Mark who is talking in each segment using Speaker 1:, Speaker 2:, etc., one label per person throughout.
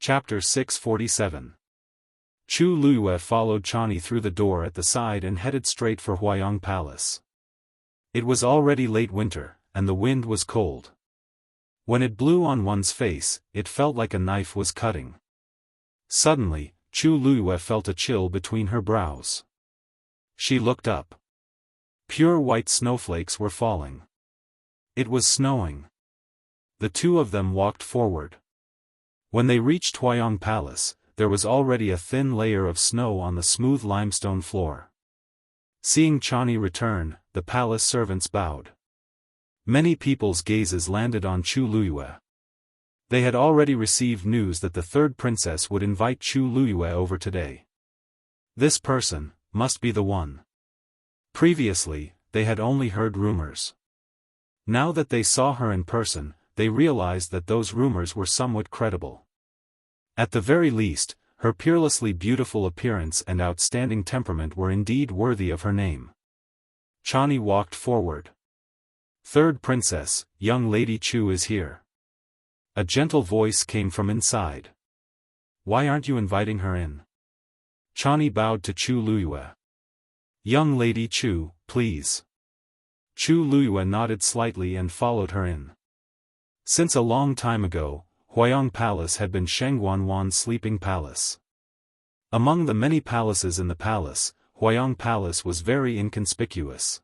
Speaker 1: Chapter 647. Chu Luiyue followed Chani through the door at the side and headed straight for Huayong Palace. It was already late winter, and the wind was cold. When it blew on one's face, it felt like a knife was cutting. Suddenly, Chu Luiyue felt a chill between her brows. She looked up. Pure white snowflakes were falling. It was snowing. The two of them walked forward. When they reached Huayong Palace, there was already a thin layer of snow on the smooth limestone floor. Seeing Chani return, the palace servants bowed. Many people's gazes landed on Chu Luiyue. They had already received news that the third princess would invite Chu Luiyue over today. This person must be the one. Previously, they had only heard rumors. Now that they saw her in person, they realized that those rumors were somewhat credible. At the very least, her peerlessly beautiful appearance and outstanding temperament were indeed worthy of her name. Chani walked forward. "Third princess, young Lady Chu is here." A gentle voice came from inside. "Why aren't you inviting her in?" Chani bowed to Chu Luiyue. "Young Lady Chu, please." Chu Luiyue nodded slightly and followed her in. Since a long time ago, Huayong Palace had been Shengguanwan's sleeping palace. Among the many palaces in the palace, Huayong Palace was very inconspicuous.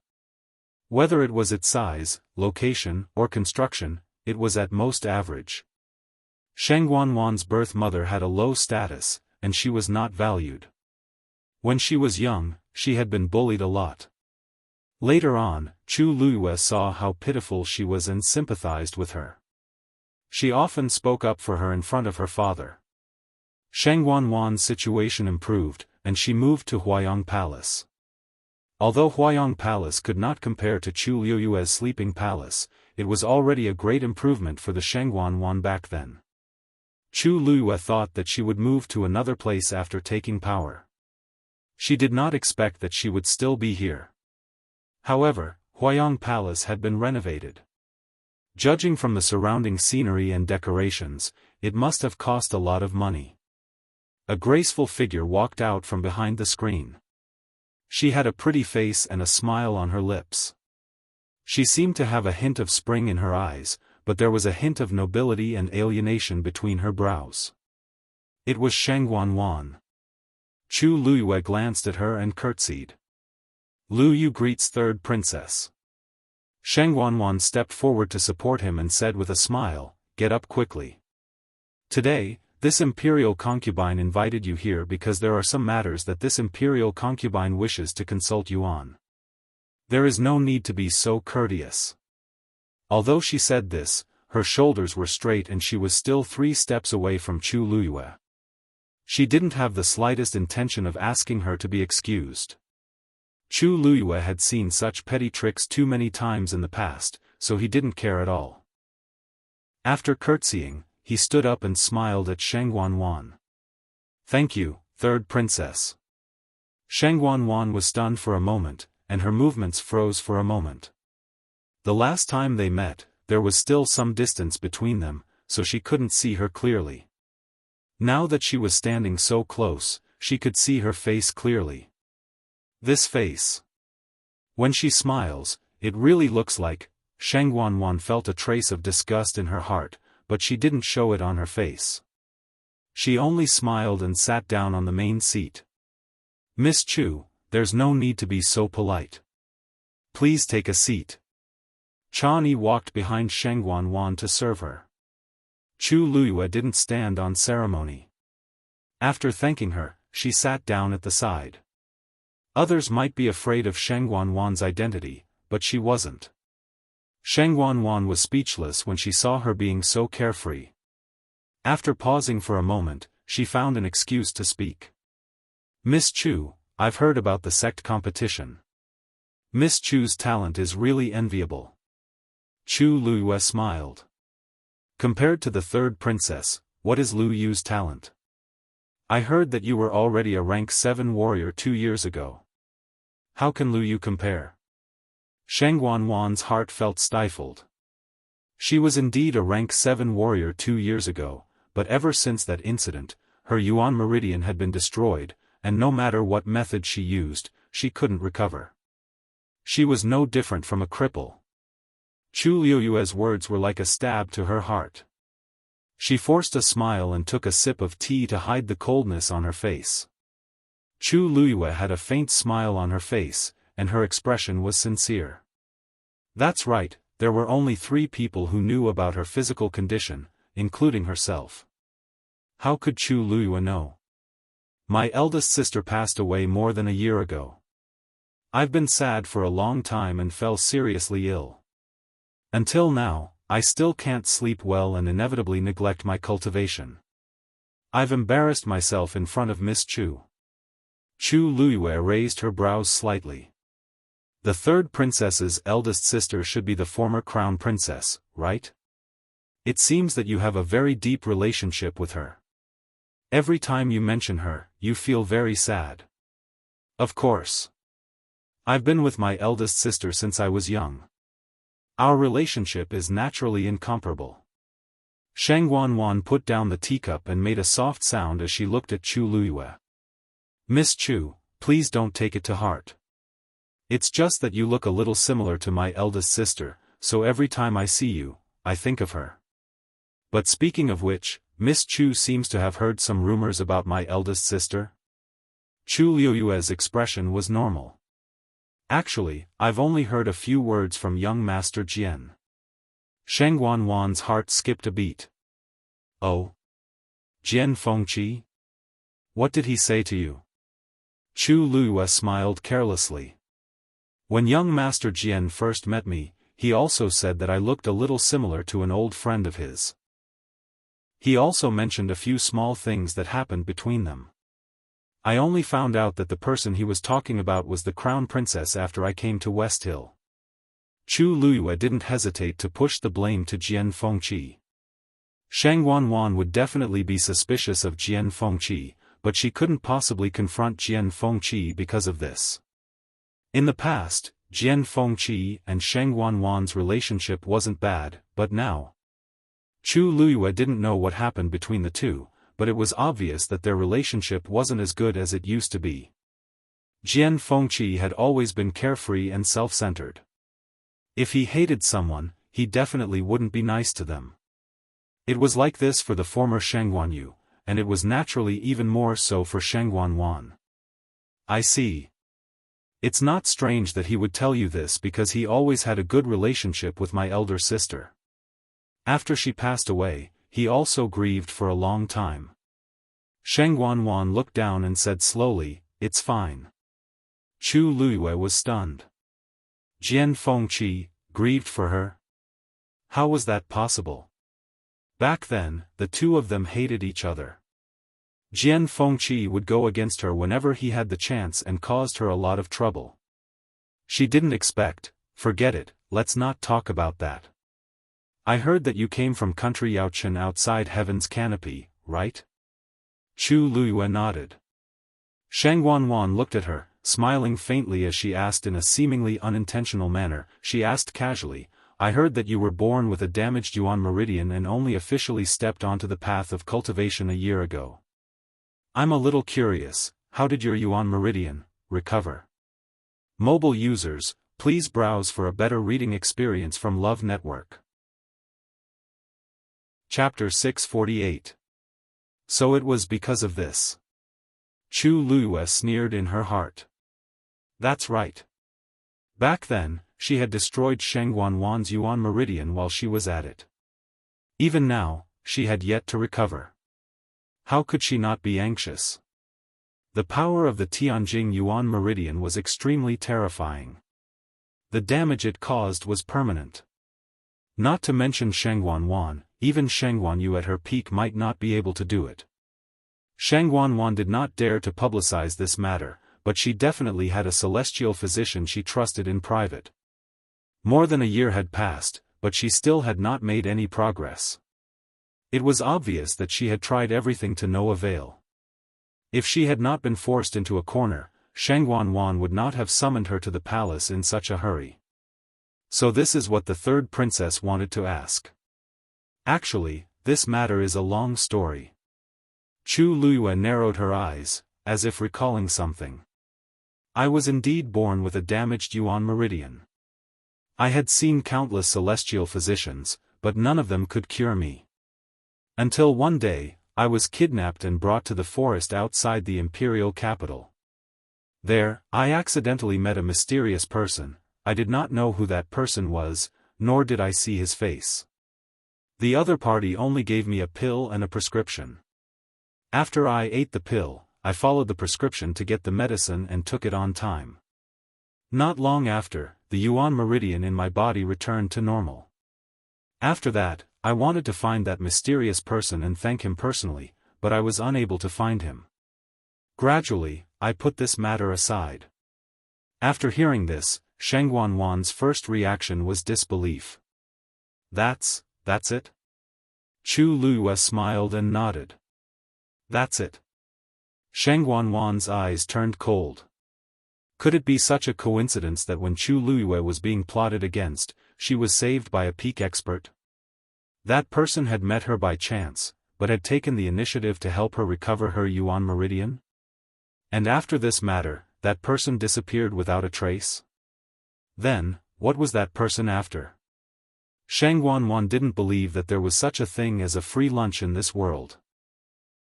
Speaker 1: Whether it was its size, location, or construction, it was at most average. Shengguanwan's birth mother had a low status, and she was not valued. When she was young, she had been bullied a lot. Later on, Chu Luiyue saw how pitiful she was and sympathized with her. She often spoke up for her in front of her father. Shengguanwan's situation improved, and she moved to Huayong Palace. Although Huayong Palace could not compare to Chu Luiyue's sleeping palace, it was already a great improvement for the Shengguanwan back then. Chu Luiyue thought that she would move to another place after taking power. She did not expect that she would still be here. However, Huayong Palace had been renovated. Judging from the surrounding scenery and decorations, it must have cost a lot of money. A graceful figure walked out from behind the screen. She had a pretty face and a smile on her lips. She seemed to have a hint of spring in her eyes, but there was a hint of nobility and alienation between her brows. It was Shengguanwan. Chu Luiyue glanced at her and curtsied. "Luiyue greets third princess." Shengguanwan stepped forward to support him and said with a smile, "Get up quickly. Today, this imperial concubine invited you here because there are some matters that this imperial concubine wishes to consult you on. There is no need to be so courteous." Although she said this, her shoulders were straight and she was still 3 steps away from Chu Luiyue. She didn't have the slightest intention of asking her to be excused. Chu Luiyue had seen such petty tricks too many times in the past, so he didn't care at all. After curtsying, he stood up and smiled at Shengguanwan. "Thank you, third princess." Shengguanwan was stunned for a moment, and her movements froze for a moment. The last time they met, there was still some distance between them, so she couldn't see her clearly. Now that she was standing so close, she could see her face clearly. This face. When she smiles, it really looks like. Shengguanwan felt a trace of disgust in her heart, but she didn't show it on her face. She only smiled and sat down on the main seat. "Miss Chu, there's no need to be so polite. Please take a seat." Chani walked behind Shengguanwan to serve her. Chu Luiyue didn't stand on ceremony. After thanking her, she sat down at the side. Others might be afraid of Shengguanwan's identity, but she wasn't. Shengguanwan was speechless when she saw her being so carefree. After pausing for a moment, she found an excuse to speak. "Miss Chu, I've heard about the sect competition. Miss Chu's talent is really enviable." Chu Luiyue smiled. "Compared to the third princess, what is Luiyue's talent? I heard that you were already a rank 7 warrior 2 years ago. How can Luiyue compare?" Shengguanwan's heart felt stifled. She was indeed a rank 7 warrior 2 years ago, but ever since that incident, her Yuan meridian had been destroyed, and no matter what method she used, she couldn't recover. She was no different from a cripple. Chu Liuyue's words were like a stab to her heart. She forced a smile and took a sip of tea to hide the coldness on her face. Chu Liyue had a faint smile on her face, and her expression was sincere. That's right, there were only 3 people who knew about her physical condition, including herself. How could Chu Liyue know? My eldest sister passed away more than a year ago. I've been sad for a long time and fell seriously ill. Until now, I still can't sleep well and inevitably neglect my cultivation. I've embarrassed myself in front of Miss Chu. Chu Liyue raised her brows slightly. The 3rd princess's eldest sister should be the former crown princess, right? It seems that you have a very deep relationship with her. Every time you mention her, you feel very sad. Of course. I've been with my eldest sister since I was young. Our relationship is naturally incomparable. Sheng Wanwan put down the teacup and made a soft sound as she looked at Chu Liyue. Miss Chu, please don't take it to heart. It's just that you look a little similar to my eldest sister, so every time I see you, I think of her. But speaking of which, Miss Chu seems to have heard some rumors about my eldest sister. Chu Liyue's expression was normal. Actually, I've only heard a few words from young Master Jian. Sheng Wanwan's heart skipped a beat. Oh? Jian Fengqi? What did he say to you? Chu Liyue smiled carelessly. When young Master Jian first met me, he also said that I looked a little similar to an old friend of his. He also mentioned a few small things that happened between them. I only found out that the person he was talking about was the crown princess after I came to West Hill. Chu Liyue didn't hesitate to push the blame to Jian Fengqi. Sheng Wanwan would definitely be suspicious of Jian Fengqi, but she couldn't possibly confront Jian Fengqi because of this. In the past, Jian Fengqi and Sheng Wanwan's relationship wasn't bad, but now. Chu Liyue didn't know what happened between the two, but it was obvious that their relationship wasn't as good as it used to be. Jian Fengqi had always been carefree and self-centered. If he hated someone, he definitely wouldn't be nice to them. It was like this for the former Sheng Wanyu, and it was naturally even more so for Sheng Wanwan. I see. It's not strange that he would tell you this because he always had a good relationship with my elder sister. After she passed away, he also grieved for a long time. Sheng Wanwan looked down and said slowly, "It's fine." Chu Liyue was stunned. Jian Fengqi, grieved for her? How was that possible? Back then, the two of them hated each other. Jian Fengqi would go against her whenever he had the chance and caused her a lot of trouble. She didn't expect, "Forget it, let's not talk about that. I heard that you came from country Yaochen outside Heaven's Canopy, right?" Chu Liyue nodded. Sheng Wanwan looked at her, smiling faintly as she asked in a seemingly unintentional manner. She asked casually, "I heard that you were born with a damaged Yuan meridian and only officially stepped onto the path of cultivation a year ago. I'm a little curious, how did your Yuan meridian recover?" Mobile users, please browse for a better reading experience from Love Network. Chapter 648. So it was because of this. Chu Liyue sneered in her heart. That's right. Back then, she had destroyed Sheng Wanwan's Yuan meridian while she was at it. Even now, she had yet to recover. How could she not be anxious? The power of the Tianjing Yuan meridian was extremely terrifying. The damage it caused was permanent. Not to mention Sheng Wanwan, even Sheng Wanyu at her peak might not be able to do it. Sheng Wanwan did not dare to publicize this matter, but she definitely had a celestial physician she trusted in private. More than a year had passed, but she still had not made any progress. It was obvious that she had tried everything to no avail. If she had not been forced into a corner, Sheng Wanwan would not have summoned her to the palace in such a hurry. So this is what the 3rd princess wanted to ask. Actually, this matter is a long story. Chu Luiyue narrowed her eyes, as if recalling something. I was indeed born with a damaged yuan meridian. I had seen countless celestial physicians, but none of them could cure me. Until one day, I was kidnapped and brought to the forest outside the imperial capital. There, I accidentally met a mysterious person. I did not know who that person was, nor did I see his face. The other party only gave me a pill and a prescription. After I ate the pill, I followed the prescription to get the medicine and took it on time. Not long after, the yuan meridian in my body returned to normal. After that, I wanted to find that mysterious person and thank him personally, but I was unable to find him. Gradually, I put this matter aside. After hearing this, Sheng Wanwan's first reaction was disbelief. That's it? Chu Luiyue smiled and nodded. That's it. Sheng Wanwan's eyes turned cold. Could it be such a coincidence that when Chu Luiyue was being plotted against, she was saved by a peak expert? That person had met her by chance, but had taken the initiative to help her recover her yuan meridian? And after this matter, that person disappeared without a trace? Then, what was that person after? Sheng Wanwan didn't believe that there was such a thing as a free lunch in this world.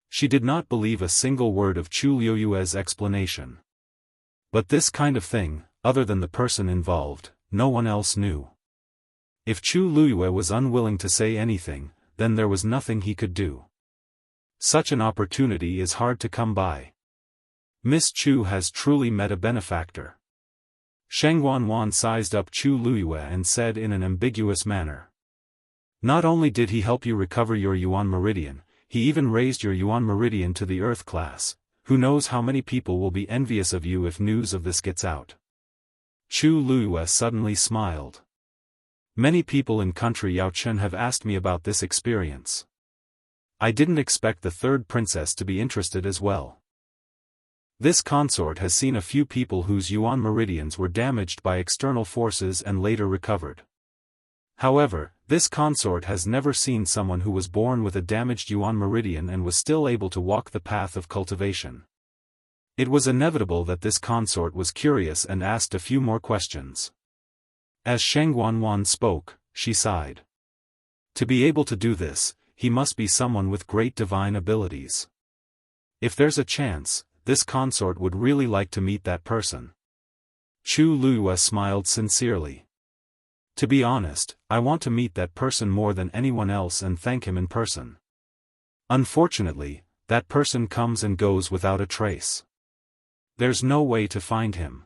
Speaker 1: She did not believe a single word of Chu Luiyue's explanation. But this kind of thing, other than the person involved, no one else knew. If Chu Luiyue was unwilling to say anything, then there was nothing he could do. Such an opportunity is hard to come by. Miss Chu has truly met a benefactor. Sheng Wanwan sized up Chu Luiyue and said in an ambiguous manner. Not only did he help you recover your yuan meridian, he even raised your yuan meridian to the earth class. Who knows how many people will be envious of you if news of this gets out. Chu Luiyue suddenly smiled. Many people in country Yaochen have asked me about this experience. I didn't expect the third princess to be interested as well. This consort has seen a few people whose yuan meridians were damaged by external forces and later recovered. However, this consort has never seen someone who was born with a damaged yuan meridian and was still able to walk the path of cultivation. It was inevitable that this consort was curious and asked a few more questions. As Sheng Wanwan spoke, she sighed. To be able to do this, he must be someone with great divine abilities. If there's a chance, this consort would really like to meet that person. Chu Luiyue smiled sincerely. To be honest, I want to meet that person more than anyone else and thank him in person. Unfortunately, that person comes and goes without a trace. There's no way to find him.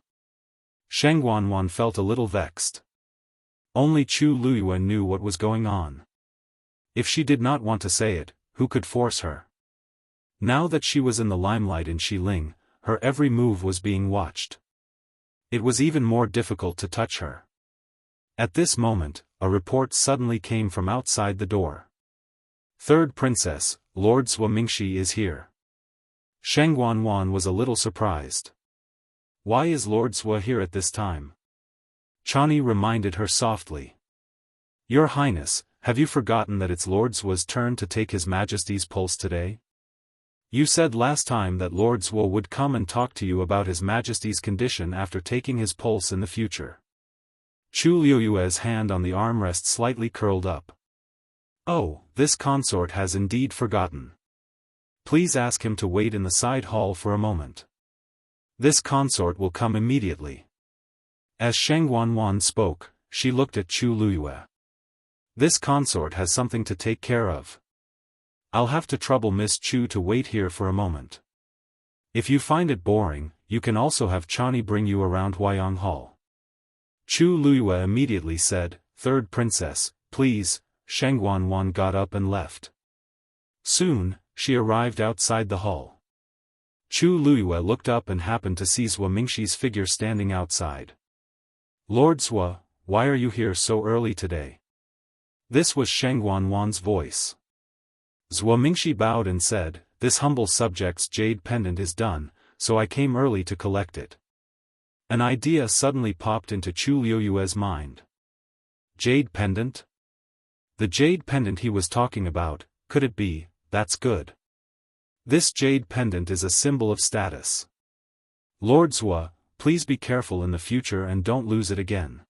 Speaker 1: Sheng Wanwan felt a little vexed. Only Chu Luiyue knew what was going on. If she did not want to say it, who could force her? Now that she was in the limelight in Xiling, her every move was being watched. It was even more difficult to touch her. At this moment, a report suddenly came from outside the door. Third Princess, Lord Zhuo Mingxi is here. Sheng Wanwan was a little surprised. Why is Lord Zhuo here at this time? Chani reminded her softly. Your Highness, have you forgotten that it's Lord Zhuo's turn to take His Majesty's pulse today? You said last time that Lord Zhuo would come and talk to you about His Majesty's condition after taking his pulse in the future. Chu Luiyue's hand on the armrest slightly curled up. Oh, this consort has indeed forgotten. Please ask him to wait in the side hall for a moment. This consort will come immediately. As Sheng Wanwan spoke, she looked at Chu Luiyue. This consort has something to take care of. I'll have to trouble Miss Chu to wait here for a moment. If you find it boring, you can also have Chani bring you around Huayang Hall. Chu Luiyue immediately said, Third Princess, please. Sheng Wanwan got up and left. Soon, she arrived outside the hall. Chu Luiyue looked up and happened to see Zhuo Mingxi's figure standing outside. Lord Zhuo, why are you here so early today? This was Sheng Wanwan's voice. Zhuo Mingxi bowed and said, This humble subject's jade pendant is done, so I came early to collect it. An idea suddenly popped into Chu Luiyue's mind. Jade pendant? The jade pendant he was talking about, could it be? That's good. This jade pendant is a symbol of status. Lord Zhuo, please be careful in the future and don't lose it again.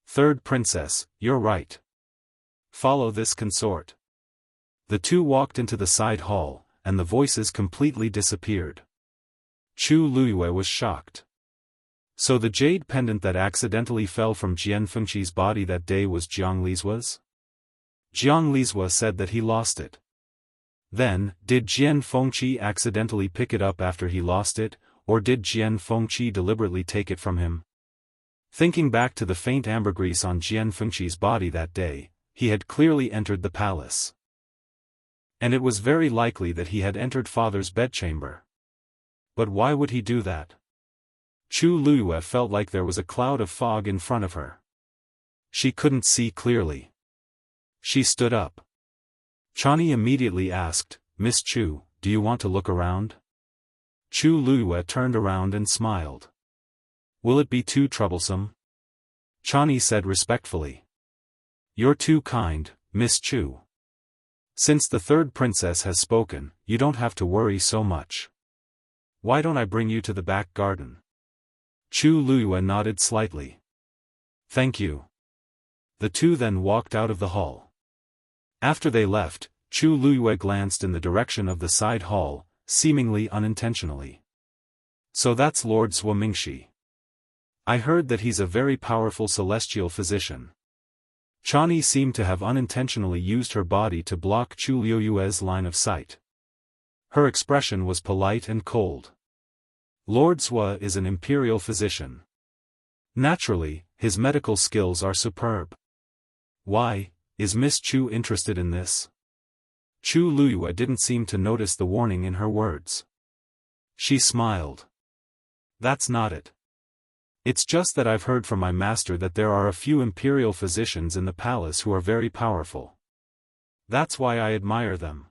Speaker 1: Third princess, you're right. Follow this consort. The two walked into the side hall, and the voices completely disappeared. Chu Luiyue was shocked. So the jade pendant that accidentally fell from Jian Fengqi's body that day was Jiang Lizua's? Jiang Lizua said that he lost it. Then, did Jian Fengqi accidentally pick it up after he lost it, or did Jian Fengqi deliberately take it from him? Thinking back to the faint ambergris on Jian Fengqi's body that day, he had clearly entered the palace. And it was very likely that he had entered father's bedchamber. But why would he do that? Chu Luiyue felt like there was a cloud of fog in front of her. She couldn't see clearly. She stood up. Chani immediately asked, Miss Chu, do you want to look around? Chu Luiyue turned around and smiled. Will it be too troublesome? Chani said respectfully. You're too kind, Miss Chu. Since the third princess has spoken, you don't have to worry so much. Why don't I bring you to the back garden? Chu Luiyue nodded slightly. Thank you. The two then walked out of the hall. After they left, Chu Luiyue glanced in the direction of the side hall, seemingly unintentionally. So that's Lord Zhuo Mingxi. I heard that he's a very powerful celestial physician. Chani seemed to have unintentionally used her body to block Chu Luiyue's line of sight. Her expression was polite and cold. Lord Zhuo is an imperial physician. Naturally, his medical skills are superb. Why, is Miss Chu interested in this? Chu Luiyue didn't seem to notice the warning in her words. She smiled. That's not it. It's just that I've heard from my master that there are a few imperial physicians in the palace who are very powerful. That's why I admire them.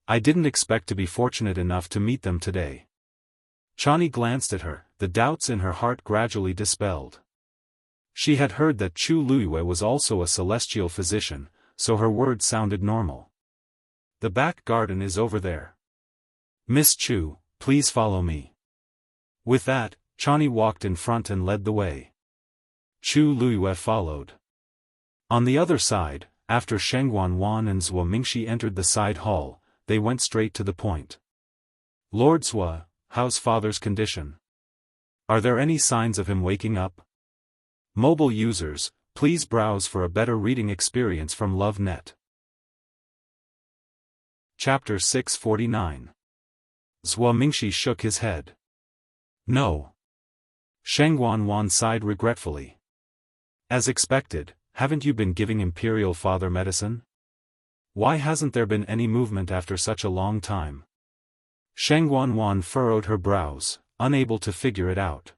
Speaker 1: I didn't expect to be fortunate enough to meet them today. Chani glanced at her, the doubts in her heart gradually dispelled. She had heard that Chu Luiyue was also a celestial physician, so her words sounded normal. The back garden is over there. Miss Chu, please follow me. With that, Chani walked in front and led the way. Chu Luiyue followed. On the other side, after Shengguan Wan and Zhuo Mingxi entered the side hall, they went straight to the point. Lord Zhuo, how's father's condition? Are there any signs of him waking up? Mobile users, please browse for a better reading experience from LoveNet. Chapter 649. Zhuo Mingxi shook his head. No. Shengguan Wan sighed regretfully. As expected, haven't you been giving Imperial Father medicine? Why hasn't there been any movement after such a long time? Shengguan Wan furrowed her brows, unable to figure it out.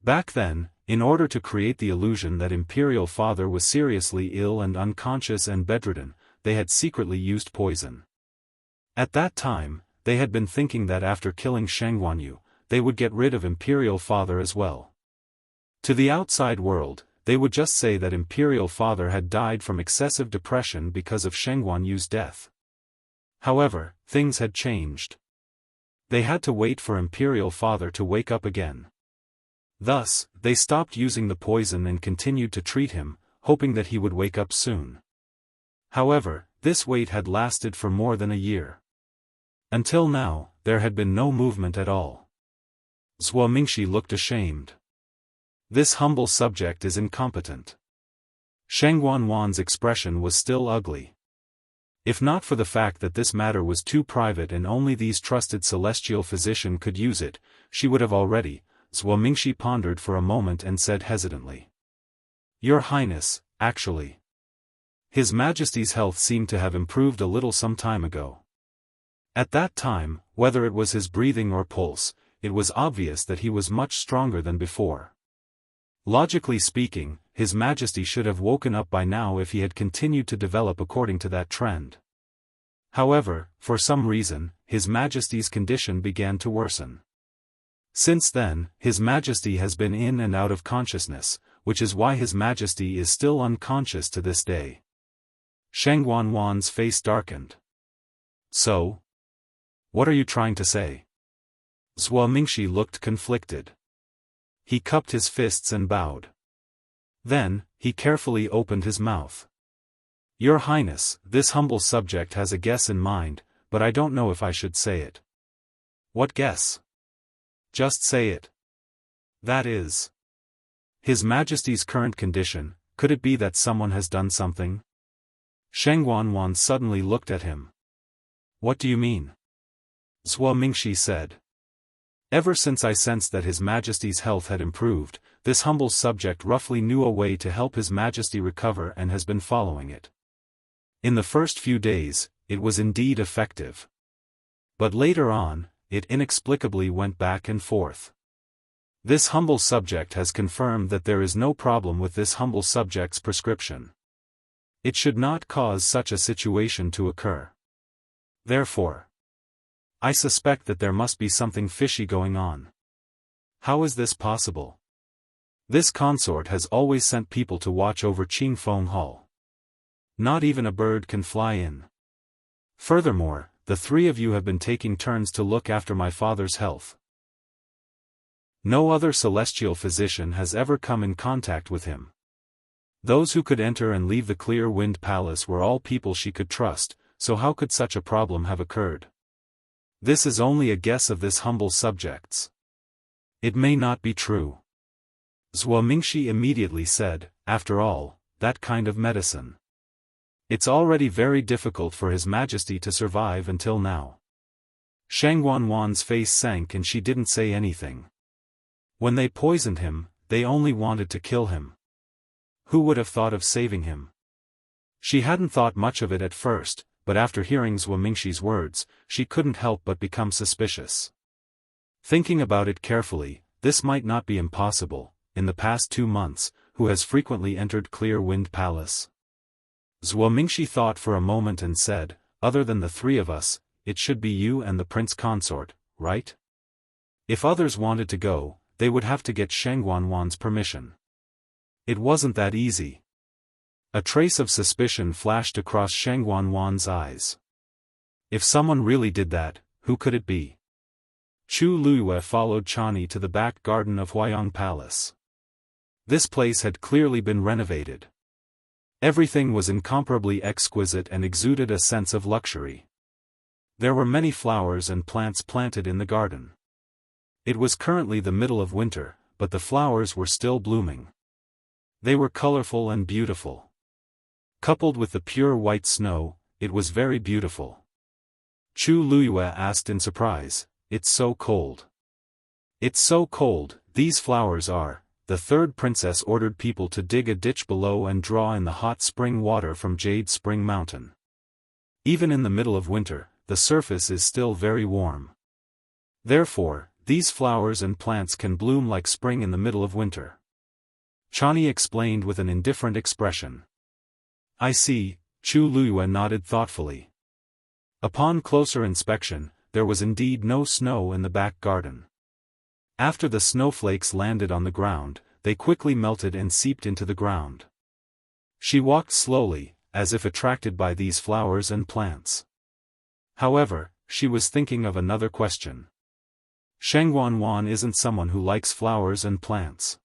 Speaker 1: Back then, in order to create the illusion that Imperial Father was seriously ill and unconscious and bedridden, they had secretly used poison. At that time, they had been thinking that after killing Shengguan Yu, they would get rid of Imperial Father as well. To the outside world, they would just say that Imperial Father had died from excessive depression because of Shengguan Yu's death. However, things had changed. They had to wait for Imperial Father to wake up again. Thus, they stopped using the poison and continued to treat him, hoping that he would wake up soon. However, this wait had lasted for more than a year. Until now, there had been no movement at all. Zhuo Mingxi looked ashamed. This humble subject is incompetent. Shengguan Wan's expression was still ugly. If not for the fact that this matter was too private and only these trusted celestial physician could use it, she would have already. Zhuo Mingxi pondered for a moment and said hesitantly. Your Highness, actually. His Majesty's health seemed to have improved a little some time ago. At that time, whether it was his breathing or pulse, it was obvious that he was much stronger than before. Logically speaking, His Majesty should have woken up by now if he had continued to develop according to that trend. However, for some reason, His Majesty's condition began to worsen. Since then, His Majesty has been in and out of consciousness, which is why His Majesty is still unconscious to this day. Sheng Wanwan's face darkened. So? What are you trying to say? Zhuo Mingxi looked conflicted. He cupped his fists and bowed. Then, he carefully opened his mouth. Your Highness, this humble subject has a guess in mind, but I don't know if I should say it. What guess? Just say it. That is. His Majesty's current condition, could it be that someone has done something? Sheng Wanwan suddenly looked at him. What do you mean? Zhuo Mingxi said. Ever since I sensed that His Majesty's health had improved, this humble subject roughly knew a way to help His Majesty recover and has been following it. In the first few days, it was indeed effective. But later on, it inexplicably went back and forth. This humble subject has confirmed that there is no problem with this humble subject's prescription. It should not cause such a situation to occur. Therefore, I suspect that there must be something fishy going on. How is this possible? This consort has always sent people to watch over Qingfeng Hall. Not even a bird can fly in. Furthermore, the three of you have been taking turns to look after my father's health. No other celestial physician has ever come in contact with him. Those who could enter and leave the Clear Wind Palace were all people she could trust, so how could such a problem have occurred? This is only a guess of this humble subject's. It may not be true. Zhuo Mingxi immediately said, after all, that kind of medicine. It's already very difficult for His Majesty to survive until now. Sheng Wanwan's face sank and she didn't say anything. When they poisoned him, they only wanted to kill him. Who would have thought of saving him? She hadn't thought much of it at first, but after hearing Zhuo Mingxi's words, she couldn't help but become suspicious. Thinking about it carefully, this might not be impossible. In the past 2 months, who has frequently entered Clear Wind Palace? Zhuo Mingxi thought for a moment and said, other than the three of us, it should be you and the prince consort, right? If others wanted to go, they would have to get Sheng Wanwan's permission. It wasn't that easy. A trace of suspicion flashed across Sheng Wanwan's eyes. If someone really did that, who could it be? Chu Luiyue followed Chani to the back garden of Huayang Palace. This place had clearly been renovated. Everything was incomparably exquisite and exuded a sense of luxury. There were many flowers and plants planted in the garden. It was currently the middle of winter, but the flowers were still blooming. They were colorful and beautiful. Coupled with the pure white snow, it was very beautiful. Chu Luiyue asked in surprise, "It's so cold." "It's so cold, these flowers are." The third princess ordered people to dig a ditch below and draw in the hot spring water from Jade Spring Mountain. Even in the middle of winter, the surface is still very warm. Therefore, these flowers and plants can bloom like spring in the middle of winter. Chani explained with an indifferent expression. I see, Chu Luiyue nodded thoughtfully. Upon closer inspection, there was indeed no snow in the back garden. After the snowflakes landed on the ground, they quickly melted and seeped into the ground. She walked slowly, as if attracted by these flowers and plants. However, she was thinking of another question. Sheng Wanwan isn't someone who likes flowers and plants.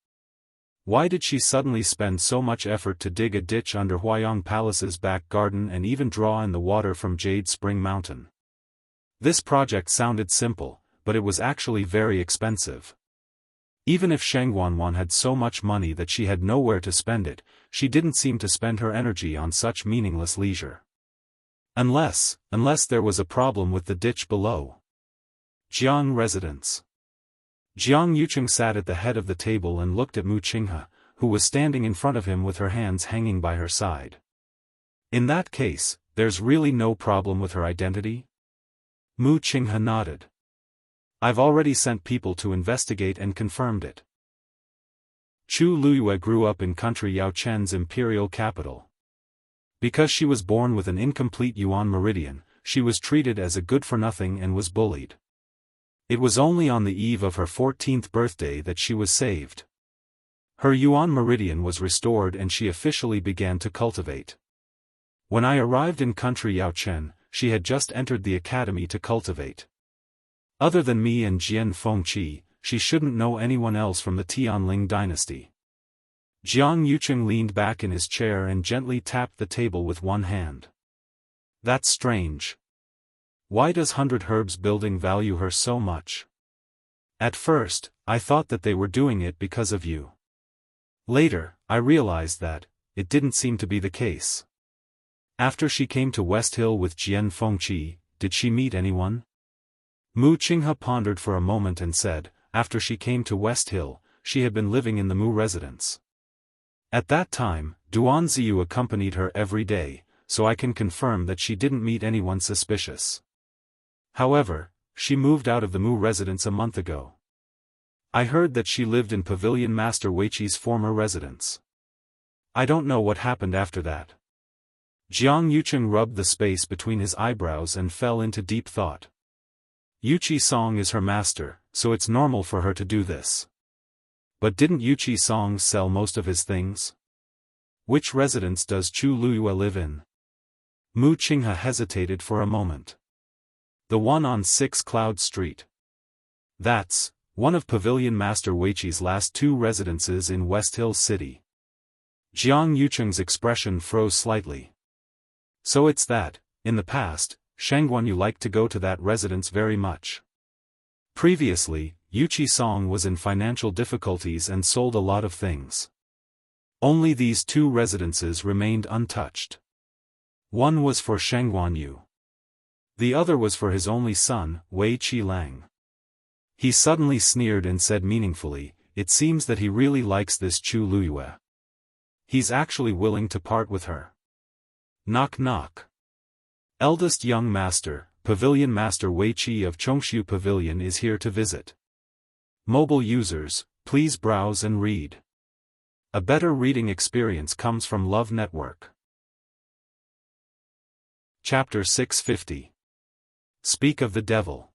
Speaker 1: Why did she suddenly spend so much effort to dig a ditch under Huayang Palace's back garden and even draw in the water from Jade Spring Mountain? This project sounded simple, but it was actually very expensive. Even if Sheng Wanwan had so much money that she had nowhere to spend it, she didn't seem to spend her energy on such meaningless leisure. Unless there was a problem with the ditch below. Jiang residence. Jiang Yucheng sat at the head of the table and looked at Mu Qinghe, who was standing in front of him with her hands hanging by her side. In that case, there's really no problem with her identity? Mu Qinghe nodded. I've already sent people to investigate and confirmed it. Chu Luiyue grew up in country Yao Chen's imperial capital. Because she was born with an incomplete Yuan meridian, she was treated as a good-for-nothing and was bullied. It was only on the eve of her 14th birthday that she was saved. Her Yuan meridian was restored and she officially began to cultivate. When I arrived in country Yaochen, she had just entered the academy to cultivate. Other than me and Jian Fengqi, she shouldn't know anyone else from the Tianling dynasty. Jiang Yucheng leaned back in his chair and gently tapped the table with one hand. That's strange. Why does 100 Herbs Building value her so much? At first, I thought that they were doing it because of you. Later, I realized that it didn't seem to be the case. After she came to West Hill with Jian Fengqi, did she meet anyone? Mu Qinghe pondered for a moment and said, after she came to West Hill, she had been living in the Mu residence. At that time, Duan Ziyu accompanied her every day, so I can confirm that she didn't meet anyone suspicious. However, she moved out of the Mu residence a month ago. I heard that she lived in Pavilion Master Weiqi's former residence. I don't know what happened after that. Jiang Yucheng rubbed the space between his eyebrows and fell into deep thought. Yuqi Song is her master, so it's normal for her to do this. But didn't Yuqi Song sell most of his things? Which residence does Chu Luyue live in? Mu Qinghe hesitated for a moment. The one on 6 Cloud Street. That's one of Pavilion Master Weiqi's last 2 residences in West Hill City. Jiang Yucheng's expression froze slightly. So it's that, in the past, Shangguanyu liked to go to that residence very much. Previously, Yuqi Song was in financial difficulties and sold a lot of things. Only these 2 residences remained untouched. One was for Shangguanyu. The other was for his only son, Wei Qilang. He suddenly sneered and said meaningfully, it seems that he really likes this Chu Luyue. He's actually willing to part with her. Knock knock. Eldest young master, Pavilion Master Wei Qi of Chongshu Pavilion is here to visit. Mobile users, please browse and read. A better reading experience comes from Love Network. Chapter 650. Speak of the Devil.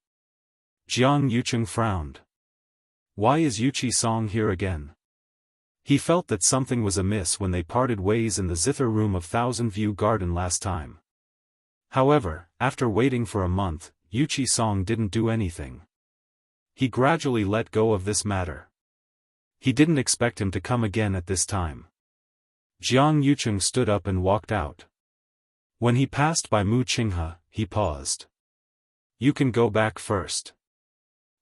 Speaker 1: Jiang Yucheng frowned. Why is Yuqi Song here again? He felt that something was amiss when they parted ways in the zither room of Thousand View Garden last time. However, after waiting for a month, Yuqi Song didn't do anything. He gradually let go of this matter. He didn't expect him to come again at this time. Jiang Yucheng stood up and walked out. When he passed by Mu Qinghe, he paused. You can go back first.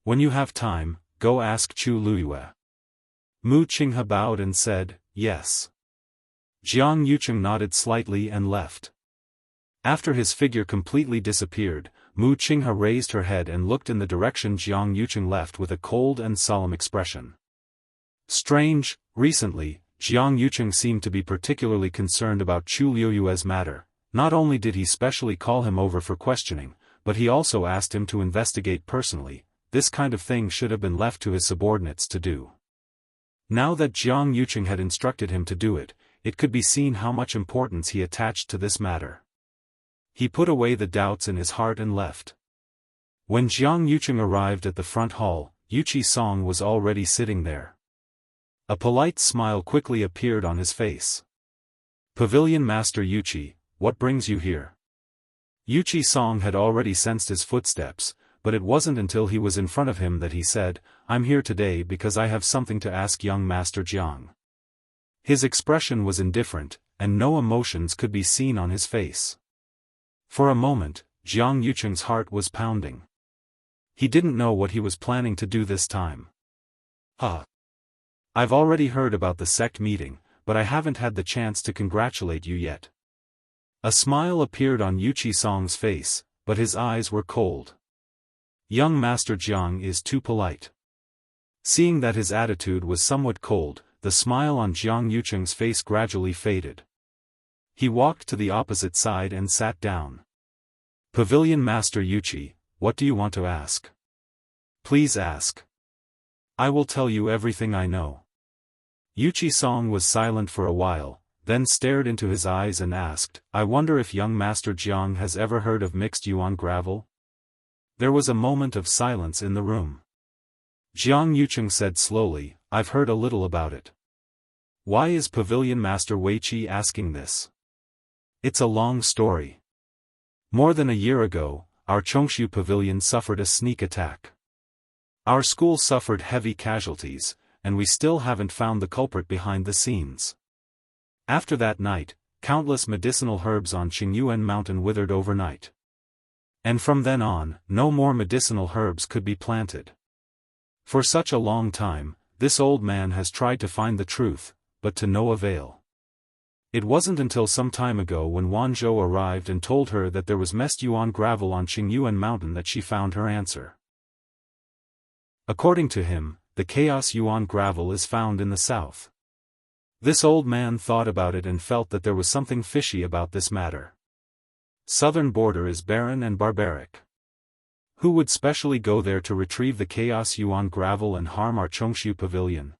Speaker 1: When you have time, go ask Chu Luyue. Mu Qinghe bowed and said, yes. Jiang Yucheng nodded slightly and left. After his figure completely disappeared, Mu Qinghe raised her head and looked in the direction Jiang Yucheng left with a cold and solemn expression. Strange, recently, Jiang Yucheng seemed to be particularly concerned about Chu Luyue's matter. Not only did he specially call him over for questioning, but he also asked him to investigate personally. This kind of thing should have been left to his subordinates to do. Now that Jiang Yucheng had instructed him to do it, it could be seen how much importance he attached to this matter. He put away the doubts in his heart and left. When Jiang Yucheng arrived at the front hall, Yuqi Song was already sitting there. A polite smile quickly appeared on his face. Pavilion Master Yuqi, what brings you here? Yuqi Song had already sensed his footsteps, but it wasn't until he was in front of him that he said, I'm here today because I have something to ask young Master Jiang. His expression was indifferent, and no emotions could be seen on his face. For a moment, Jiang Yucheng's heart was pounding. He didn't know what he was planning to do this time. I've already heard about the sect meeting, but I haven't had the chance to congratulate you yet. A smile appeared on Yuqi Song's face, but his eyes were cold. Young Master Jiang is too polite. Seeing that his attitude was somewhat cold, the smile on Jiang Yucheng's face gradually faded. He walked to the opposite side and sat down. Pavilion Master Yuqi, what do you want to ask? Please ask. I will tell you everything I know. Yuqi Song was silent for a while, then stared into his eyes and asked, I wonder if young Master Jiang has ever heard of mixed yuan gravel? There was a moment of silence in the room. Jiang Yucheng said slowly, I've heard a little about it. Why is Pavilion Master Wei Qi asking this? It's a long story. More than a year ago, our Chongshu pavilion suffered a sneak attack. Our school suffered heavy casualties, and we still haven't found the culprit behind the scenes. After that night, countless medicinal herbs on Qingyuan Mountain withered overnight. And from then on, no more medicinal herbs could be planted. For such a long time, this old man has tried to find the truth, but to no avail. It wasn't until some time ago when Wanzhou arrived and told her that there was messed yuan gravel on Qingyuan Mountain that she found her answer. According to him, the chaos yuan gravel is found in the south. This old man thought about it and felt that there was something fishy about this matter. Southern border is barren and barbaric. Who would specially go there to retrieve the chaos yuan gravel and harm our Chongshu pavilion?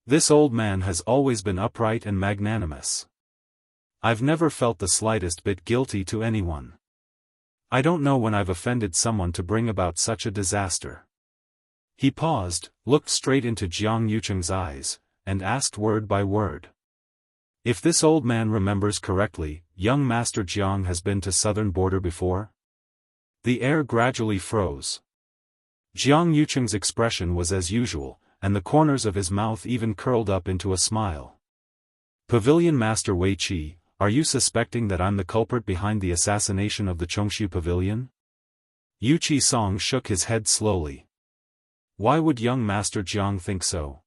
Speaker 1: This old man has always been upright and magnanimous. I've never felt the slightest bit guilty to anyone. I don't know when I've offended someone to bring about such a disaster. He paused, looked straight into Jiang Yucheng's eyes, and asked word by word. If this old man remembers correctly, young Master Jiang has been to southern border before? The air gradually froze. Jiang Yucheng's expression was as usual, and the corners of his mouth even curled up into a smile. Pavilion Master Wei Qi, are you suspecting that I'm the culprit behind the assassination of the Chongshu pavilion? Yu Qi Song shook his head slowly. Why would young Master Jiang think so?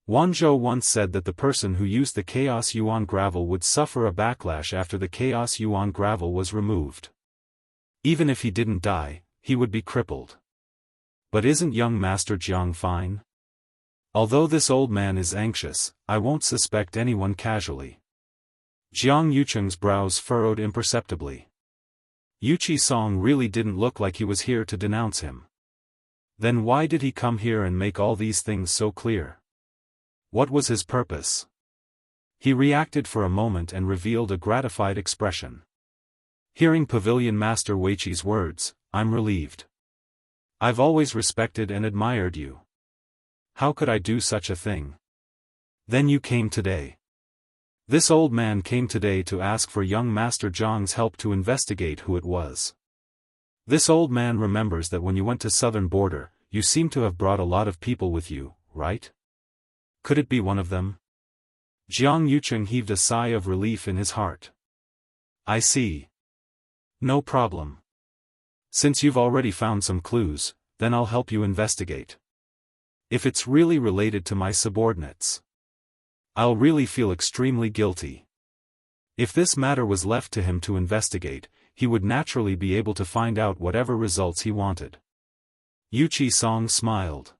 Speaker 1: Wanzhou once said that the person who used the chaos yuan gravel would suffer a backlash after the chaos yuan gravel was removed. Even if he didn't die, he would be crippled. But isn't young Master Jiang fine? Although this old man is anxious, I won't suspect anyone casually. Jiang Yucheng's brows furrowed imperceptibly. Yu Qi Song really didn't look like he was here to denounce him. Then why did he come here and make all these things so clear? What was his purpose? He reacted for a moment and revealed a gratified expression. Hearing Pavilion Master Wei Qi's words, I'm relieved. I've always respected and admired you. How could I do such a thing? Then you came today. This old man came today to ask for young Master Jiang's help to investigate who it was. This old man remembers that when you went to southern border, you seem to have brought a lot of people with you, right? Could it be one of them? Jiang Yucheng heaved a sigh of relief in his heart. I see. No problem. Since you've already found some clues, then I'll help you investigate. If it's really related to my subordinates, I'll really feel extremely guilty. If this matter was left to him to investigate, he would naturally be able to find out whatever results he wanted. Yu Qi Song smiled.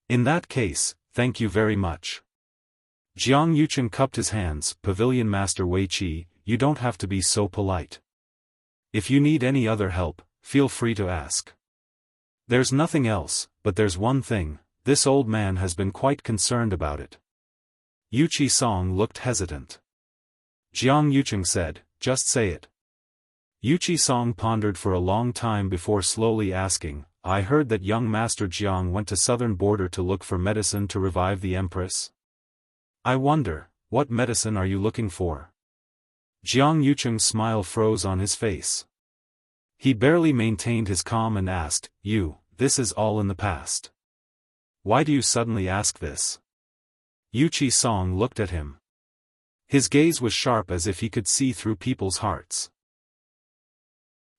Speaker 1: In that case, thank you very much. Jiang Yucheng cupped his hands. Pavilion Master Wei Qi, you don't have to be so polite. If you need any other help, feel free to ask. There's nothing else, but there's one thing, this old man has been quite concerned about it. Yu Qi Song looked hesitant. Jiang Yucheng said, just say it. Yu Qi Song pondered for a long time before slowly asking, I heard that young Master Jiang went to southern border to look for medicine to revive the Empress. I wonder, what medicine are you looking for? Jiang Yucheng's smile froze on his face. He barely maintained his calm and asked, this is all in the past. Why do you suddenly ask this? Yu Qi Song looked at him. His gaze was sharp as if he could see through people's hearts.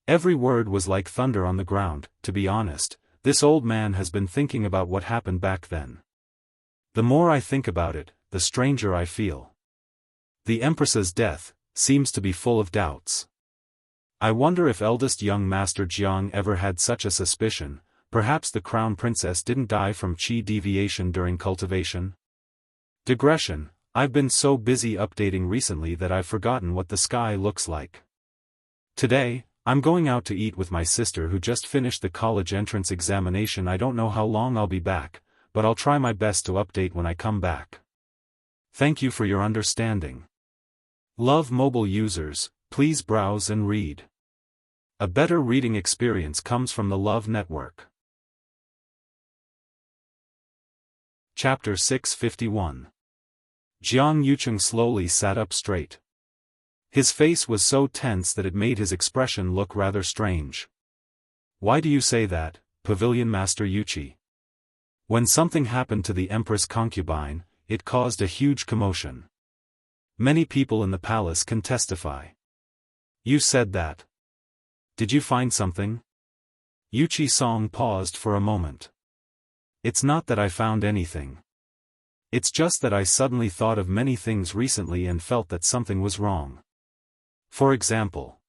Speaker 1: Every word was like thunder on the ground. To be honest, this old man has been thinking about what happened back then. The more I think about it, the stranger I feel. The Empress's death seems to be full of doubts. I wonder if eldest young Master Jiang ever had such a suspicion. Perhaps the crown princess didn't die from qi deviation during cultivation. Digression, I've been so busy updating recently that I've forgotten what the sky looks like. Today, I'm going out to eat with my sister who just finished the college entrance examination. I don't know how long I'll be back, but I'll try my best to update when I come back. Thank you for your understanding. Love mobile users, please browse and read. A better reading experience comes from the Love Network. Chapter 651. Jiang Yucheng slowly sat up straight. His face was so tense that it made his expression look rather strange. Why do you say that, Pavilion Master Yuchi? When something happened to the Empress concubine, it caused a huge commotion. Many people in the palace can testify. You said that. Did you find something? Yuchi Song paused for a moment. It's not that I found anything. It's just that I suddenly thought of many things recently and felt that something was wrong. For example,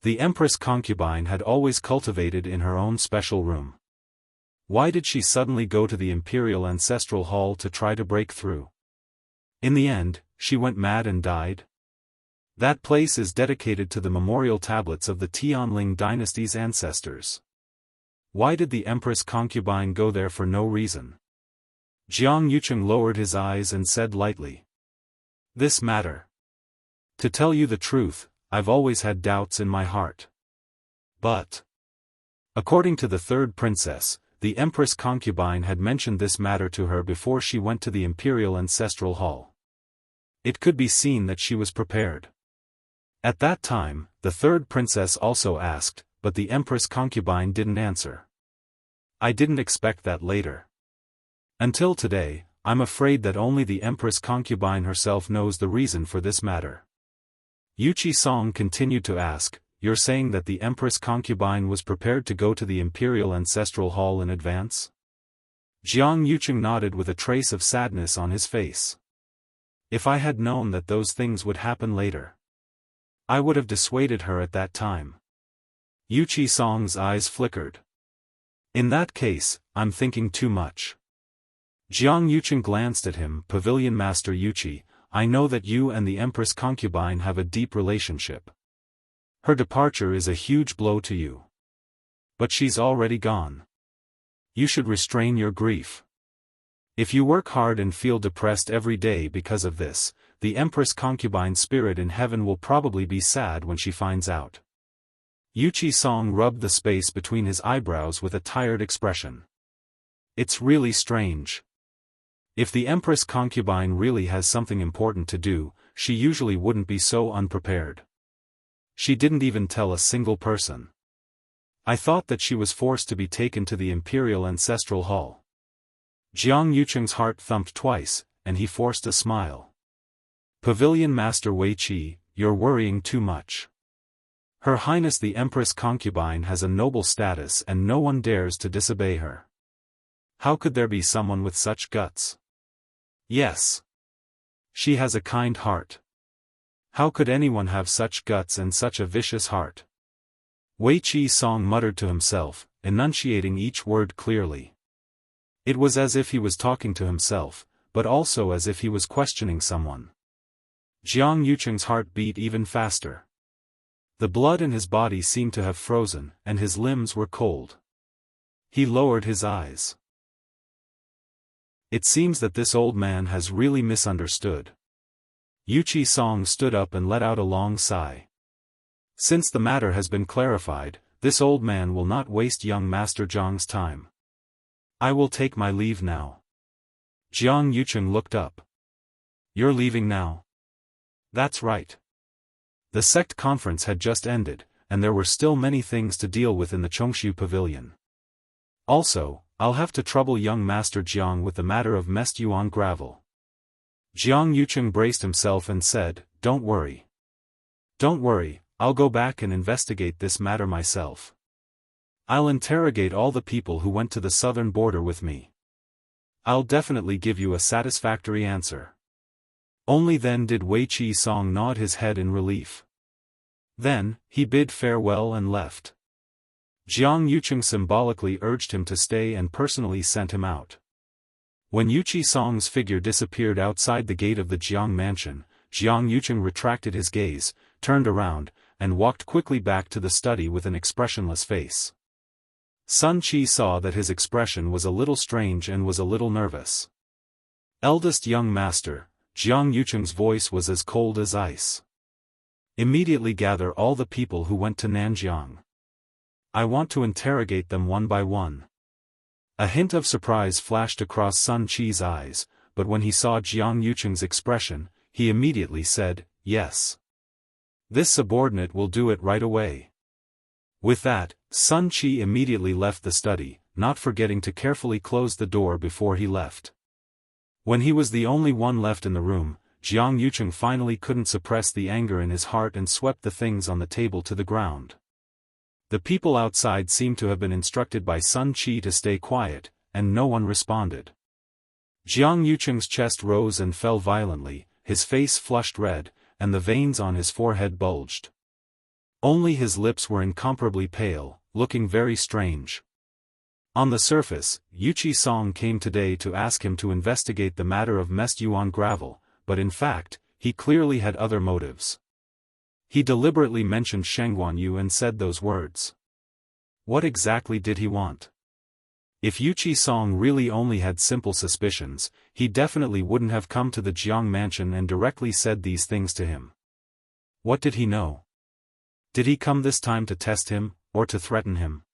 Speaker 1: the Empress concubine had always cultivated in her own special room. Why did she suddenly go to the Imperial Ancestral Hall to try to break through? In the end, she went mad and died? That place is dedicated to the memorial tablets of the Tianling dynasty's ancestors. Why did the Empress concubine go there for no reason? Jiang Yucheng lowered his eyes and said lightly. This matter. To tell you the truth, I've always had doubts in my heart. But, according to the third princess, the Empress concubine had mentioned this matter to her before she went to the Imperial Ancestral Hall. It could be seen that she was prepared. At that time, the third princess also asked, but the Empress concubine didn't answer. I didn't expect that later. Until today, I'm afraid that only the Empress concubine herself knows the reason for this matter. Yuchi Song continued to ask, you're saying that the Empress concubine was prepared to go to the Imperial Ancestral Hall in advance? Jiang Yucheng nodded with a trace of sadness on his face. If I had known that those things would happen later, I would have dissuaded her at that time. Yuchi Song's eyes flickered. In that case, I'm thinking too much. Jiang Yucheng glanced at him. Pavilion Master Yuchi, I know that you and the Empress concubine have a deep relationship. Her departure is a huge blow to you. But she's already gone. You should restrain your grief. If you work hard and feel depressed every day because of this, the Empress concubine's spirit in heaven will probably be sad when she finds out. Yuchi Song rubbed the space between his eyebrows with a tired expression. It's really strange. If the Empress concubine really has something important to do, she usually wouldn't be so unprepared. She didn't even tell a single person. I thought that she was forced to be taken to the Imperial Ancestral Hall. Jiang Yucheng's heart thumped twice, and he forced a smile. Pavilion Master Wei Qi, you're worrying too much. Her Highness the Empress concubine has a noble status and no one dares to disobey her. How could there be someone with such guts? Yes. She has a kind heart. How could anyone have such guts and such a vicious heart? Wei Qi Song muttered to himself, enunciating each word clearly. It was as if he was talking to himself, but also as if he was questioning someone. Jiang Yucheng's heart beat even faster. The blood in his body seemed to have frozen, and his limbs were cold. He lowered his eyes. It seems that this old man has really misunderstood. Yuchi Song stood up and let out a long sigh. Since the matter has been clarified, this old man will not waste young Master Zhang's time. I will take my leave now. Jiang Yucheng looked up. You're leaving now? That's right. The sect conference had just ended, and there were still many things to deal with in the Chongshu Pavilion. Also, I'll have to trouble young Master Jiang with the matter of Mest Yuan gravel. Jiang Yucheng braced himself and said, Don't worry. Don't worry, I'll go back and investigate this matter myself. I'll interrogate all the people who went to the southern border with me. I'll definitely give you a satisfactory answer. Only then did Wei Qi Song nod his head in relief. Then, he bid farewell and left. Jiang Yucheng symbolically urged him to stay and personally sent him out. When Yuchi Song's figure disappeared outside the gate of the Jiang mansion, Jiang Yucheng retracted his gaze, turned around, and walked quickly back to the study with an expressionless face. Sun Qi saw that his expression was a little strange and was a little nervous. Eldest young master, Jiang Yucheng's voice was as cold as ice. Immediately gather all the people who went to Nanjiang. I want to interrogate them one by one. A hint of surprise flashed across Sun Qi's eyes, but when he saw Jiang Yucheng's expression, he immediately said, yes. This subordinate will do it right away." With that, Sun Qi immediately left the study, not forgetting to carefully close the door before he left. When he was the only one left in the room, Jiang Yucheng finally couldn't suppress the anger in his heart and swept the things on the table to the ground. The people outside seemed to have been instructed by Sun Qi to stay quiet, and no one responded. Jiang Yucheng's chest rose and fell violently, his face flushed red, and the veins on his forehead bulged. Only his lips were incomparably pale, looking very strange. On the surface, Yuchi Song came today to ask him to investigate the matter of Mest Yuan gravel, but in fact, he clearly had other motives. He deliberately mentioned Shengguan Yu and said those words. What exactly did he want? If Yuchi Song really only had simple suspicions, he definitely wouldn't have come to the Jiang mansion and directly said these things to him. What did he know? Did he come this time to test him, or to threaten him?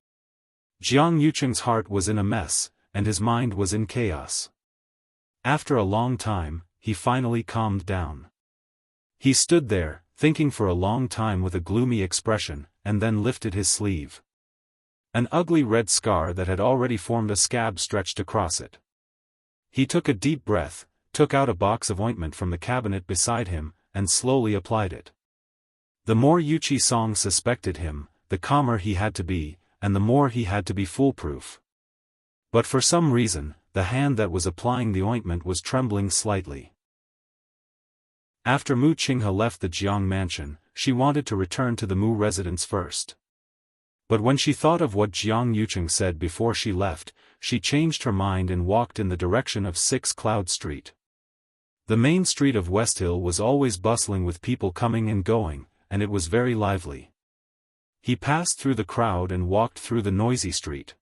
Speaker 1: Jiang Yucheng's heart was in a mess, and his mind was in chaos. After a long time, he finally calmed down. He stood there, thinking for a long time with a gloomy expression, and then lifted his sleeve. An ugly red scar that had already formed a scab stretched across it. He took a deep breath, took out a box of ointment from the cabinet beside him, and slowly applied it. The more Yuchi Song suspected him, the calmer he had to be, and the more he had to be foolproof. But for some reason, the hand that was applying the ointment was trembling slightly. After Mu Qinghe left the Jiang mansion, she wanted to return to the Mu residence first. But when she thought of what Jiang Yucheng said before she left, she changed her mind and walked in the direction of 6 Cloud Street. The main street of West Hill was always bustling with people coming and going, and it was very lively. He passed through the crowd and walked through the noisy street.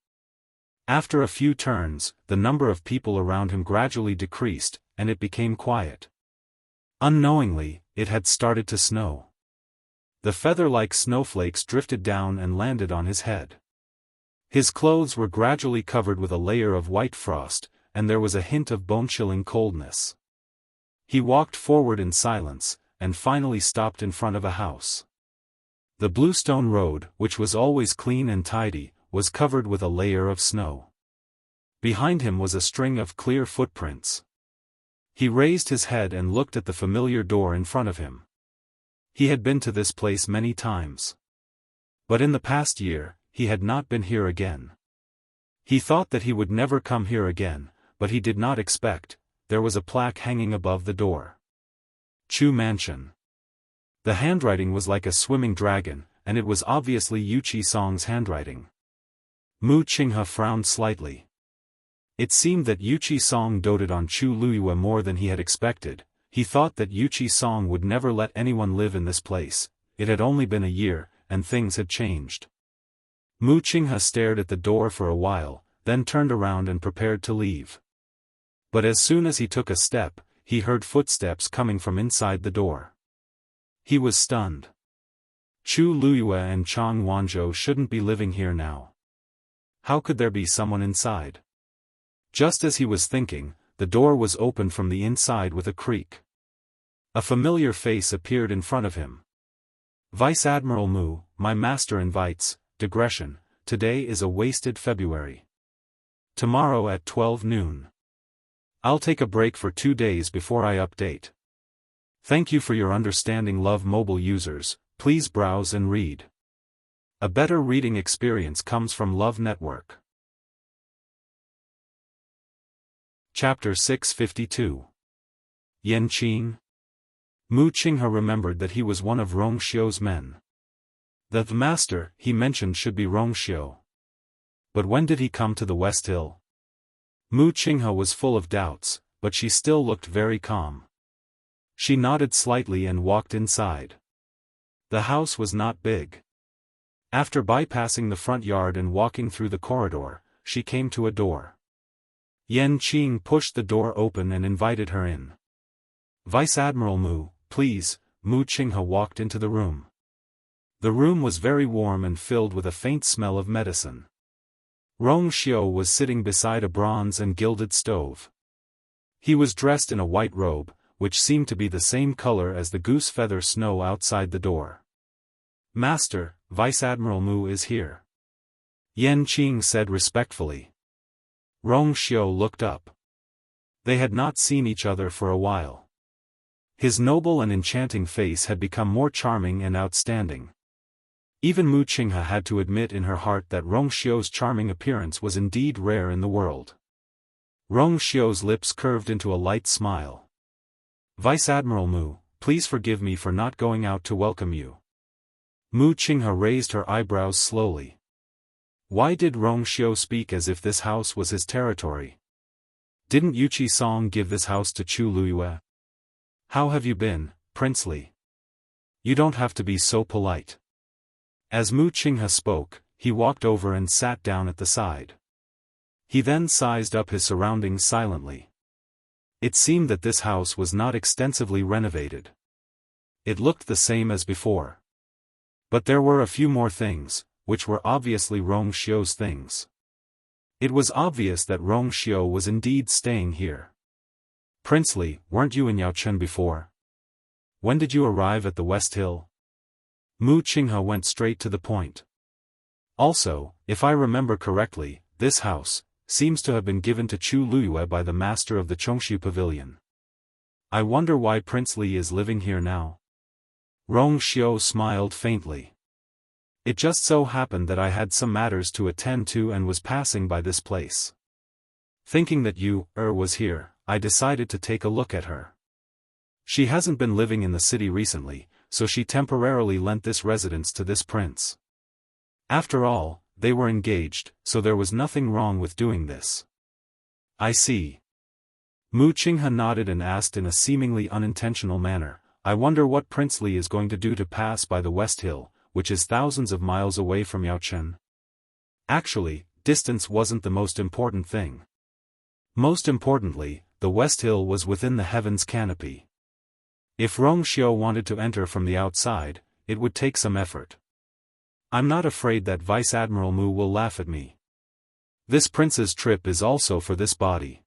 Speaker 1: After a few turns, the number of people around him gradually decreased, and it became quiet. Unknowingly, it had started to snow. The feather-like snowflakes drifted down and landed on his head. His clothes were gradually covered with a layer of white frost, and there was a hint of bone-chilling coldness. He walked forward in silence, and finally stopped in front of a house. The bluestone road, which was always clean and tidy, was covered with a layer of snow. Behind him was a string of clear footprints. He raised his head and looked at the familiar door in front of him. He had been to this place many times. But in the past year, he had not been here again. He thought that he would never come here again, but he did not expect, there was a plaque hanging above the door. Chu Mansion. The handwriting was like a swimming dragon, and it was obviously Yuchi Song's handwriting. Mu Qinghe frowned slightly. It seemed that Yuchi Song doted on Chu Luyue more than he had expected. He thought that Yuchi Song would never let anyone live in this place. It had only been a year, and things had changed. Mu Qinghe stared at the door for a while, then turned around and prepared to leave. But as soon as he took a step, he heard footsteps coming from inside the door. He was stunned. Chu Luyue and Chang Wanzhou shouldn't be living here now. How could there be someone inside? Just as he was thinking, the door was opened from the inside with a creak. A familiar face appeared in front of him. Vice Admiral Mu, my master invites. Digression, today is a wasted February. Tomorrow at 12 noon. I'll take a break for 2 days before I update. Thank you for your understanding, Love Mobile users. Please browse and read. A better reading experience comes from Love Network. Chapter 652. Yan Qing. Mu Qinghe remembered that he was one of Rong Xiu's men. The master he mentioned should be Rong Xiu. But when did he come to the West Hill? Mu Qinghe was full of doubts, but she still looked very calm. She nodded slightly and walked inside. The house was not big. After bypassing the front yard and walking through the corridor, she came to a door. Yan Qing pushed the door open and invited her in. Vice Admiral Mu, please. Mu Qinghe walked into the room. The room was very warm and filled with a faint smell of medicine. Rong Xiu was sitting beside a bronze and gilded stove. He was dressed in a white robe, which seemed to be the same color as the goose feather snow outside the door. Master, Vice Admiral Mu is here. Yan Qing said respectfully. Rong Xiu looked up. They had not seen each other for a while. His noble and enchanting face had become more charming and outstanding. Even Mu Qinghe had to admit in her heart that Rong Xiu's charming appearance was indeed rare in the world. Rong Xiu's lips curved into a light smile. Vice Admiral Mu, please forgive me for not going out to welcome you. Mu Qinghe raised her eyebrows slowly. Why did Rong Xiu speak as if this house was his territory? Didn't Yuqi Song give this house to Chu Luyue? How have you been, Princely? You don't have to be so polite. As Mu Qinghe spoke, he walked over and sat down at the side. He then sized up his surroundings silently. It seemed that this house was not extensively renovated. It looked the same as before. But there were a few more things, which were obviously Rong Xiu's things. It was obvious that Rong Xiu was indeed staying here. Princely, weren't you in Yaochen before? When did you arrive at the West Hill? Mu Qinghe went straight to the point. Also, if I remember correctly, this house seems to have been given to Chu Luyue by the master of the Chongshu Pavilion. I wonder why Princely is living here now. Rong Xiu smiled faintly. It just so happened that I had some matters to attend to and was passing by this place. Thinking that you, was here, I decided to take a look at her. She hasn't been living in the city recently, so she temporarily lent this residence to this prince. After all, they were engaged, so there was nothing wrong with doing this. I see. Mu Qinghe nodded and asked in a seemingly unintentional manner, I wonder what Princely is going to do to pass by the West Hill, which is thousands of miles away from Yaochen. Actually, distance wasn't the most important thing. Most importantly, the West Hill was within the heaven's canopy. If Rong Xiu wanted to enter from the outside, it would take some effort. I'm not afraid that Vice Admiral Mu will laugh at me. This prince's trip is also for this body.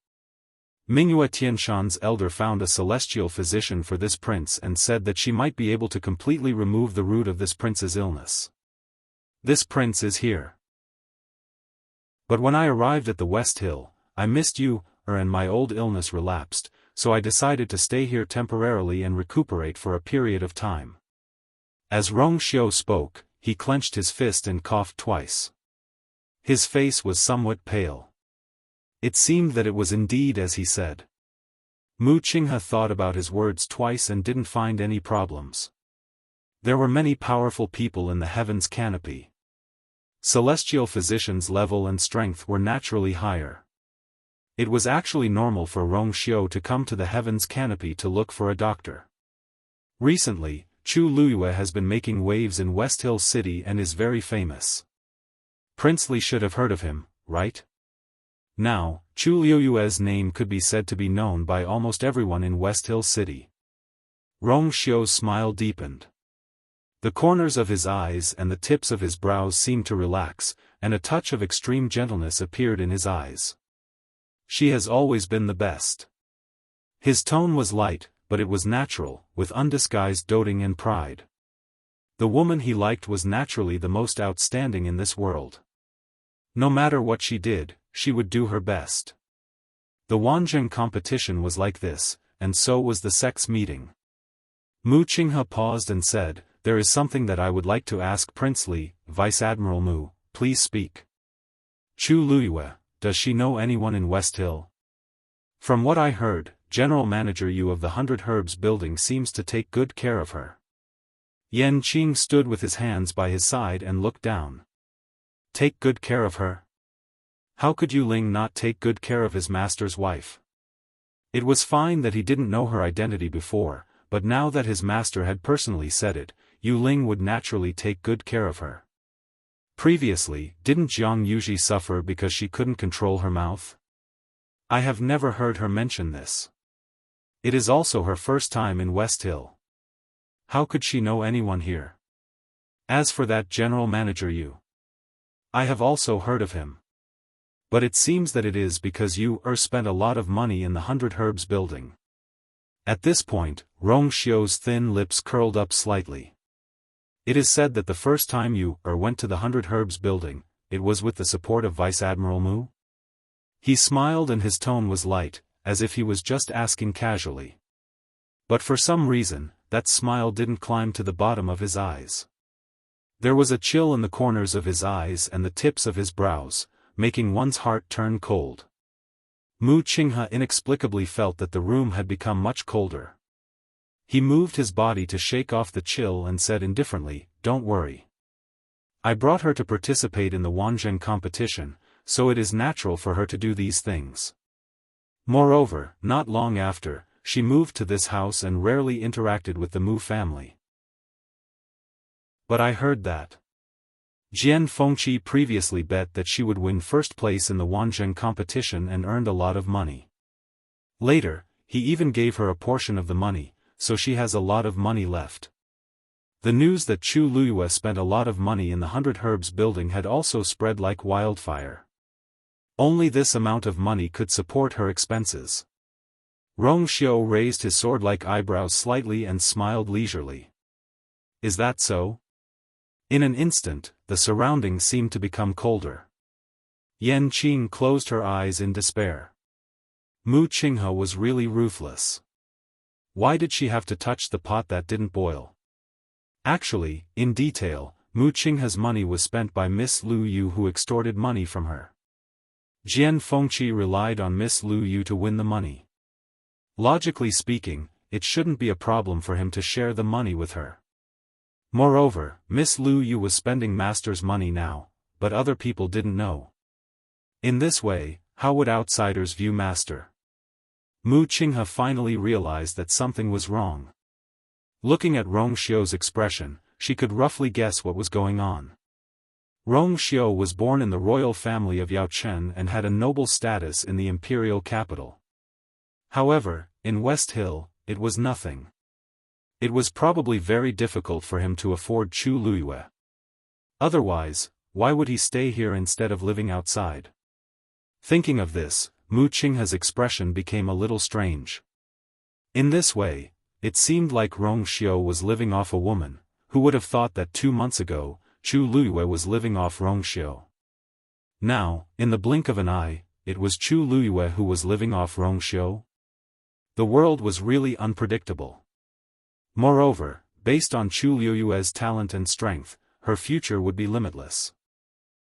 Speaker 1: Mingyue Tianshan's elder found a celestial physician for this prince and said that she might be able to completely remove the root of this prince's illness. This prince is here. But when I arrived at the West Hill, I missed you, and my old illness relapsed, so I decided to stay here temporarily and recuperate for a period of time. As Rong Xiu spoke, he clenched his fist and coughed twice. His face was somewhat pale. It seemed that it was indeed as he said. Mu Qinghe thought about his words twice and didn't find any problems. There were many powerful people in the heaven's canopy. Celestial physicians' level and strength were naturally higher. It was actually normal for Rong Xiu to come to the heaven's canopy to look for a doctor. Recently, Chu Luyue has been making waves in West Hill City and is very famous. Princely should have heard of him, right? Now, Chu Luyue's name could be said to be known by almost everyone in West Hill City. Rong Xiu's smile deepened. The corners of his eyes and the tips of his brows seemed to relax, and a touch of extreme gentleness appeared in his eyes. She has always been the best. His tone was light, but it was natural, with undisguised doting and pride. The woman he liked was naturally the most outstanding in this world. No matter what she did, she would do her best. The Wanzheng competition was like this, and so was the sex meeting. Mu Qinghe paused and said, There is something that I would like to ask Princely, Vice Admiral Mu, please speak. Chu Luyue, does she know anyone in West Hill? From what I heard, General Manager Yu of the 100 Herbs building seems to take good care of her. Yan Qing stood with his hands by his side and looked down. Take good care of her? How could Yu Ling not take good care of his master's wife? It was fine that he didn't know her identity before, but now that his master had personally said it, Yu Ling would naturally take good care of her. Previously, didn't Jiang Yuji suffer because she couldn't control her mouth? I have never heard her mention this. It is also her first time in West Hill. How could she know anyone here? As for that General Manager Yu, I have also heard of him. But it seems that it is because you spent a lot of money in the 100 Herbs building. At this point, Rong Xiu's thin lips curled up slightly. It is said that the first time you went to the 100 Herbs building, it was with the support of Vice Admiral Mu? He smiled and his tone was light, as if he was just asking casually. But for some reason, that smile didn't climb to the bottom of his eyes. There was a chill in the corners of his eyes and the tips of his brows, making one's heart turn cold. Mu Qinghe inexplicably felt that the room had become much colder. He moved his body to shake off the chill and said indifferently, "Don't worry. I brought her to participate in the Wanzheng competition, so it is natural for her to do these things. Moreover, not long after, she moved to this house and rarely interacted with the Mu family." But I heard that Jian Fengqi previously bet that she would win first place in the Wanzheng competition and earned a lot of money. Later, he even gave her a portion of the money, so she has a lot of money left. The news that Chu Luyue spent a lot of money in the 100 Herbs building had also spread like wildfire. Only this amount of money could support her expenses. Rong Xiao raised his sword-like eyebrows slightly and smiled leisurely. "Is that so?" In an instant, the surroundings seemed to become colder. Yan Qing closed her eyes in despair. Mu Qinghe was really ruthless. Why did she have to touch the pot that didn't boil? Actually, in detail, Mu Qinghe's money was spent by Miss Lu Yu, who extorted money from her. Jian Fengqi relied on Miss Lu Yu to win the money. Logically speaking, it shouldn't be a problem for him to share the money with her. Moreover, Miss Lu Yu was spending Master's money now, but other people didn't know. In this way, how would outsiders view Master? Mu Qinghe finally realized that something was wrong. Looking at Rong Xiao's expression, she could roughly guess what was going on. Rong Xiao was born in the royal family of Yaochen and had a noble status in the imperial capital. However, in West Hill, it was nothing. It was probably very difficult for him to afford Chu Luyue. Otherwise, why would he stay here instead of living outside? Thinking of this, Mu Qinghe's expression became a little strange. In this way, it seemed like Rong Xiao was living off a woman. Who would have thought that 2 months ago, Chu Luyue was living off Rong Xiao? Now, in the blink of an eye, it was Chu Luyue who was living off Rong Xiao? The world was really unpredictable. Moreover, based on Chu Luyue's talent and strength, her future would be limitless.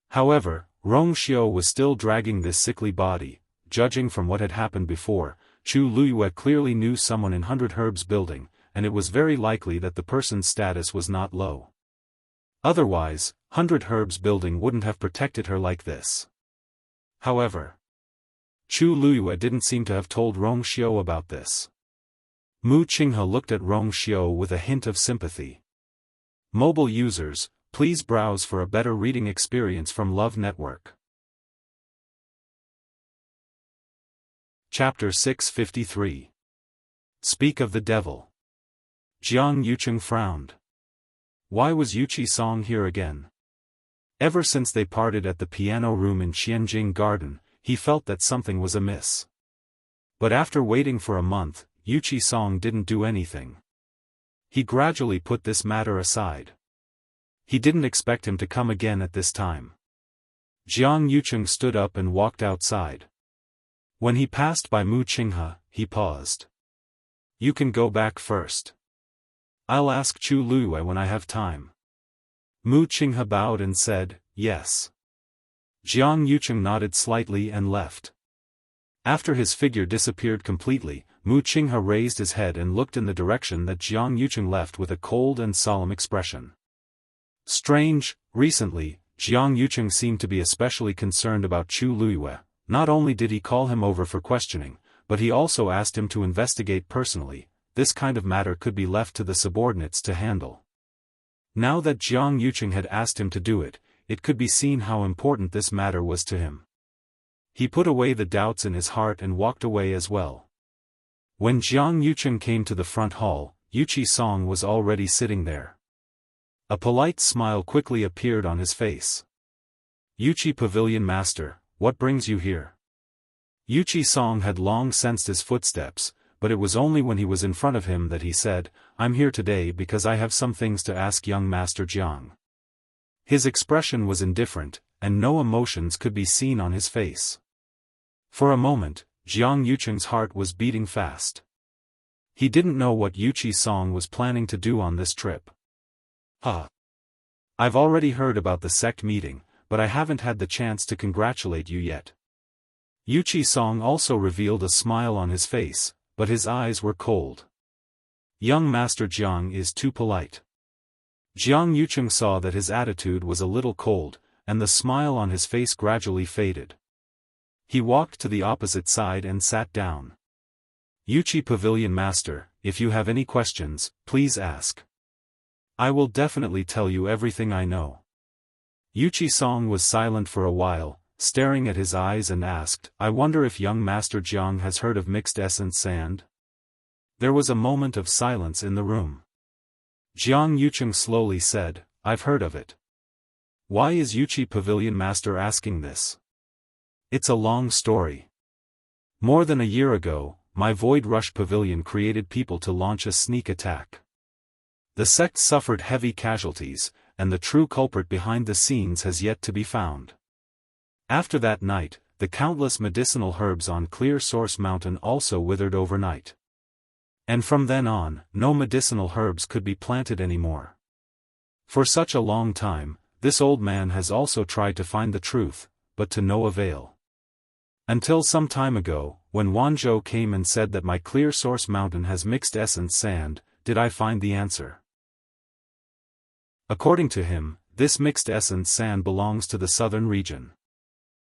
Speaker 1: However, Rong Xiao was still dragging this sickly body. Judging from what had happened before, Chu Luyue clearly knew someone in 100 Herbs building, and it was very likely that the person's status was not low. Otherwise, 100 Herbs building wouldn't have protected her like this. However, Chu Luyue didn't seem to have told Rong Xiao about this. Mu Qinghe looked at Rong Xiao with a hint of sympathy. Mobile users, please browse for a better reading experience from Love Network. Chapter 653. Speak of the Devil. Jiang Yucheng frowned. Why was Yuqi Song here again? Ever since they parted at the piano room in Qianjing Garden, he felt that something was amiss. But after waiting for a month, Yuqi Song didn't do anything. He gradually put this matter aside. He didn't expect him to come again at this time. Jiang Yucheng stood up and walked outside. When he passed by Mu Qinghe, he paused. "You can go back first. I'll ask Chu Luyue when I have time." Mu Qinghe bowed and said, "Yes." Jiang Yucheng nodded slightly and left. After his figure disappeared completely, Mu Qinghe raised his head and looked in the direction that Jiang Yucheng left with a cold and solemn expression. Strange, recently, Jiang Yucheng seemed to be especially concerned about Chu Luyue. Not only did he call him over for questioning, but he also asked him to investigate personally. This kind of matter could be left to the subordinates to handle. Now that Jiang Yucheng had asked him to do it, it could be seen how important this matter was to him. He put away the doubts in his heart and walked away as well. When Jiang Yucheng came to the front hall, Yuqi Song was already sitting there. A polite smile quickly appeared on his face. "Yuqi Pavilion Master, what brings you here?" Yuqi Song had long sensed his footsteps, but it was only when he was in front of him that he said, "I'm here today because I have some things to ask young Master Jiang." His expression was indifferent, and no emotions could be seen on his face. For a moment, Jiang Yucheng's heart was beating fast. He didn't know what Yuchi Song was planning to do on this trip. I've already heard about the sect meeting, but I haven't had the chance to congratulate you yet. Yuchi Song also revealed a smile on his face, but his eyes were cold. Young Master Jiang is too polite. Jiang Yucheng saw that his attitude was a little cold, and the smile on his face gradually faded. He walked to the opposite side and sat down. "Yuchi Pavilion Master, if you have any questions, please ask. I will definitely tell you everything I know." Yuchi Song was silent for a while, staring at his eyes, and asked, "I wonder if young Master Jiang has heard of mixed essence sand?" There was a moment of silence in the room. Jiang Yucheng slowly said, "I've heard of it." Why is Yuchi Pavilion Master asking this? It's a long story. More than a year ago, my Void Rush Pavilion created people to launch a sneak attack. The sect suffered heavy casualties, and the true culprit behind the scenes has yet to be found. After that night, the countless medicinal herbs on Clear Source Mountain also withered overnight. And from then on, no medicinal herbs could be planted anymore. For such a long time, this old man has also tried to find the truth, but to no avail. Until some time ago, when Wanzhou came and said that my Clear Source Mountain has mixed essence sand, did I find the answer. According to him, this mixed essence sand belongs to the southern region.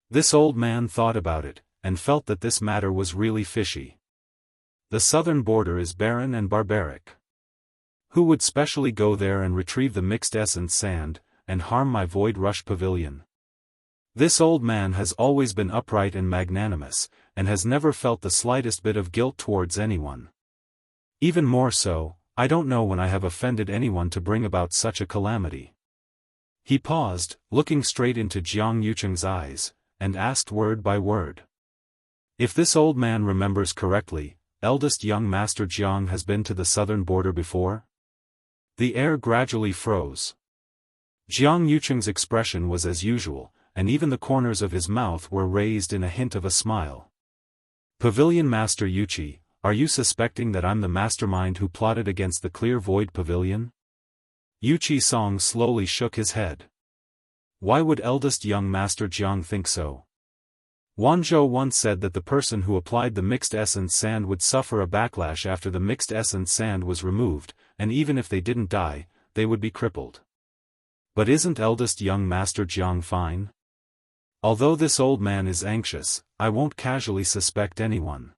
Speaker 1: This old man thought about it, and felt that this matter was really fishy. The southern border is barren and barbaric. Who would specially go there and retrieve the mixed essence sand, and harm my Void Rush Pavilion? This old man has always been upright and magnanimous, and has never felt the slightest bit of guilt towards anyone. Even more so, I don't know when I have offended anyone to bring about such a calamity. He paused, looking straight into Jiang Yucheng's eyes, and asked word by word. If this old man remembers correctly, eldest young Master Jiang has been to the southern border before? The air gradually froze. Jiang Yucheng's expression was as usual, and even the corners of his mouth were raised in a hint of a smile. "Pavilion Master Yuchi, are you suspecting that I'm the mastermind who plotted against the Clear Void Pavilion?" Yuchi Song slowly shook his head. Why would eldest young Master Jiang think so? Wanzhou once said that the person who applied the mixed essence sand would suffer a backlash after the mixed essence sand was removed, and even if they didn't die, they would be crippled. But isn't eldest young Master Jiang fine? Although this old man is anxious, I won't casually suspect anyone.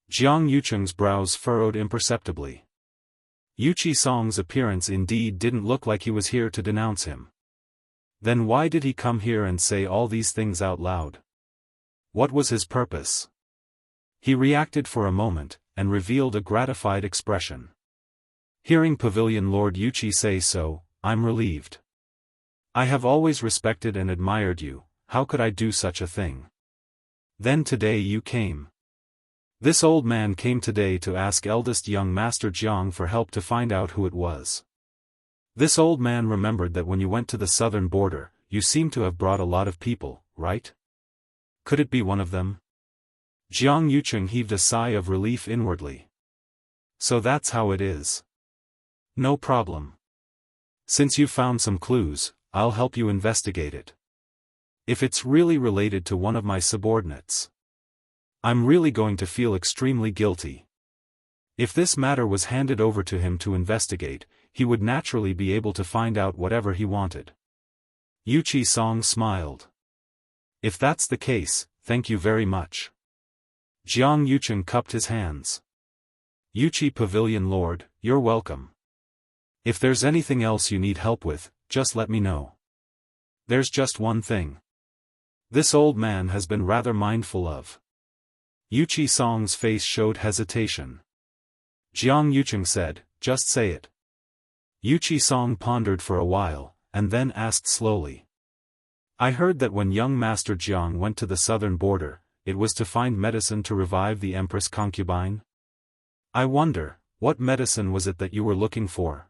Speaker 1: Jiang Yucheng's brows furrowed imperceptibly. Yuchi Song's appearance indeed didn't look like he was here to denounce him. Then why did he come here and say all these things out loud? What was his purpose? He reacted for a moment, and revealed a gratified expression. Hearing Pavilion Lord Yuchi say so, I'm relieved. I have always respected and admired you, how could I do such a thing? Then today you came. This old man came today to ask eldest young Master Jiang for help to find out who it was. This old man remembered that when you went to the southern border, you seemed to have brought a lot of people, right? Could it be one of them? Jiang Yucheng heaved a sigh of relief inwardly. So that's how it is. No problem. Since you've found some clues, I'll help you investigate it. If it's really related to one of my subordinates, I'm really going to feel extremely guilty. If this matter was handed over to him to investigate, he would naturally be able to find out whatever he wanted. Yuchi Song smiled. If that's the case, thank you very much. Jiang Yucheng cupped his hands. Yuchi Pavilion Lord, you're welcome. If there's anything else you need help with, just let me know. There's just one thing. This old man has been rather mindful of. Yuchi Song's face showed hesitation. Jiang Yucheng said, just say it. Yuchi Song pondered for a while, and then asked slowly. I heard that when young Master Jiang went to the southern border, it was to find medicine to revive the Empress concubine? I wonder, what medicine was it that you were looking for?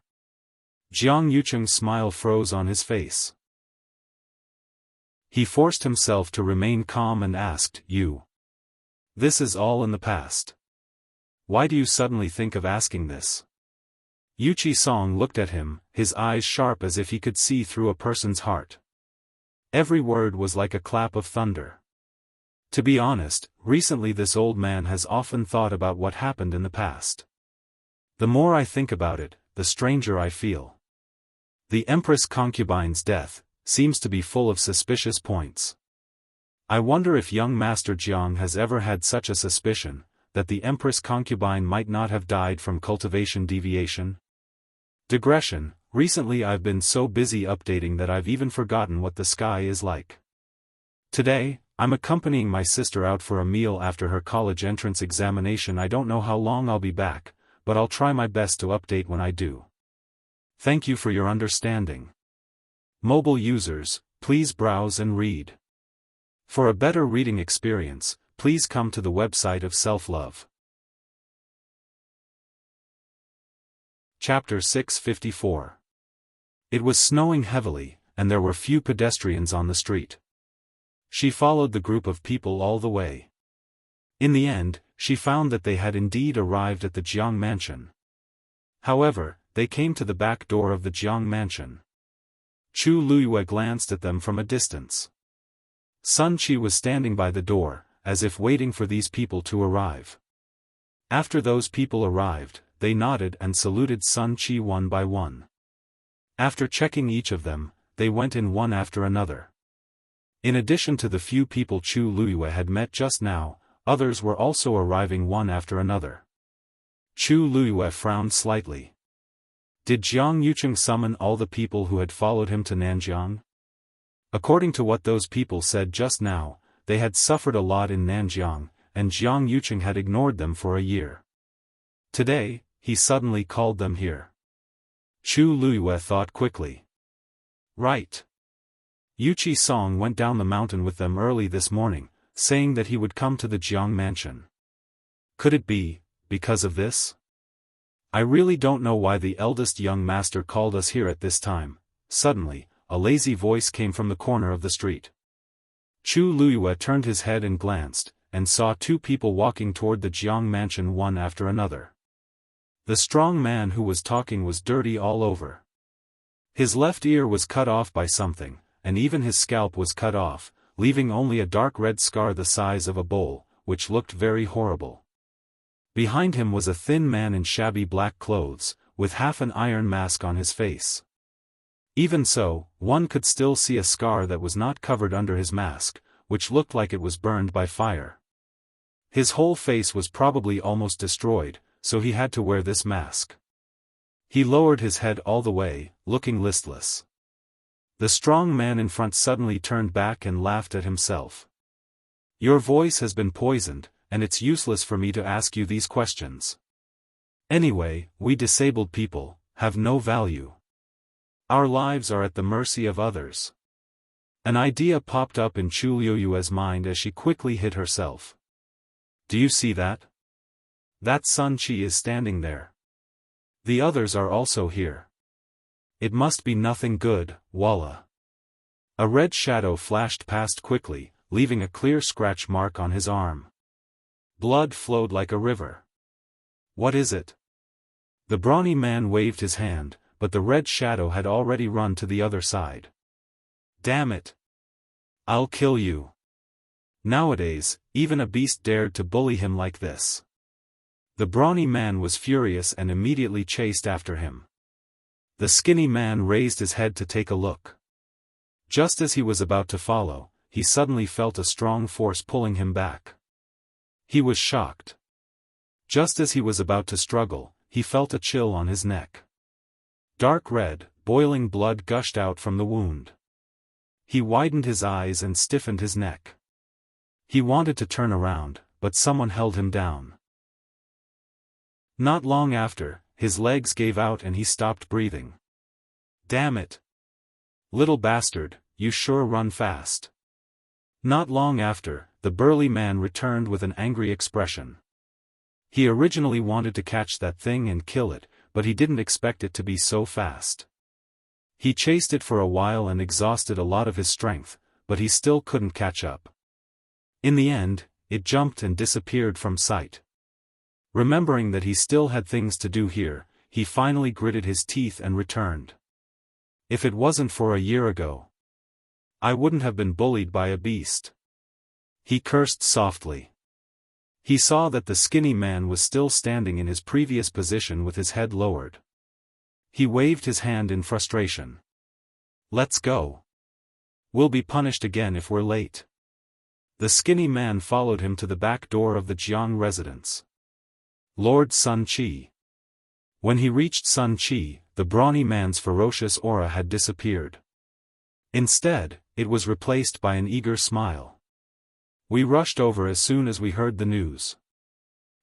Speaker 1: Jiang Yucheng's smile froze on his face. He forced himself to remain calm and asked, You. This is all in the past. Why do you suddenly think of asking this? Yuchi Song looked at him, his eyes sharp as if he could see through a person's heart. Every word was like a clap of thunder. To be honest, recently this old man has often thought about what happened in the past. The more I think about it, the stranger I feel. The Empress concubine's death seems to be full of suspicious points. I wonder if young Master Jiang has ever had such a suspicion, that the Empress concubine might not have died from cultivation deviation? Digression, recently I've been so busy updating that I've even forgotten what the sky is like. Today, I'm accompanying my sister out for a meal after her college entrance examination. I don't know how long I'll be back, but I'll try my best to update when I do. Thank you for your understanding. Mobile users, please browse and read. For a better reading experience, please come to the website of Self-Love. Chapter 654. It was snowing heavily, and there were few pedestrians on the street. She followed the group of people all the way. In the end, she found that they had indeed arrived at the Jiang mansion. However, they came to the back door of the Jiang mansion. Chu Luiyue glanced at them from a distance. Sun Qi was standing by the door, as if waiting for these people to arrive. After those people arrived, they nodded and saluted Sun Qi one by one. After checking each of them, they went in one after another. In addition to the few people Chu Luiyue had met just now, others were also arriving one after another. Chu Luiyue frowned slightly. Did Jiang Yucheng summon all the people who had followed him to Nanjiang? According to what those people said just now, they had suffered a lot in Nanjiang, and Jiang Yucheng had ignored them for a year. Today, he suddenly called them here. Chu Luiyue thought quickly. Right. Yuchi Song went down the mountain with them early this morning, saying that he would come to the Jiang mansion. Could it be, because of this? I really don't know why the eldest young master called us here at this time. Suddenly, a lazy voice came from the corner of the street. Chu Luiyue turned his head and glanced, and saw two people walking toward the Jiang mansion one after another. The strong man who was talking was dirty all over. His left ear was cut off by something, and even his scalp was cut off, leaving only a dark red scar the size of a bowl, which looked very horrible. Behind him was a thin man in shabby black clothes, with half an iron mask on his face. Even so, one could still see a scar that was not covered under his mask, which looked like it was burned by fire. His whole face was probably almost destroyed, so he had to wear this mask. He lowered his head all the way, looking listless. The strong man in front suddenly turned back and laughed at himself. Your voice has been poisoned, and it's useless for me to ask you these questions. Anyway, we disabled people have no value. Our lives are at the mercy of others. An idea popped up in Chu Luiyue's mind as she quickly hid herself. Do you see that? That Sun Qi is standing there. The others are also here. It must be nothing good, Wallah. A red shadow flashed past quickly, leaving a clear scratch mark on his arm. Blood flowed like a river. What is it? The brawny man waved his hand, but the red shadow had already run to the other side. Damn it! I'll kill you. Nowadays, even a beast dared to bully him like this. The brawny man was furious and immediately chased after him. The skinny man raised his head to take a look. Just as he was about to follow, he suddenly felt a strong force pulling him back. He was shocked. Just as he was about to struggle, he felt a chill on his neck. Dark red, boiling blood gushed out from the wound. He widened his eyes and stiffened his neck. He wanted to turn around, but someone held him down. Not long after, his legs gave out and he stopped breathing. Damn it! Little bastard, you sure run fast. Not long after, the burly man returned with an angry expression. He originally wanted to catch that thing and kill it, but he didn't expect it to be so fast. He chased it for a while and exhausted a lot of his strength, but he still couldn't catch up. In the end, it jumped and disappeared from sight. Remembering that he still had things to do here, he finally gritted his teeth and returned. If it wasn't for a year ago, I wouldn't have been bullied by a beast. He cursed softly. He saw that the skinny man was still standing in his previous position with his head lowered. He waved his hand in frustration. Let's go. We'll be punished again if we're late. The skinny man followed him to the back door of the Jiang residence. Lord Sun Qi. When he reached Sun Qi, the brawny man's ferocious aura had disappeared. Instead, it was replaced by an eager smile. We rushed over as soon as we heard the news.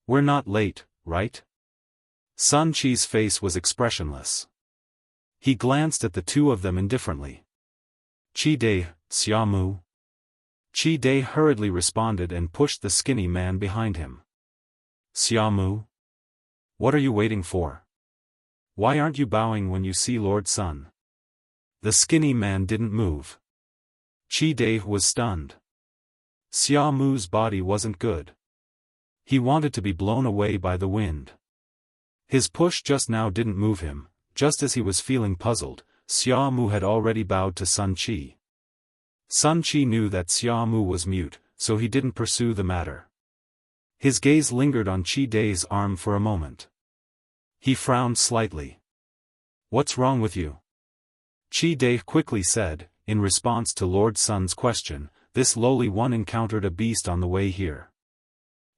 Speaker 1: We're not late, right? Sun Qi's face was expressionless. He glanced at the two of them indifferently. Qi Dai, Xiamu. Qi Dai hurriedly responded and pushed the skinny man behind him. Xiamu? What are you waiting for? Why aren't you bowing when you see Lord Sun? The skinny man didn't move. Qi Dai was stunned. Xiamu's body wasn't good. He wanted to be blown away by the wind. His push just now didn't move him. Just as he was feeling puzzled, Xiamu had already bowed to Sun Qi. Sun Qi knew that Xiamu was mute, so he didn't pursue the matter. His gaze lingered on Qi Dai's arm for a moment. He frowned slightly. What's wrong with you? Qi Dai quickly said, in response to Lord Sun's question, this lowly one encountered a beast on the way here.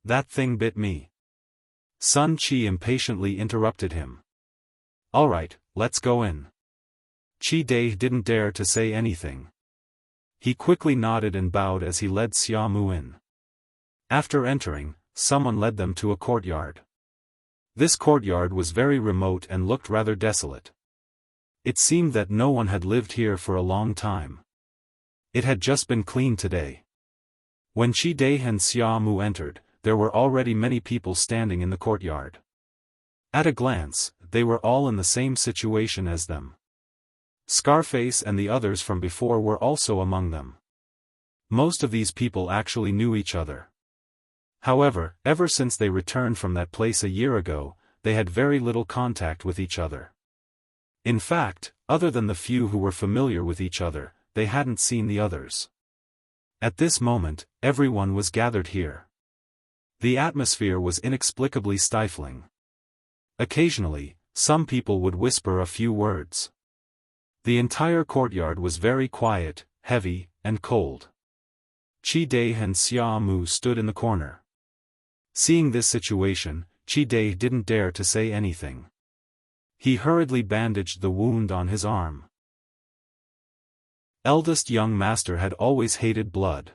Speaker 1: That thing bit me. Sun Qi impatiently interrupted him. All right, let's go in. Qi Dai didn't dare to say anything. He quickly nodded and bowed as he led Xiamu in. After entering, someone led them to a courtyard. This courtyard was very remote and looked rather desolate. It seemed that no one had lived here for a long time. It had just been cleaned today. When Qi Dai and Xiamu entered, there were already many people standing in the courtyard. At a glance, they were all in the same situation as them. Scarface and the others from before were also among them. Most of these people actually knew each other. However, ever since they returned from that place a year ago, they had very little contact with each other. In fact, other than the few who were familiar with each other, they hadn't seen the others. At this moment, everyone was gathered here. The atmosphere was inexplicably stifling. Occasionally, some people would whisper a few words. The entire courtyard was very quiet, heavy, and cold. Qi Dai and Xiamu stood in the corner. Seeing this situation, Qi Dai didn't dare to say anything. He hurriedly bandaged the wound on his arm. Eldest young master had always hated blood.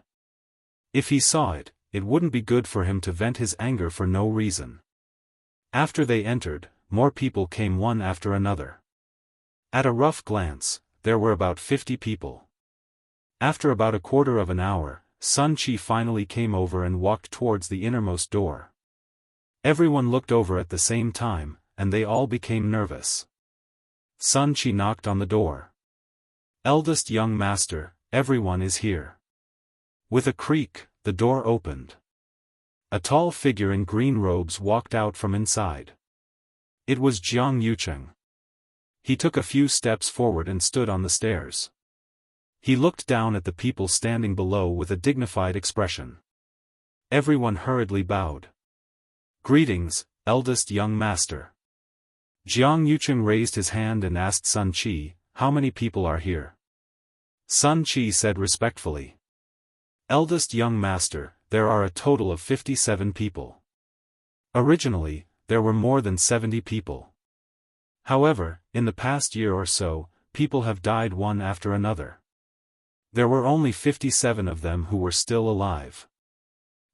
Speaker 1: If he saw it, it wouldn't be good for him to vent his anger for no reason. After they entered, more people came one after another. At a rough glance, there were about 50 people. After about a quarter of an hour, Sun Qi finally came over and walked towards the innermost door. Everyone looked over at the same time, and they all became nervous. Sun Qi knocked on the door. Eldest young master, everyone is here. With a creak, the door opened. A tall figure in green robes walked out from inside. It was Jiang Yucheng. He took a few steps forward and stood on the stairs. He looked down at the people standing below with a dignified expression. Everyone hurriedly bowed. Greetings, eldest young master. Jiang Yucheng raised his hand and asked Sun Qi, how many people are here? Sun Qi said respectfully. Eldest young master, there are a total of 57 people. Originally, there were more than 70 people. However, in the past year or so, people have died one after another. There were only 57 of them who were still alive.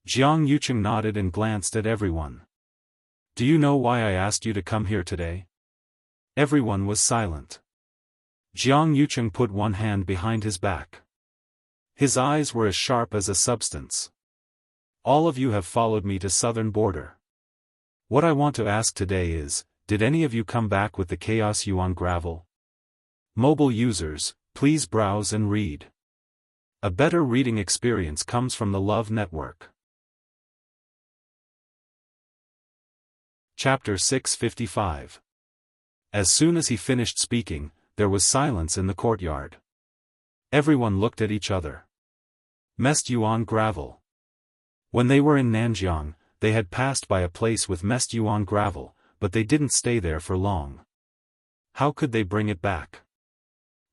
Speaker 1: Jiang Yucheng nodded and glanced at everyone. Do you know why I asked you to come here today? Everyone was silent. Jiang Yucheng put one hand behind his back. His eyes were as sharp as a substance. All of you have followed me to southern border. What I want to ask today is, did any of you come back with the Chaos Yuan gravel? Mobile users, please browse and read. A better reading experience comes from the Love Network. Chapter 655. As soon as he finished speaking, there was silence in the courtyard. Everyone looked at each other. Mest Yuan gravel. When they were in Nanjiang, they had passed by a place with Mest Yuan gravel, but they didn't stay there for long. How could they bring it back?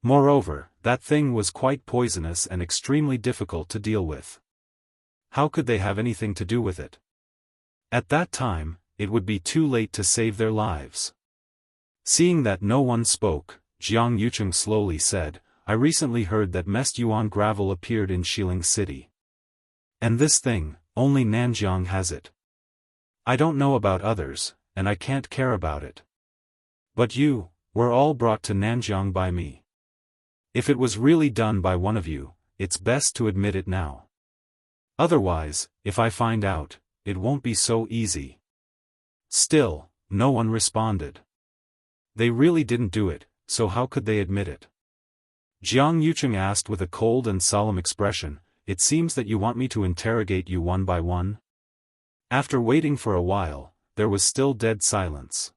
Speaker 1: Moreover, that thing was quite poisonous and extremely difficult to deal with. How could they have anything to do with it? At that time, it would be too late to save their lives. Seeing that no one spoke, Jiang Yucheng slowly said, I recently heard that Mest Yuan gravel appeared in Xiling City. And this thing, only Nanjiang has it. I don't know about others, and I can't care about it. But you, were all brought to Nanjiang by me. If it was really done by one of you, it's best to admit it now. Otherwise, if I find out, it won't be so easy. Still, no one responded. They really didn't do it, so how could they admit it? Jiang Yucheng asked with a cold and solemn expression, it seems that you want me to interrogate you one by one? After waiting for a while, there was still dead silence.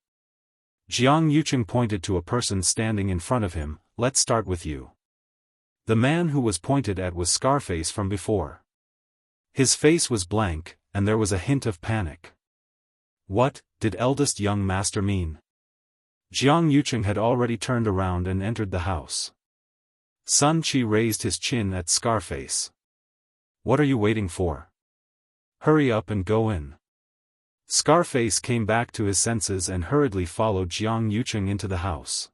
Speaker 1: Jiang Yucheng pointed to a person standing in front of him, let's start with you. The man who was pointed at was Scarface from before. His face was blank, and there was a hint of panic. What did eldest young master mean? Jiang Yucheng had already turned around and entered the house. Sun Qi raised his chin at Scarface. What are you waiting for? Hurry up and go in. Scarface came back to his senses and hurriedly followed Jiang Yucheng into the house.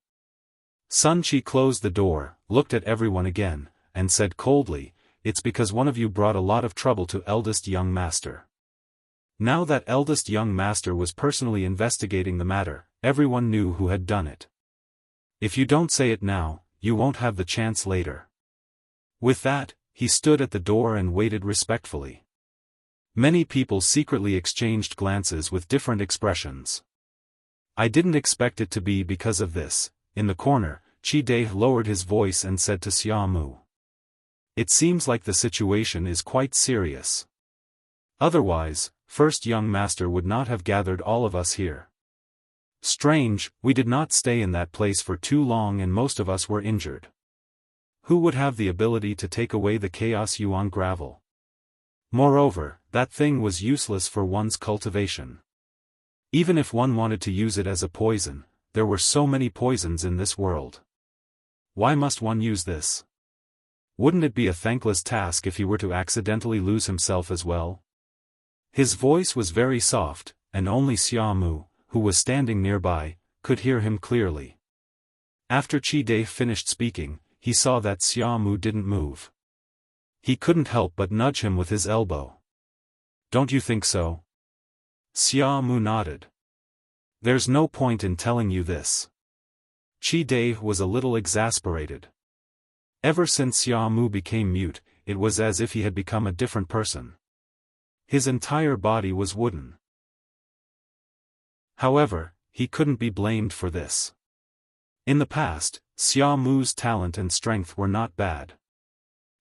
Speaker 1: Sun Qi closed the door, looked at everyone again, and said coldly, it's because one of you brought a lot of trouble to eldest young master. Now that eldest young master was personally investigating the matter, everyone knew who had done it. If you don't say it now, you won't have the chance later. With that, he stood at the door and waited respectfully. Many people secretly exchanged glances with different expressions. I didn't expect it to be because of this. In the corner, Qi Dai lowered his voice and said to Xia Mu. It seems like the situation is quite serious. Otherwise, first young master would not have gathered all of us here. Strange, we did not stay in that place for too long and most of us were injured. Who would have the ability to take away the Chaos Yuan gravel? Moreover, that thing was useless for one's cultivation. Even if one wanted to use it as a poison, there were so many poisons in this world. Why must one use this? Wouldn't it be a thankless task if he were to accidentally lose himself as well? His voice was very soft, and only Xia Mu, who was standing nearby, could hear him clearly. After Qi Dai finished speaking, he saw that Xia Mu didn't move. He couldn't help but nudge him with his elbow. Don't you think so? Xia Mu nodded. There's no point in telling you this. Qi Dai was a little exasperated. Ever since Xia Mu became mute, it was as if he had become a different person. His entire body was wooden. However, he couldn't be blamed for this. In the past, Xia Mu's talent and strength were not bad.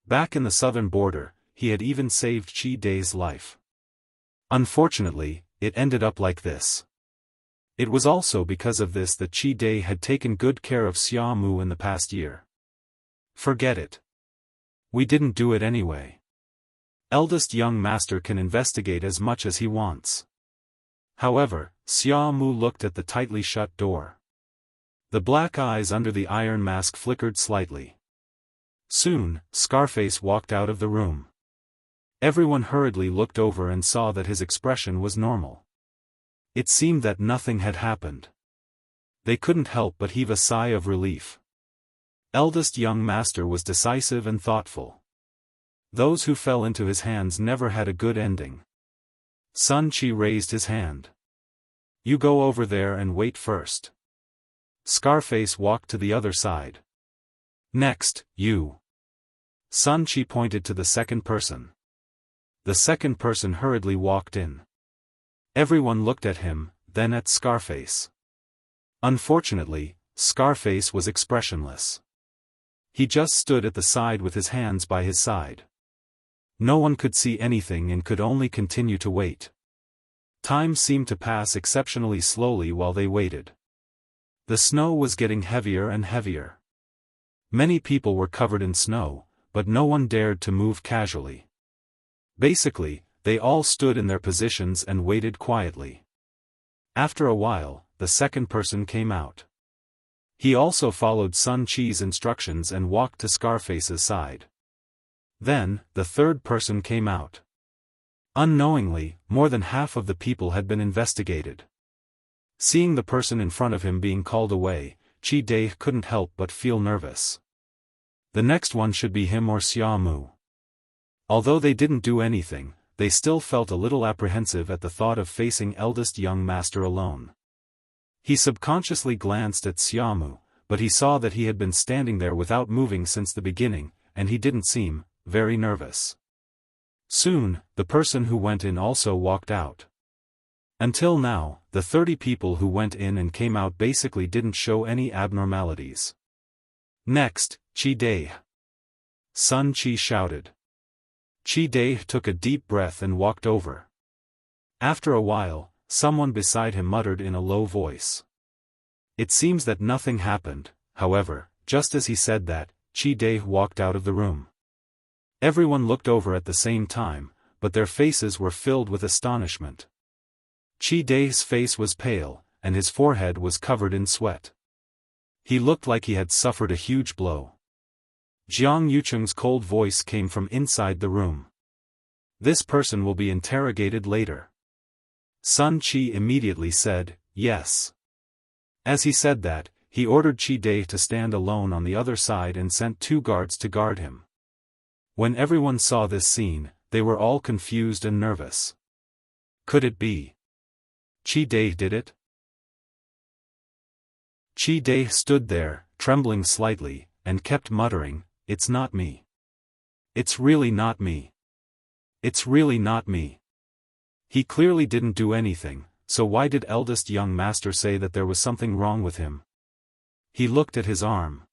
Speaker 1: Back in the southern border, he had even saved Qi Dai's life. Unfortunately, it ended up like this. It was also because of this that Qi Dai had taken good care of Xia Mu in the past year. Forget it. We didn't do it anyway. Eldest young master can investigate as much as he wants. However, Xia Mu looked at the tightly shut door. The black eyes under the iron mask flickered slightly. Soon, Scarface walked out of the room. Everyone hurriedly looked over and saw that his expression was normal. It seemed that nothing had happened. They couldn't help but heave a sigh of relief. Eldest young master was decisive and thoughtful. Those who fell into his hands never had a good ending. Sun Qi raised his hand. You go over there and wait first. Scarface walked to the other side. Next, you. Sun Qi pointed to the second person. The second person hurriedly walked in. Everyone looked at him, then at Scarface. Unfortunately, Scarface was expressionless. He just stood at the side with his hands by his side. No one could see anything and could only continue to wait. Time seemed to pass exceptionally slowly while they waited. The snow was getting heavier and heavier. Many people were covered in snow, but no one dared to move casually. Basically, they all stood in their positions and waited quietly. After a while, the second person came out. He also followed Sun Qi's instructions and walked to Scarface's side. Then, the third person came out. Unknowingly, more than half of the people had been investigated. Seeing the person in front of him being called away, Qi Dai couldn't help but feel nervous. The next one should be him or Xiaomu. Although they didn't do anything, they still felt a little apprehensive at the thought of facing eldest young master alone. He subconsciously glanced at Xiaomu, but he saw that he had been standing there without moving since the beginning, and he didn't seem very nervous. Soon, the person who went in also walked out. Until now, the 30 people who went in and came out basically didn't show any abnormalities. Next, Qi Dai. Sun Qi shouted. Qi Dai took a deep breath and walked over. After a while, someone beside him muttered in a low voice. It seems that nothing happened, however, just as he said that, Qi Dai walked out of the room. Everyone looked over at the same time, but their faces were filled with astonishment. Qi Dai's face was pale, and his forehead was covered in sweat. He looked like he had suffered a huge blow. Jiang Yucheng's cold voice came from inside the room. This person will be interrogated later. Sun Qi immediately said, yes. As he said that, he ordered Qi Dai to stand alone on the other side and sent 2 guards to guard him. When everyone saw this scene, they were all confused and nervous. Could it be Qi Dai did it? Qi Dai stood there, trembling slightly, and kept muttering, "It's not me. It's really not me. It's really not me." He clearly didn't do anything, so why did eldest young master say that there was something wrong with him? He looked at his arm.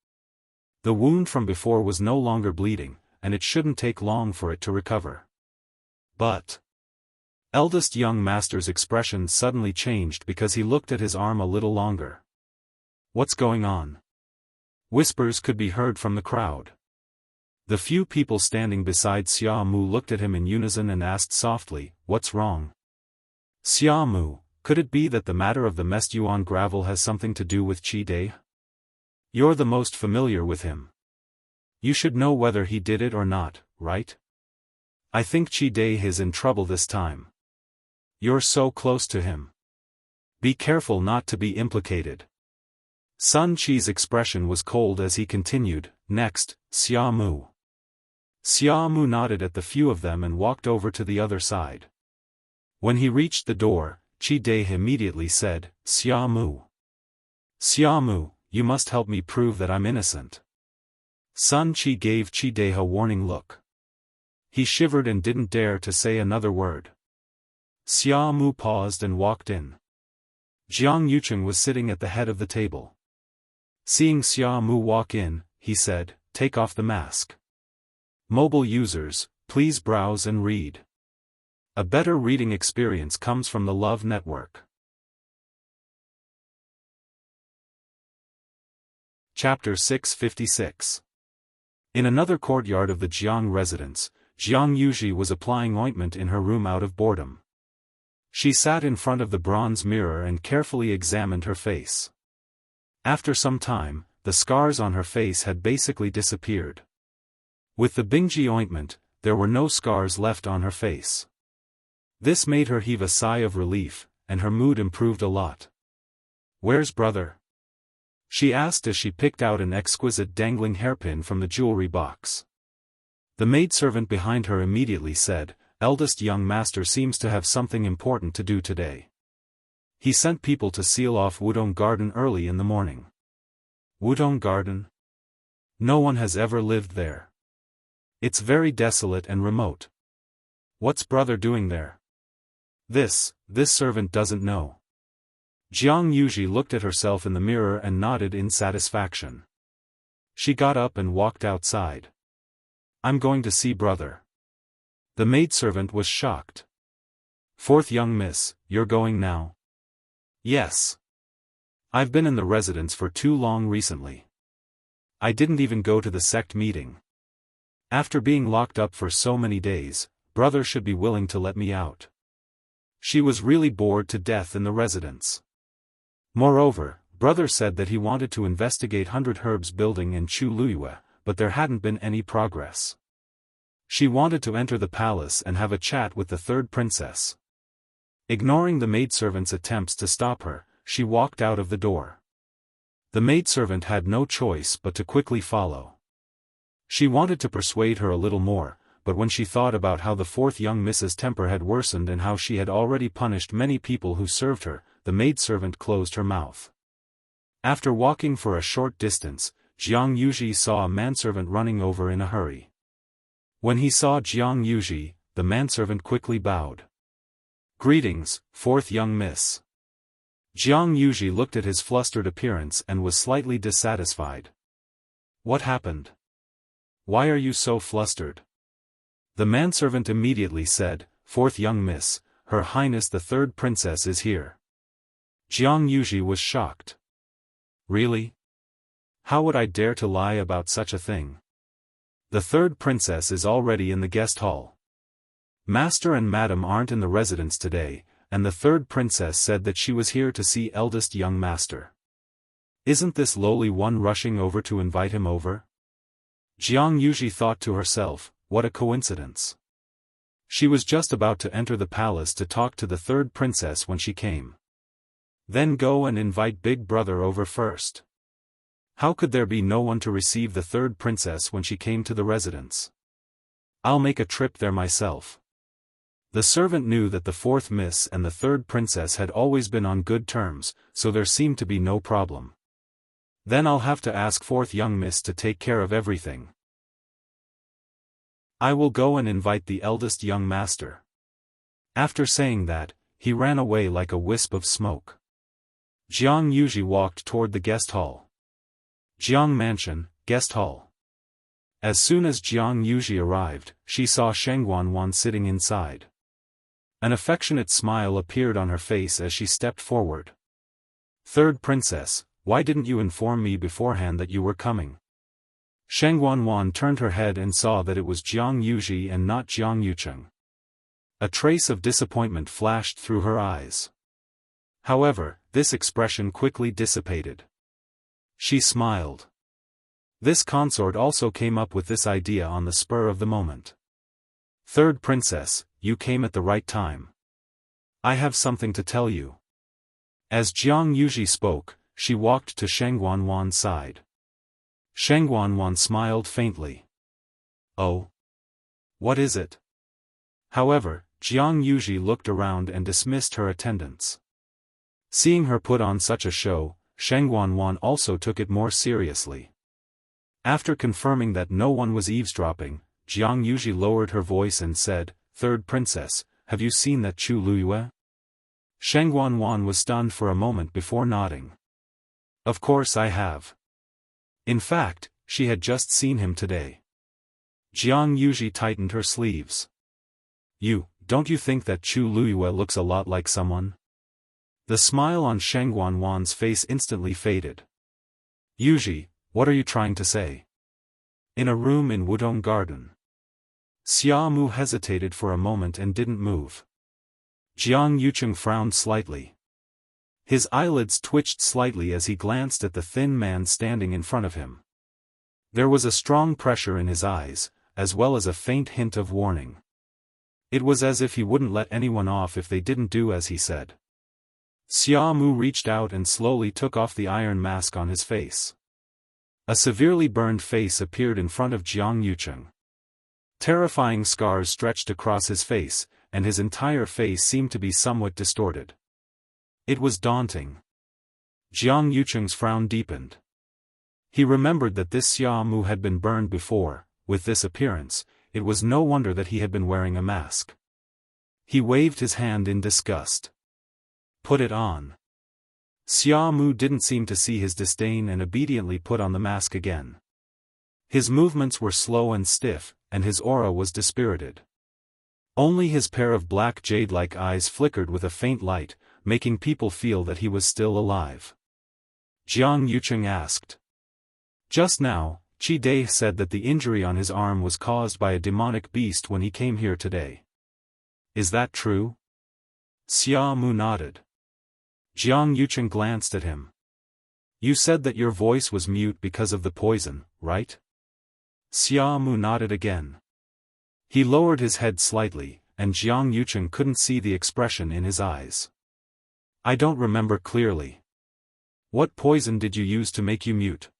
Speaker 1: The wound from before was no longer bleeding, and it shouldn't take long for it to recover. But eldest young master's expression suddenly changed because he looked at his arm a little longer. What's going on? Whispers could be heard from the crowd. The few people standing beside Xiaomu looked at him in unison and asked softly, "What's wrong?" "Xiaomu, could it be that the matter of the Mestyuan gravel has something to do with Qi Dai? You're the most familiar with him. You should know whether he did it or not, right? I think Qi Dai is in trouble this time. You're so close to him. Be careful not to be implicated." Sun Qi's expression was cold as he continued, "Next, Xiaomu." Xiaomu nodded at the few of them and walked over to the other side. When he reached the door, Qi Dai immediately said, "Xiaomu. Xiaomu, you must help me prove that I'm innocent." Sun Qi gave Qi Dai a warning look. He shivered and didn't dare to say another word. Xiaomu paused and walked in. Jiang Yucheng was sitting at the head of the table. Seeing Xiaomu walk in, he said, "Take off the mask. Mobile users, please browse and read. A better reading experience comes from the Love Network." Chapter 656. In another courtyard of the Jiang residence, Jiang Yuji was applying ointment in her room out of boredom. She sat in front of the bronze mirror and carefully examined her face. After some time, the scars on her face had basically disappeared. With the Bingji ointment, there were no scars left on her face. This made her heave a sigh of relief, and her mood improved a lot. "Where's brother?" she asked as she picked out an exquisite dangling hairpin from the jewelry box. The maidservant behind her immediately said, "Eldest young master seems to have something important to do today. He sent people to seal off Wudong Garden early in the morning." Wudong Garden? No one has ever lived there. It's very desolate and remote. What's brother doing there? This servant doesn't know. Jiang Yuji looked at herself in the mirror and nodded in satisfaction. She got up and walked outside. I'm going to see brother. The maidservant was shocked. Fourth young miss, you're going now? Yes. I've been in the residence for too long recently. I didn't even go to the sect meeting. After being locked up for so many days, brother should be willing to let me out. She was really bored to death in the residence. Moreover, brother said that he wanted to investigate 100 Herbs building in Chu Luyue, but there hadn't been any progress. She wanted to enter the palace and have a chat with the third princess. Ignoring the maidservant's attempts to stop her, she walked out of the door. The maidservant had no choice but to quickly follow. She wanted to persuade her a little more, but when she thought about how the fourth young Mrs. temper had worsened and how she had already punished many people who served her, the maidservant closed her mouth. After walking for a short distance, Jiang Yuji saw a manservant running over in a hurry. When he saw Jiang Yuji, the manservant quickly bowed. Greetings, fourth young miss. Jiang Yuji looked at his flustered appearance and was slightly dissatisfied. What happened? Why are you so flustered? The manservant immediately said, Fourth young miss, Her Highness the third princess is here. Jiang Yuji was shocked. Really? How would I dare to lie about such a thing? The third princess is already in the guest hall. Master and Madam aren't in the residence today, and the third princess said that she was here to see eldest young master. Isn't this lowly one rushing over to invite him over? Jiang Yuji thought to herself, what a coincidence. She was just about to enter the palace to talk to the third princess when she came. Then go and invite big brother over first. How could there be no one to receive the third princess when she came to the residence? I'll make a trip there myself. The servant knew that the fourth miss and the third princess had always been on good terms, so there seemed to be no problem. Then I'll have to ask fourth young miss to take care of everything. I will go and invite the eldest young master. After saying that, he ran away like a wisp of smoke. Jiang Yuji walked toward the guest hall. Jiang Mansion, guest hall. As soon as Jiang Yuji arrived, she saw Sheng Wanwan sitting inside. An affectionate smile appeared on her face as she stepped forward. Third princess, why didn't you inform me beforehand that you were coming? Sheng Wanwan turned her head and saw that it was Jiang Yuji and not Jiang Yucheng. A trace of disappointment flashed through her eyes. However, this expression quickly dissipated. She smiled. This consort also came up with this idea on the spur of the moment. Third princess, you came at the right time. I have something to tell you. As Jiang Yuji spoke, she walked to Sheng Wanwan's side. Sheng Wanwan smiled faintly. Oh? What is it? However, Jiang Yuji looked around and dismissed her attendants. Seeing her put on such a show, Sheng Wanwan also took it more seriously. After confirming that no one was eavesdropping, Jiang Yuji lowered her voice and said, Third princess, have you seen that Chu Luyue? Sheng Wanwan was stunned for a moment before nodding. Of course I have. In fact, she had just seen him today. Jiang Yuji tightened her sleeves. Don't you think that Chu Luyue looks a lot like someone? The smile on Sheng Wanwan's face instantly faded. Yuji, what are you trying to say? In a room in Wudong Garden. Xiaomu hesitated for a moment and didn't move. Jiang Yucheng frowned slightly. His eyelids twitched slightly as he glanced at the thin man standing in front of him. There was a strong pressure in his eyes, as well as a faint hint of warning. It was as if he wouldn't let anyone off if they didn't do as he said. Xiaomu reached out and slowly took off the iron mask on his face. A severely burned face appeared in front of Jiang Yucheng. Terrifying scars stretched across his face, and his entire face seemed to be somewhat distorted. It was daunting. Jiang Yucheng's frown deepened. He remembered that this Xiaomu had been burned before. With this appearance, it was no wonder that he had been wearing a mask. He waved his hand in disgust. Put it on. Xia Mu didn't seem to see his disdain and obediently put on the mask again. His movements were slow and stiff, and his aura was dispirited. Only his pair of black jade-like eyes flickered with a faint light, making people feel that he was still alive. Jiang Yucheng asked. Just now, Qi Dai said that the injury on his arm was caused by a demonic beast when he came here today. Is that true? Xia Mu nodded. Jiang Yucheng glanced at him. You said that your voice was mute because of the poison, right? Xia Mu nodded again. He lowered his head slightly, and Jiang Yucheng couldn't see the expression in his eyes. I don't remember clearly. What poison did you use to make you mute?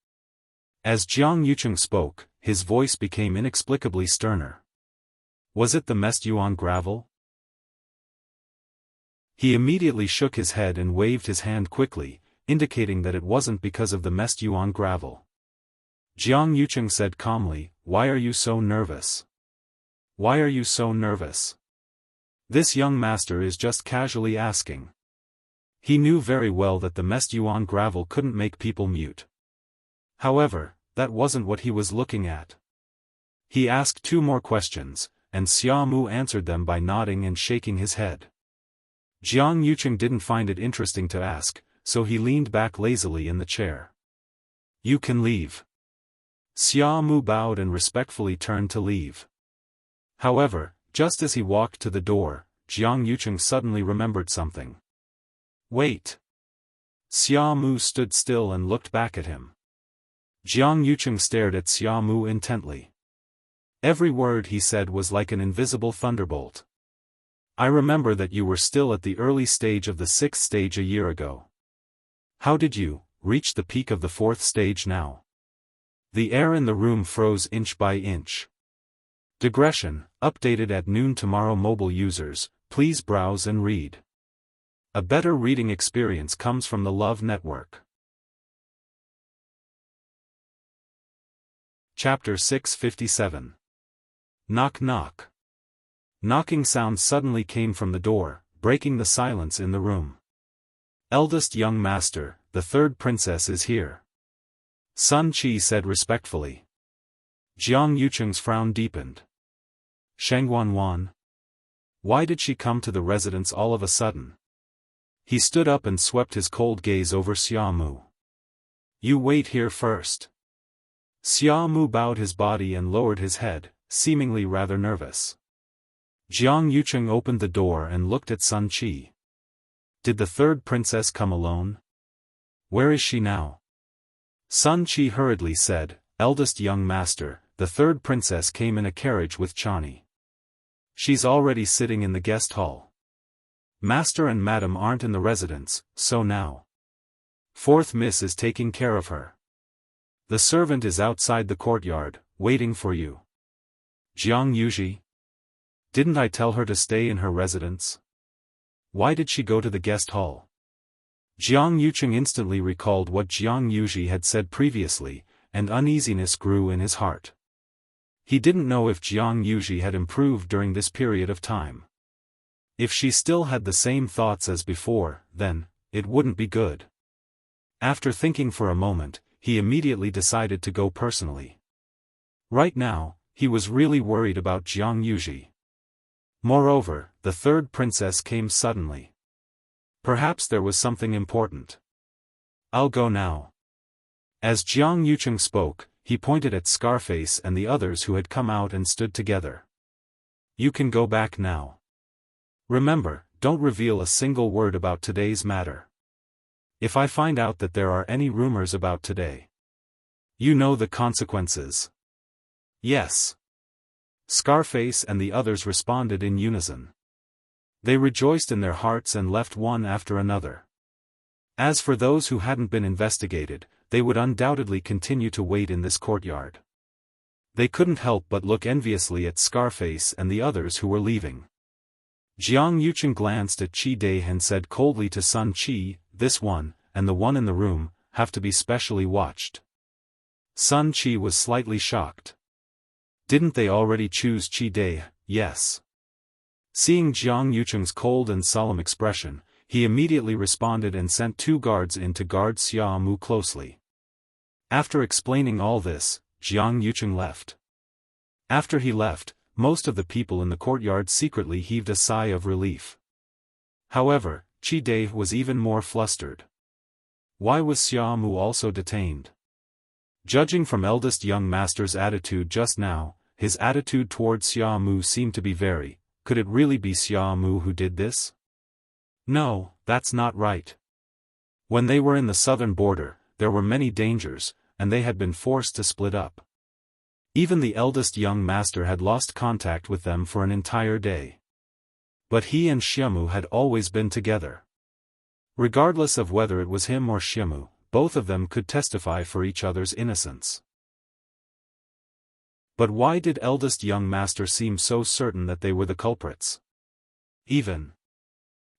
Speaker 1: As Jiang Yucheng spoke, his voice became inexplicably sterner. Was it the mest yuan gravel? He immediately shook his head and waved his hand quickly, indicating that it wasn't because of the mest yuan gravel. Jiang Yucheng said calmly, Why are you so nervous? Why are you so nervous? This young master is just casually asking. He knew very well that the mest yuan gravel couldn't make people mute. However, that wasn't what he was looking at. He asked 2 more questions, and Xia Mu answered them by nodding and shaking his head. Jiang Yucheng didn't find it interesting to ask, so he leaned back lazily in the chair. You can leave. Xia Mu bowed and respectfully turned to leave. However, just as he walked to the door, Jiang Yucheng suddenly remembered something. Wait. Xia Mu stood still and looked back at him. Jiang Yucheng stared at Xia Mu intently. Every word he said was like an invisible thunderbolt. I remember that you were still at the early stage of the 6th stage a year ago. How did you reach the peak of the 4th stage now? The air in the room froze inch by inch. Digression, updated at noon tomorrow. Mobile users, please browse and read. A better reading experience comes from the Love Network. Chapter 657. Knock knock. Knocking sounds suddenly came from the door, breaking the silence in the room. Eldest young master, the 3rd princess is here. Sun Qi said respectfully. Jiang Yucheng's frown deepened. Shangguan. Why did she come to the residence all of a sudden? He stood up and swept his cold gaze over Xia Mu. You wait here first. Xia Mu bowed his body and lowered his head, seemingly rather nervous. Jiang Yucheng opened the door and looked at Sun Qi. Did the 3rd princess come alone? Where is she now? Sun Qi hurriedly said, Eldest young master, the 3rd princess came in a carriage with Chani. She's already sitting in the guest hall. Master and Madam aren't in the residence, so now 4th Miss is taking care of her. The servant is outside the courtyard, waiting for you. Jiang Yuji? Didn't I tell her to stay in her residence? Why did she go to the guest hall? Jiang Yucheng instantly recalled what Jiang Yuji had said previously, and uneasiness grew in his heart. He didn't know if Jiang Yuji had improved during this period of time. If she still had the same thoughts as before, then it wouldn't be good. After thinking for a moment, he immediately decided to go personally. Right now, he was really worried about Jiang Yuji. Moreover, the 3rd princess came suddenly. Perhaps there was something important. I'll go now. As Jiang Yucheng spoke, he pointed at Scarface and the others who had come out and stood together. You can go back now. Remember, don't reveal a single word about today's matter. If I find out that there are any rumors about today, you know the consequences. Yes. Scarface and the others responded in unison. They rejoiced in their hearts and left one after another. As for those who hadn't been investigated, they would undoubtedly continue to wait in this courtyard. They couldn't help but look enviously at Scarface and the others who were leaving. Jiang Yucheng glanced at Qi Dai and said coldly to Sun Qi, this one, and the one in the room, have to be specially watched. Sun Qi was slightly shocked. Didn't they already choose Qi Dai? Yes. Seeing Jiang Yucheng's cold and solemn expression, He immediately responded and sent 2 guards in to guard Xiaomu closely. After explaining all this, Jiang Yucheng left. After he left, most of the people in the courtyard secretly heaved a sigh of relief. However, Qi Dai was even more flustered. Why was Xiaomu also detained? Judging from eldest young master's attitude just now, his attitude towards Xiaomu seemed to be very, could it really be Xiaomu who did this? No, that's not right. When they were in the southern border, there were many dangers, and they had been forced to split up. Even the eldest young master had lost contact with them for an entire day. But he and Xiaomu had always been together. Regardless of whether it was him or Xiaomu, both of them could testify for each other's innocence. But why did eldest young master seem so certain that they were the culprits? Even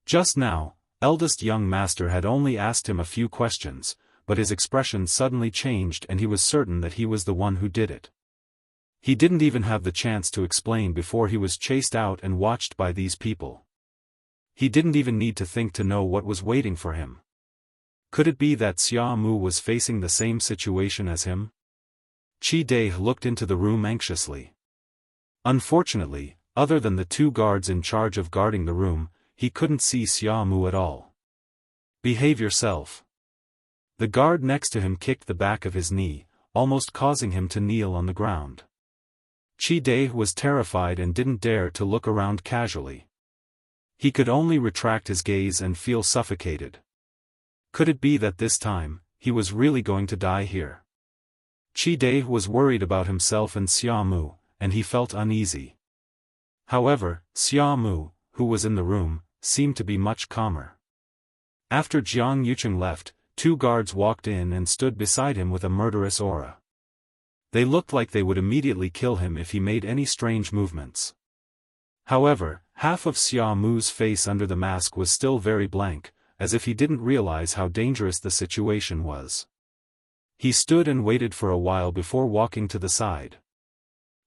Speaker 1: just now, eldest young master had only asked him a few questions, but his expression suddenly changed and he was certain that he was the one who did it. He didn't even have the chance to explain before he was chased out and watched by these people. He didn't even need to think to know what was waiting for him. Could it be that Xiaomu was facing the same situation as him? Qi Dai looked into the room anxiously. Unfortunately, other than the 2 guards in charge of guarding the room, he couldn't see Xiaomu at all. Behave yourself. The guard next to him kicked the back of his knee, almost causing him to kneel on the ground. Qi Dai was terrified and didn't dare to look around casually. He could only retract his gaze and feel suffocated. Could it be that this time, he was really going to die here? Qi Dai was worried about himself and Xiaomu, and he felt uneasy. However, Xiaomu, who was in the room, seemed to be much calmer. After Jiang Yucheng left, 2 guards walked in and stood beside him with a murderous aura. They looked like they would immediately kill him if he made any strange movements. However, half of Xiaomu's face under the mask was still very blank, as if he didn't realize how dangerous the situation was. He stood and waited for a while before walking to the side.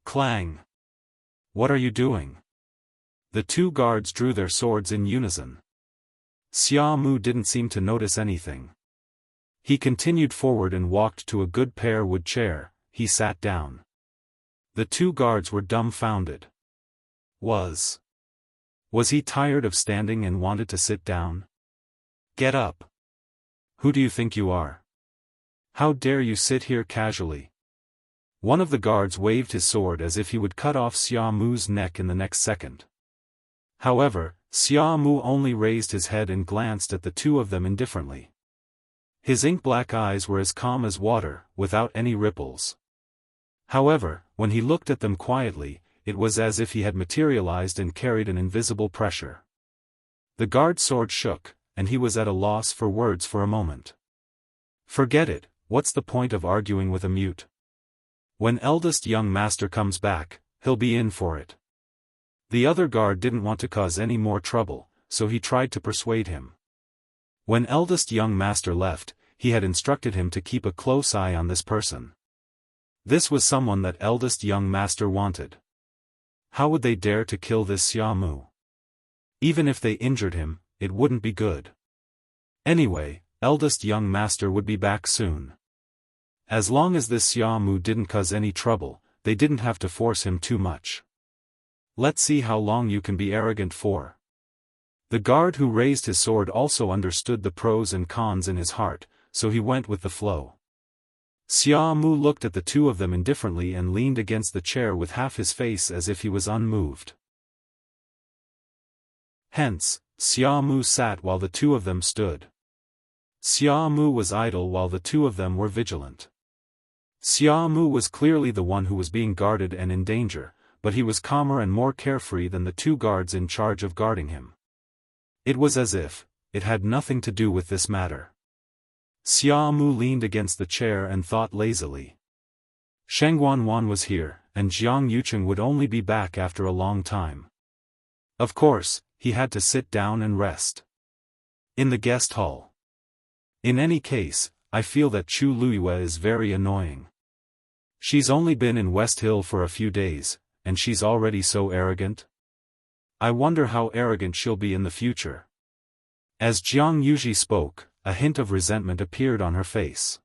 Speaker 1: Clang! What are you doing? The 2 guards drew their swords in unison. Xiaomu didn't seem to notice anything. He continued forward and walked to a good pear wood chair. He sat down. The 2 guards were dumbfounded. Was he tired of standing and wanted to sit down? Get up. Who do you think you are? How dare you sit here casually? One of the guards waved his sword as if he would cut off Xiaomu's neck in the next second. However, Xiaomu only raised his head and glanced at the 2 of them indifferently. His ink-black eyes were as calm as water, without any ripples. However, when he looked at them quietly, it was as if he had materialized and carried an invisible pressure. The guard's sword shook, and he was at a loss for words for a moment. Forget it, what's the point of arguing with a mute? When eldest young master comes back, he'll be in for it. The other guard didn't want to cause any more trouble, so he tried to persuade him. When eldest young master left, he had instructed him to keep a close eye on this person. This was someone that eldest young master wanted. How would they dare to kill this Xiaomu? Even if they injured him, it wouldn't be good. Anyway, eldest young master would be back soon. As long as this Xiaomu didn't cause any trouble, they didn't have to force him too much. Let's see how long you can be arrogant for. The guard who raised his sword also understood the pros and cons in his heart, so he went with the flow. Xiaomu looked at the 2 of them indifferently and leaned against the chair with half his face as if he was unmoved. Hence, Xiaomu sat while the 2 of them stood. Xiaomu was idle while the 2 of them were vigilant. Xiaomu was clearly the one who was being guarded and in danger, but he was calmer and more carefree than the 2 guards in charge of guarding him. It was as if it had nothing to do with this matter. Xiaomu leaned against the chair and thought lazily. Sheng Wanwan was here, and Jiang Yucheng would only be back after a long time. Of course, he had to sit down and rest. In the guest hall. In any case, I feel that Chu Luiyue is very annoying. She's only been in West Hill for a few days, and she's already so arrogant. I wonder how arrogant she'll be in the future. As Jiang Yuji spoke, a hint of resentment appeared on her face.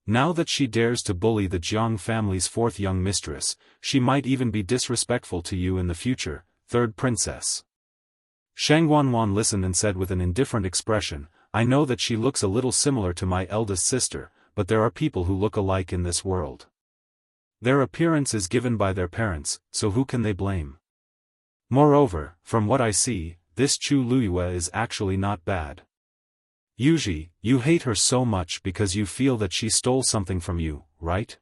Speaker 1: Now that she dares to bully the Jiang family's fourth young mistress, she might even be disrespectful to you in the future, third princess. Shang Wanwan listened and said with an indifferent expression, I know that she looks a little similar to my eldest sister, but there are people who look alike in this world. Their appearance is given by their parents, so who can they blame? Moreover, from what I see, this Chu Luiyue is actually not bad. Yuji, you hate her so much because you feel that she stole something from you, right?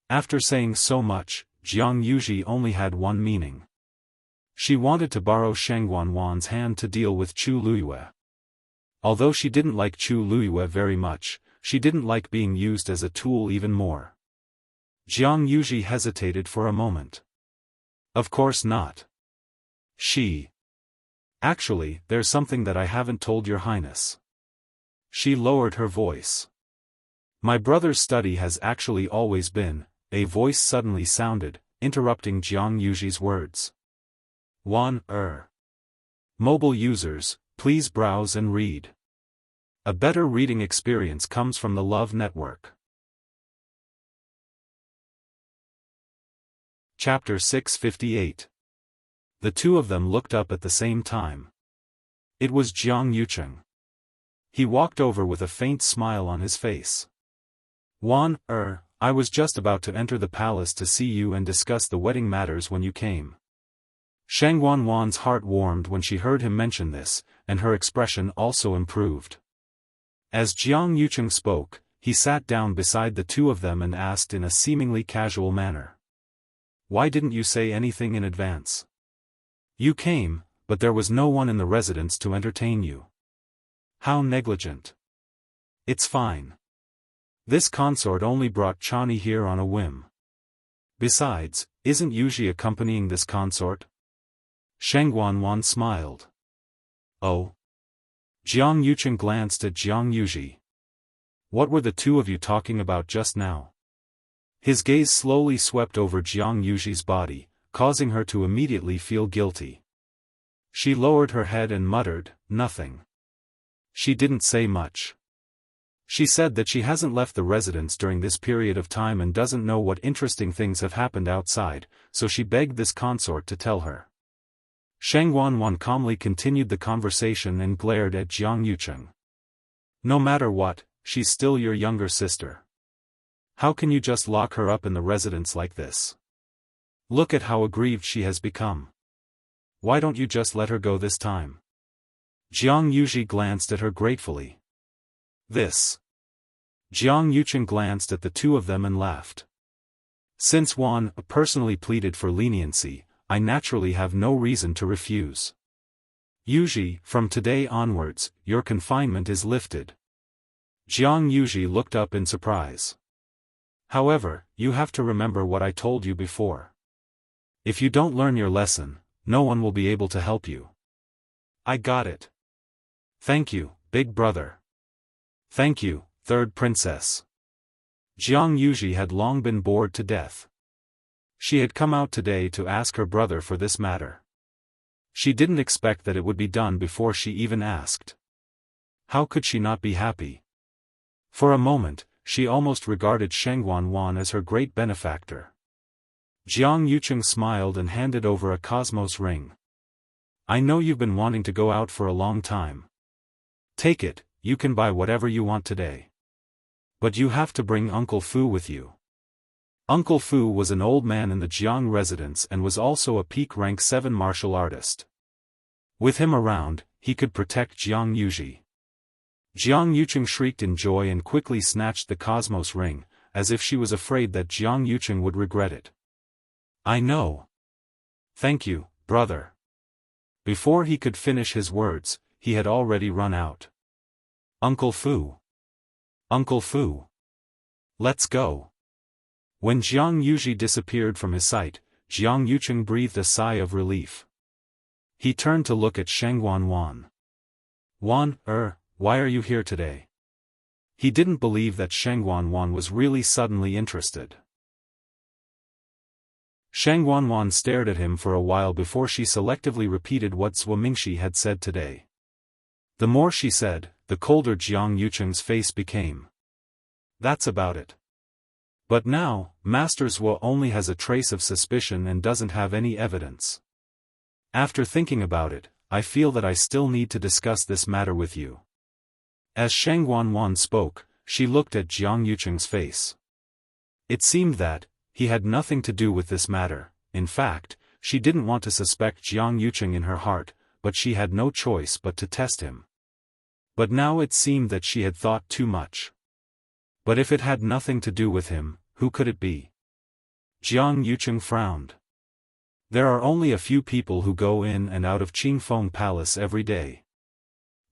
Speaker 1: After saying so much, Jiang Yuji only had one meaning. She wanted to borrow Shang Wanwan's hand to deal with Chu Luiyue. Although she didn't like Chu Luiyue very much, she didn't like being used as a tool even more. Jiang Yuji hesitated for a moment. Of course not. Actually, there's something that I haven't told your highness. She lowered her voice. My brother's study has actually always been, a voice suddenly sounded, interrupting Jiang Yuji's words. Mobile users, please browse and read. A better reading experience comes from the Love Network. Chapter 658. The two of them looked up at the same time. It was Jiang Yucheng. He walked over with a faint smile on his face. I was just about to enter the palace to see you and discuss the wedding matters when you came. Shang Wanwan's heart warmed when she heard him mention this, and her expression also improved. As Jiang Yucheng spoke, he sat down beside the two of them and asked in a seemingly casual manner. Why didn't you say anything in advance? You came, but there was no one in the residence to entertain you. How negligent. It's fine. This consort only brought Chani here on a whim. Besides, isn't Yuji accompanying this consort? Shang Wanwan smiled. Oh. Jiang Yucheng glanced at Jiang Yuji. What were the two of you talking about just now? His gaze slowly swept over Jiang Yuji's body, causing her to immediately feel guilty. She lowered her head and muttered, nothing. She didn't say much. She said that she hasn't left the residence during this period of time and doesn't know what interesting things have happened outside, so she begged this consort to tell her. Shang Wanwan calmly continued the conversation and glared at Jiang Yucheng. No matter what, she's still your younger sister. How can you just lock her up in the residence like this? Look at how aggrieved she has become. Why don't you just let her go this time? Jiang Yuji glanced at her gratefully. This. Jiang Yucheng glanced at the two of them and laughed. Since Wan personally pleaded for leniency, I naturally have no reason to refuse. Yuji, from today onwards, your confinement is lifted. Jiang Yuji looked up in surprise. However, you have to remember what I told you before. If you don't learn your lesson, no one will be able to help you. I got it. Thank you, big brother. Thank you, third princess. Jiang Yuji had long been bored to death. She had come out today to ask her brother for this matter. She didn't expect that it would be done before she even asked. How could she not be happy? For a moment, she almost regarded Shang Wanwan as her great benefactor. Jiang Yucheng smiled and handed over a Cosmos ring. I know you've been wanting to go out for a long time. Take it, you can buy whatever you want today. But you have to bring Uncle Fu with you. Uncle Fu was an old man in the Jiang residence and was also a peak rank 7 martial artist. With him around, he could protect Jiang Yuji. Jiang Yucheng shrieked in joy and quickly snatched the Cosmos ring, as if she was afraid that Jiang Yucheng would regret it. I know. Thank you, brother. Before he could finish his words, he had already run out. Uncle Fu. Uncle Fu. Let's go. When Jiang Yuji disappeared from his sight, Jiang Yucheng breathed a sigh of relief. He turned to look at Shang Wanwan. Why are you here today? He didn't believe that Shang Wanwan was really suddenly interested. Shang Wanwan stared at him for a while before she selectively repeated what Zhuo Mingxi had said today. The more she said, the colder Jiang Yucheng's face became. That's about it. But now, Master Zhuo only has a trace of suspicion and doesn't have any evidence. After thinking about it, I feel that I still need to discuss this matter with you. As Sheng Wanwan spoke, she looked at Jiang Yucheng's face. It seemed that he had nothing to do with this matter. In fact, she didn't want to suspect Jiang Yucheng in her heart, but she had no choice but to test him. But now it seemed that she had thought too much. But if it had nothing to do with him, who could it be? Jiang Yucheng frowned. There are only a few people who go in and out of Qingfeng Palace every day.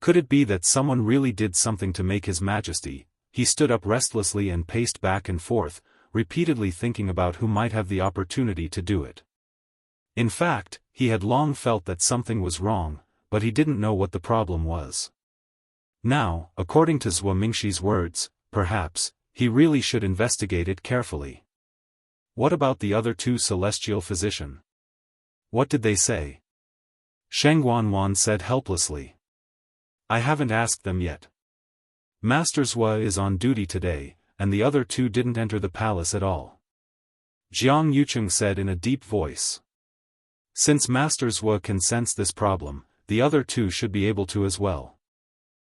Speaker 1: Could it be that someone really did something to make His Majesty? He stood up restlessly and paced back and forth, repeatedly thinking about who might have the opportunity to do it. In fact, he had long felt that something was wrong, but he didn't know what the problem was. Now, according to Zhuo Mingxi's words, perhaps, he really should investigate it carefully. What about the other two celestial physicians? What did they say? Sheng Wanwan said helplessly. I haven't asked them yet. Master Zhuo is on duty today, and the other two didn't enter the palace at all. Jiang Yucheng said in a deep voice. Since Master Zhuo can sense this problem, the other two should be able to as well.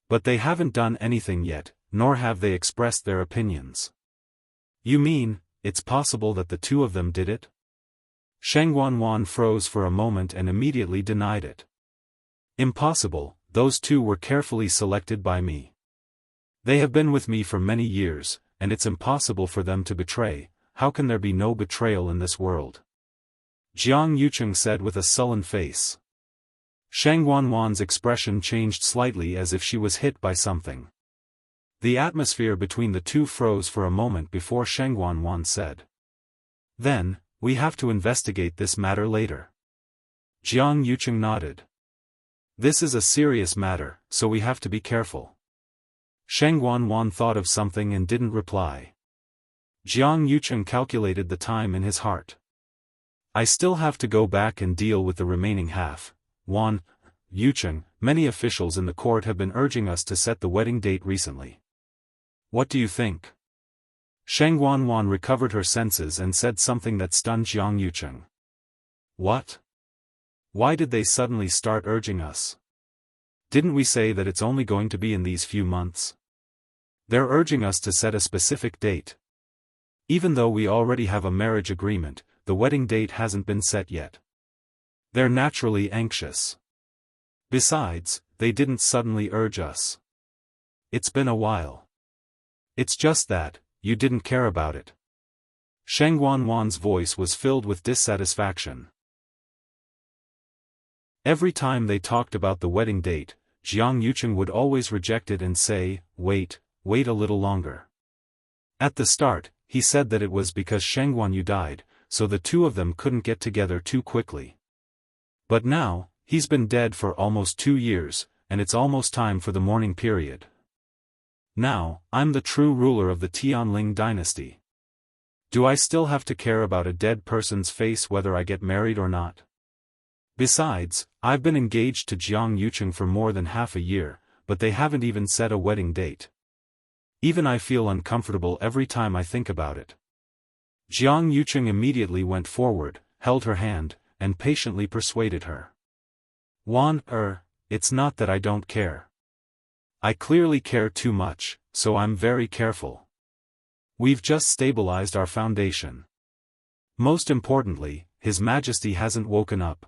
Speaker 1: But they haven't done anything yet, nor have they expressed their opinions. You mean, it's possible that the two of them did it? Sheng Wanwan froze for a moment and immediately denied it. Impossible, those two were carefully selected by me. They have been with me for many years, and it's impossible for them to betray. How can there be no betrayal in this world? Jiang Yucheng said with a sullen face. Sheng Wanwan's expression changed slightly as if she was hit by something. The atmosphere between the two froze for a moment before Sheng Wanwan said. Then, we have to investigate this matter later. Jiang Yucheng nodded. This is a serious matter, so we have to be careful. Sheng Wanwan thought of something and didn't reply. Jiang Yucheng calculated the time in his heart. I still have to go back and deal with the remaining half. Yucheng, many officials in the court have been urging us to set the wedding date recently. What do you think? Sheng Wanwan recovered her senses and said something that stunned Jiang Yucheng. What? Why did they suddenly start urging us? Didn't we say that it's only going to be in these few months? They're urging us to set a specific date. Even though we already have a marriage agreement, the wedding date hasn't been set yet. They're naturally anxious. Besides, they didn't suddenly urge us. It's been a while. It's just that, you didn't care about it. Sheng Wanwan's voice was filled with dissatisfaction. Every time they talked about the wedding date, Jiang Yucheng would always reject it and say, wait a little longer. At the start, he said that it was because Sheng Wanyu died, so the two of them couldn't get together too quickly. But now, he's been dead for almost 2 years, and it's almost time for the mourning period. Now, I'm the true ruler of the Tianling dynasty. Do I still have to care about a dead person's face whether I get married or not? Besides, I've been engaged to Jiang Yucheng for more than half a year, but they haven't even set a wedding date. Even I feel uncomfortable every time I think about it. Jiang Yucheng immediately went forward, held her hand, and patiently persuaded her. It's not that I don't care. I clearly care too much, so I'm very careful. We've just stabilized our foundation. Most importantly, His Majesty hasn't woken up.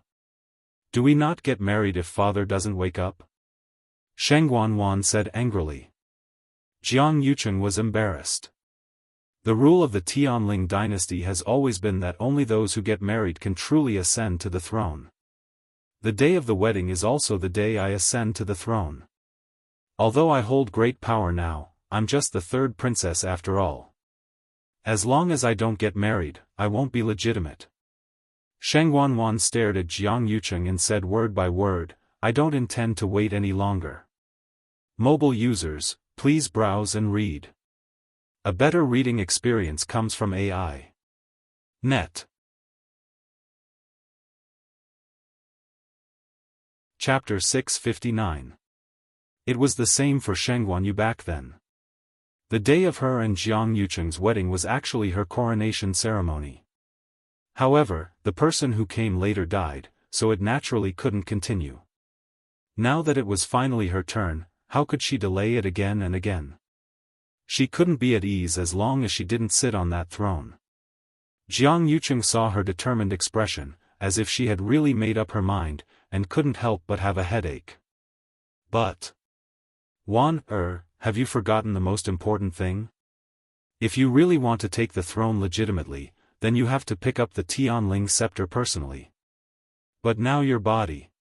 Speaker 1: Do we not get married if father doesn't wake up? Sheng Wanwan said angrily. Jiang Yucheng was embarrassed. The rule of the Tianling dynasty has always been that only those who get married can truly ascend to the throne. The day of the wedding is also the day I ascend to the throne. Although I hold great power now, I'm just the third princess after all. As long as I don't get married, I won't be legitimate. Sheng Wanwan stared at Jiang Yucheng and said word by word, I don't intend to wait any longer. Mobile users, please browse and read. A better reading experience comes from AI. Net. Chapter 659. It was the same for Shangguan Yu back then. The day of her and Jiang Yucheng's wedding was actually her coronation ceremony. However, the person who came later died, so it naturally couldn't continue. Now that it was finally her turn, how could she delay it again and again? She couldn't be at ease as long as she didn't sit on that throne. Jiang Yucheng saw her determined expression, as if she had really made up her mind, and couldn't help but have a headache. But, Wan, have you forgotten the most important thing? If you really want to take the throne legitimately, then you have to pick up the Tianling scepter personally. But now your body.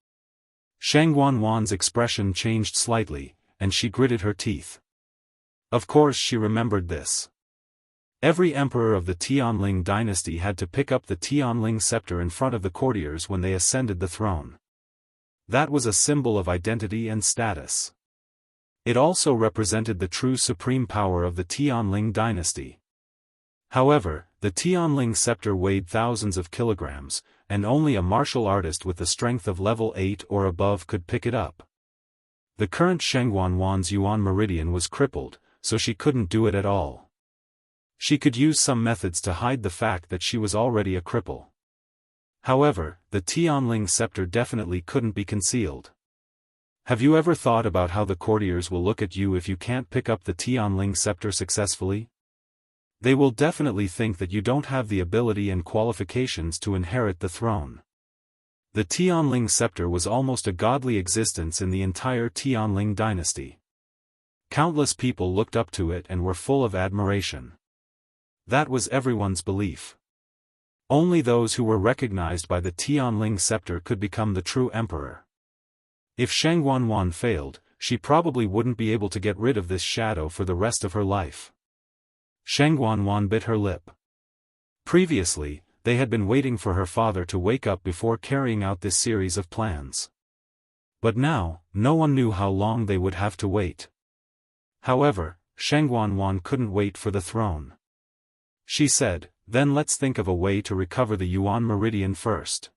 Speaker 1: Shangguan Wan's expression changed slightly, and she gritted her teeth. Of course she remembered this. Every emperor of the Tianling dynasty had to pick up the Tianling scepter in front of the courtiers when they ascended the throne. That was a symbol of identity and status. It also represented the true supreme power of the Tianling dynasty. However, the Tianling scepter weighed thousands of kilograms, and only a martial artist with the strength of level 8 or above could pick it up. The current Shangguan Wan's Yuan meridian was crippled, so she couldn't do it at all. She could use some methods to hide the fact that she was already a cripple. However, the Tianling scepter definitely couldn't be concealed. Have you ever thought about how the courtiers will look at you if you can't pick up the Tianling scepter successfully? They will definitely think that you don't have the ability and qualifications to inherit the throne. The Tianling scepter was almost a godly existence in the entire Tianling dynasty. Countless people looked up to it and were full of admiration. That was everyone's belief. Only those who were recognized by the Tianling scepter could become the true emperor. If Shangguan Wan failed, she probably wouldn't be able to get rid of this shadow for the rest of her life. Shangguan Wan bit her lip. Previously, they had been waiting for her father to wake up before carrying out this series of plans. But now, no one knew how long they would have to wait. However, Shangguan Wan couldn't wait for the throne. She said, then let's think of a way to recover the Yuan meridian first.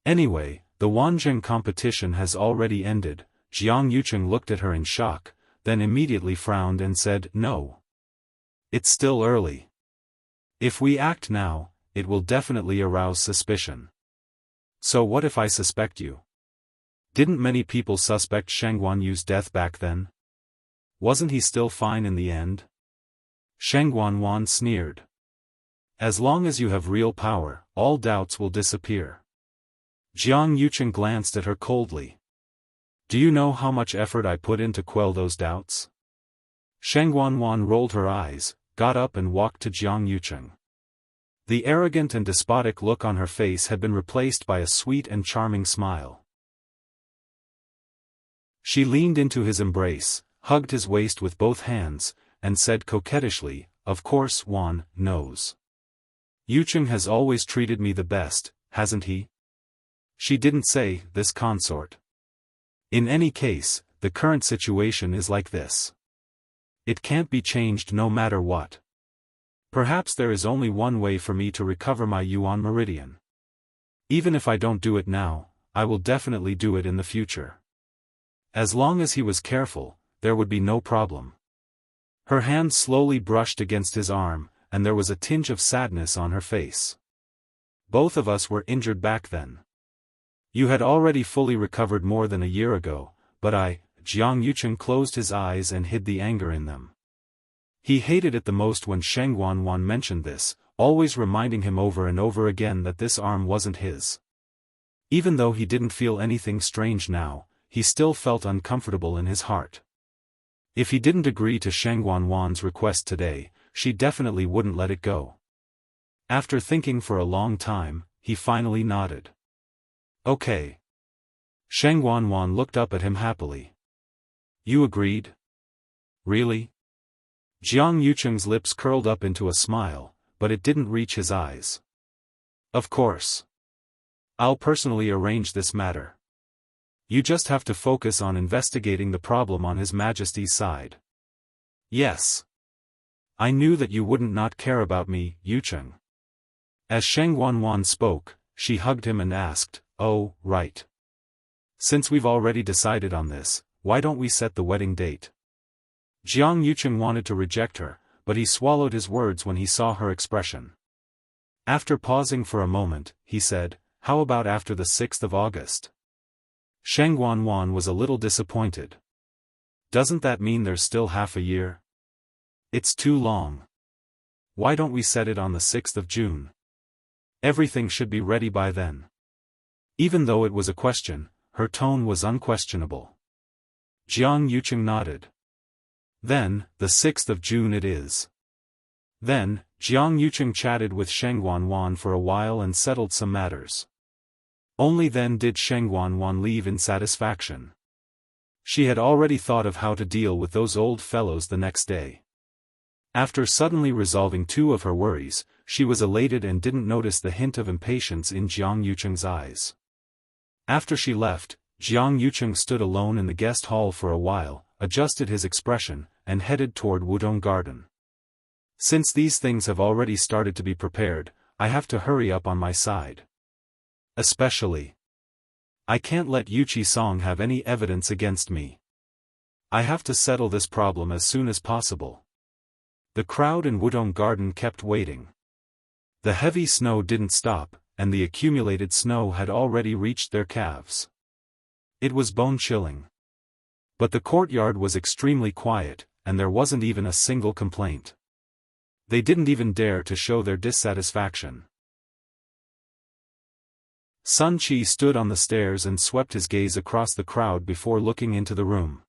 Speaker 1: Anyway, the Wanzheng competition has already ended. Jiang Yucheng looked at her in shock, then immediately frowned and said, no. It's still early. If we act now, it will definitely arouse suspicion. So what if I suspect you? Didn't many people suspect Shangguan Yu's death back then? Wasn't he still fine in the end? Shangguan Wan sneered. As long as you have real power, all doubts will disappear. Jiang Yucheng glanced at her coldly. Do you know how much effort I put in to quell those doubts? Shangguan Wan rolled her eyes, got up and walked to Jiang Yucheng. The arrogant and despotic look on her face had been replaced by a sweet and charming smile. She leaned into his embrace, hugged his waist with both hands, and said coquettishly, of course Wan knows. Yucheng has always treated me the best, hasn't he? She didn't say, this consort. In any case, the current situation is like this. It can't be changed no matter what. Perhaps there is only one way for me to recover my Yuan meridian. Even if I don't do it now, I will definitely do it in the future. As long as he was careful, there would be no problem. Her hand slowly brushed against his arm, and there was a tinge of sadness on her face. Both of us were injured back then. You had already fully recovered more than a year ago, but Jiang Yucheng closed his eyes and hid the anger in them. He hated it the most when Shangguan Wan mentioned this, always reminding him over and over again that this arm wasn't his. Even though he didn't feel anything strange now, he still felt uncomfortable in his heart. If he didn't agree to Shangguan Wan's request today, she definitely wouldn't let it go. After thinking for a long time, he finally nodded. Okay. Shangguan Wan looked up at him happily. You agreed? Really? Jiang Yucheng's lips curled up into a smile, but it didn't reach his eyes. Of course. I'll personally arrange this matter. You just have to focus on investigating the problem on His Majesty's side. Yes. I knew that you wouldn't not care about me, Yucheng. As Shangguan Wan spoke, she hugged him and asked, oh, right. Since we've already decided on this, why don't we set the wedding date? Jiang Yucheng wanted to reject her, but he swallowed his words when he saw her expression. After pausing for a moment, he said, how about after the 6th of August? Sheng Guanwan was a little disappointed. Doesn't that mean there's still half a year? It's too long. Why don't we set it on the 6th of June? Everything should be ready by then. Even though it was a question, her tone was unquestionable. Jiang Yucheng nodded. Then, the 6th of June it is. Then, Jiang Yucheng chatted with Sheng Guanwan for a while and settled some matters. Only then did Sheng Guanwan leave in satisfaction. She had already thought of how to deal with those old fellows the next day. After suddenly resolving two of her worries, she was elated and didn't notice the hint of impatience in Jiang Yucheng's eyes. After she left, Jiang Yucheng stood alone in the guest hall for a while, adjusted his expression, and headed toward Wudong Garden. Since these things have already started to be prepared, I have to hurry up on my side. Especially, I can't let Yuchi Song have any evidence against me. I have to settle this problem as soon as possible. The crowd in Wudong Garden kept waiting. The heavy snow didn't stop, and the accumulated snow had already reached their calves. It was bone-chilling. But the courtyard was extremely quiet, and there wasn't even a single complaint. They didn't even dare to show their dissatisfaction. Sun Qi stood on the stairs and swept his gaze across the crowd before looking into the room.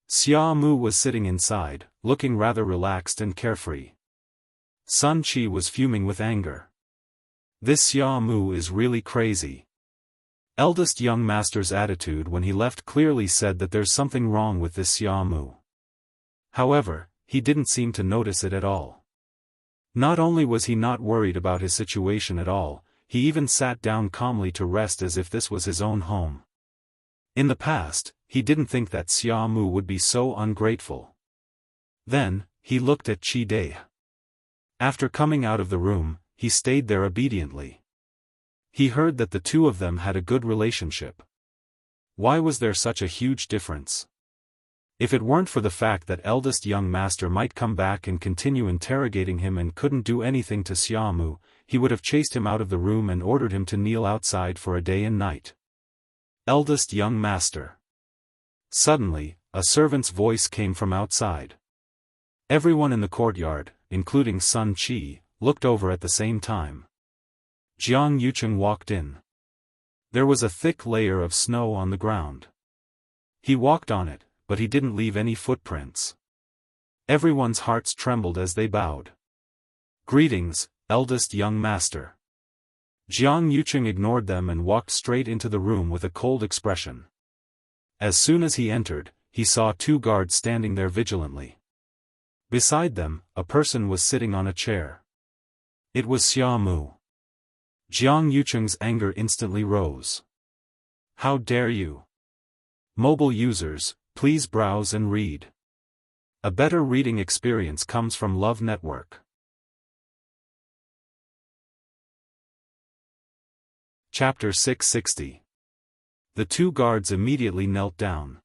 Speaker 1: Xia Mu was sitting inside, looking rather relaxed and carefree. Sun Qi was fuming with anger. This Xia Mu is really crazy. Eldest young master's attitude when he left clearly said that there's something wrong with this Xia Mu. However, he didn't seem to notice it at all. Not only was he not worried about his situation at all, he even sat down calmly to rest as if this was his own home. In the past, he didn't think that Xia Mu would be so ungrateful. Then, he looked at Qi Dai. After coming out of the room, he stayed there obediently. He heard that the two of them had a good relationship. Why was there such a huge difference? If it weren't for the fact that eldest young master might come back and continue interrogating him and couldn't do anything to Xia Mu, he would have chased him out of the room and ordered him to kneel outside for a day and night. Eldest young master. Suddenly, a servant's voice came from outside. Everyone in the courtyard, including Sun Qi, looked over at the same time. Jiang Yucheng walked in. There was a thick layer of snow on the ground. He walked on it, but he didn't leave any footprints. Everyone's hearts trembled as they bowed. Greetings, eldest young master. Jiang Yucheng ignored them and walked straight into the room with a cold expression. As soon as he entered, he saw two guards standing there vigilantly. Beside them, a person was sitting on a chair. It was Xia Mu. Jiang Yucheng's anger instantly rose. How dare you? Mobile users, please browse and read. A better reading experience comes from Love Network. Chapter 660. The two guards immediately knelt down.